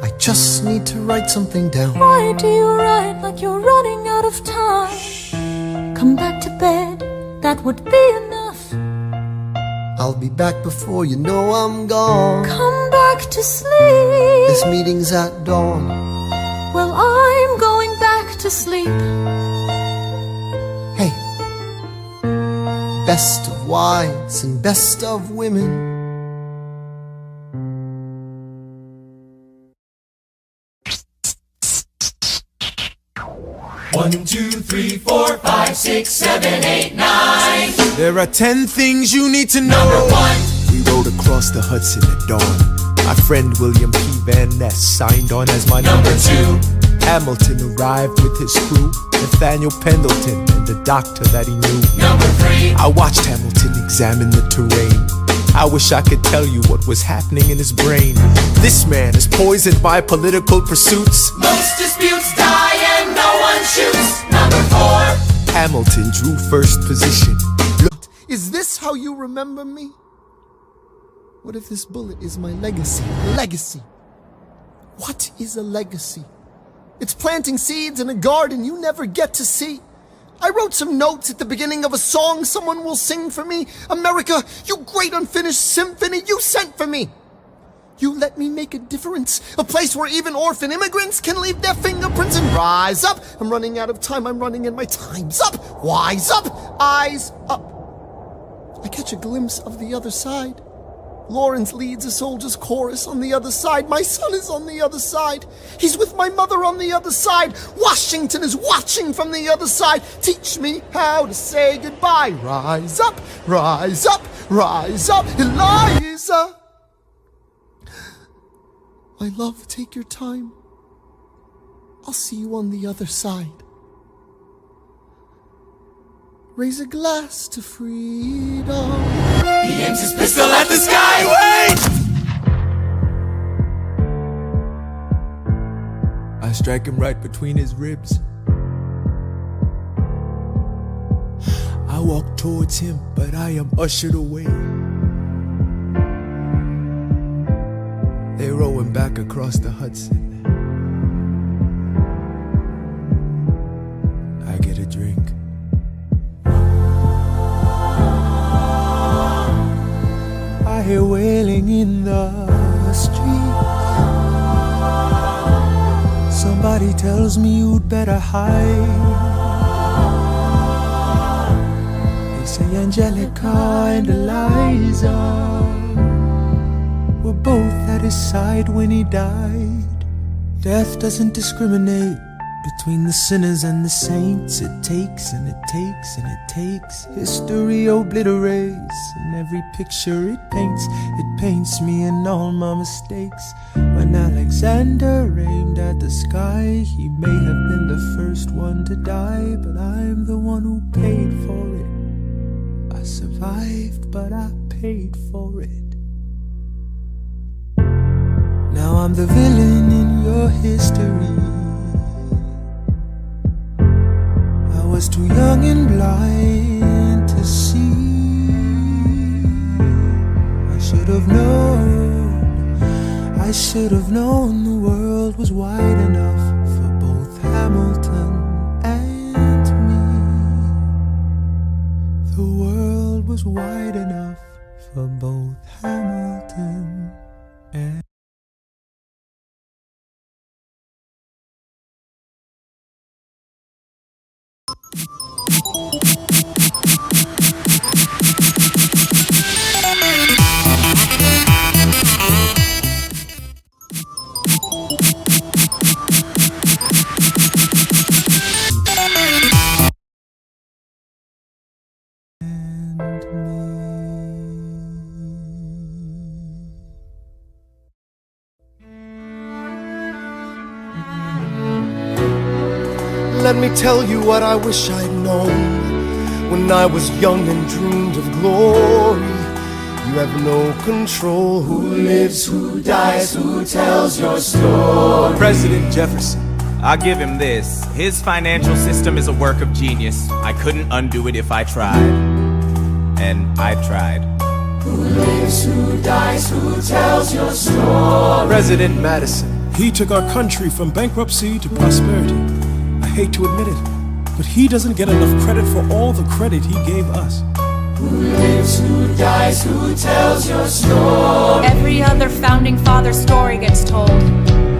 C: I just need to write something down.
D: Why do you write like you're running out of time? Come back to bed, that would be enough.
C: I'll be back before you know I'm gone.
D: Come back to sleep.
C: This meeting's at dawn.
D: Well, I'm going back to sleep.
C: Hey, best of wives and best of women.
H: 1, 2, 3, 4, 5, 6, 7, 8, 9.
K: There are 10 things you need to know.
H: Number 1.
K: We rode across the Hudson at dawn. My friend William P. Van Ness signed on as my
H: Number 2.
K: Hamilton arrived with his crew, Nathaniel Pendleton and the doctor that he knew.
H: Number 3.
K: I watched Hamilton examine the terrain. I wish I could tell you what was happening in his brain. This man is poisoned by political pursuits.
H: Most disputes die and no one shoots. Number 4.
K: Hamilton drew first position.
C: Is this how you remember me? What if this bullet is my legacy? Legacy. What is a legacy? It's planting seeds in a garden you never get to see. I wrote some notes at the beginning of a song someone will sing for me. America, you great unfinished symphony you sent for me. You let me make a difference, a place where even orphan immigrants can leave their fingerprints and rise up. I'm running out of time, I'm running and my time's up. Wise up, eyes up. I catch a glimpse of the other side. Lawrence leads a soldier's chorus on the other side. My son is on the other side. He's with my mother on the other side. Washington is watching from the other side. Teach me how to say goodbye. Rise up, rise up, rise up, Eliza. My love, take your time. I'll see you on the other side. Raise a glass to freedom.
H: He aims his pistol at the sky. Wait!
K: I strike him right between his ribs. I walk towards him, but I am ushered away. They row him back across the Hudson. I get a drink. I hear wailing in the street. Somebody tells me you'd better hide. They say Angelica and Eliza were both at his side when he died. Death doesn't discriminate between the sinners and the saints. It takes and it takes and it takes. History obliterates, and every picture it paints me in all my mistakes. When When Alexander aimed at the sky, he may have been the first one to die, but I'm the one who paid for it. I survived, but I paid for it. Now I'm the villain in your history. I was too young and blind to see. I should have known the world was wide enough for both Hamilton and me. The world was wide enough for both Hamilton and
E: Let me tell you what I wish I'd known when I was young and dreamed of glory. You have no control. Who lives, who dies, who tells your story?
B: President Jefferson. I'll give him this. His financial system is a work of genius. I couldn't undo it if I tried. And I tried.
H: Who lives, who dies, who tells your story?
K: President Madison.
A: He took our country from bankruptcy to prosperity. I hate to admit it, but he doesn't get enough credit for all the credit he gave us.
H: Who lives, who dies, who tells your story?
I: Every other founding father story gets told.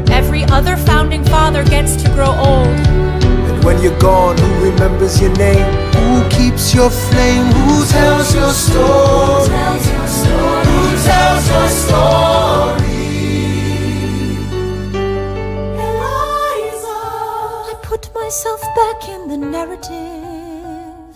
I: Every other founding father gets to grow old.
K: And when you're gone, who remembers your name? Who keeps your flame? Who tells your story?
H: Who tells your story? Who tells your story?
D: Put myself back in the narrative.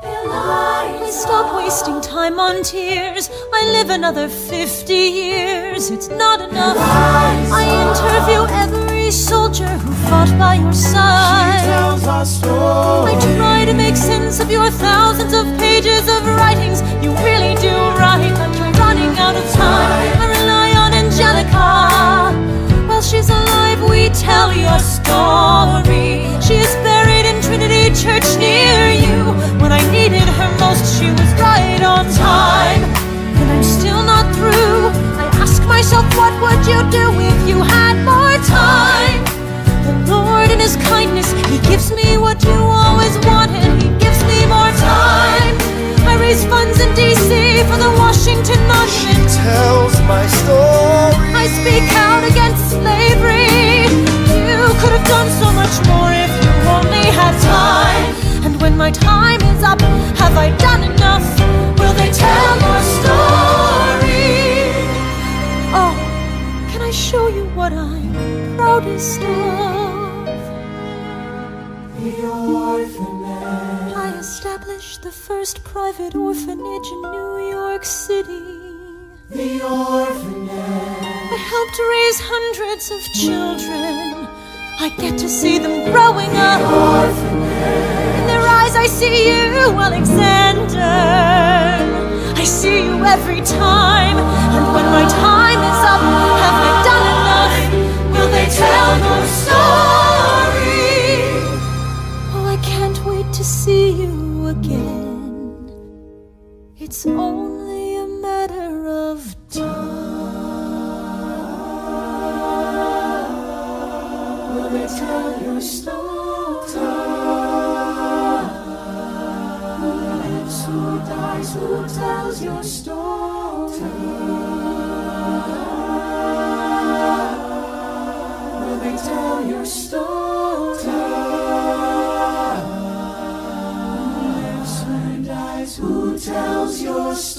D: I stop wasting time on tears. I live another 50 years. It's not enough. I interview every soldier who fought by your side.
H: She tells our story.
D: I try to make sense of your thousands of pages of writings. You really do write, but you're running out of time. I rely on Angelica. While she's alive, we tell your story. She is buried in Trinity Church near you. When I needed her most, she was right on time. And I'm still not through. I ask myself, what would you do if you had more time? The Lord in His kindness, He gives me what you always wanted. He gives me more time. I raise funds in D.C. for the Washington Monument.
E: She tells my story.
D: I speak out against slavery. You could have done so much more if you only had time. And when my time is up, have I done enough? Will they tell your story? Oh, can I show you what I'm proudest of? The orphanage. I established the first private orphanage in New York City.
H: The orphanage.
D: I helped raise hundreds of children. I get to see them growing up.
H: The orphanage.
D: In their eyes I see you, Alexander. I see you every time. And when my time is up, have I done enough? Will they tell your story? Oh, I can't wait to see you again. It's only a matter of time.
H: Will they tell your story? Who lives, who dies, who tells your story? Will they tell your story? Who lives, who dies, who tells your story?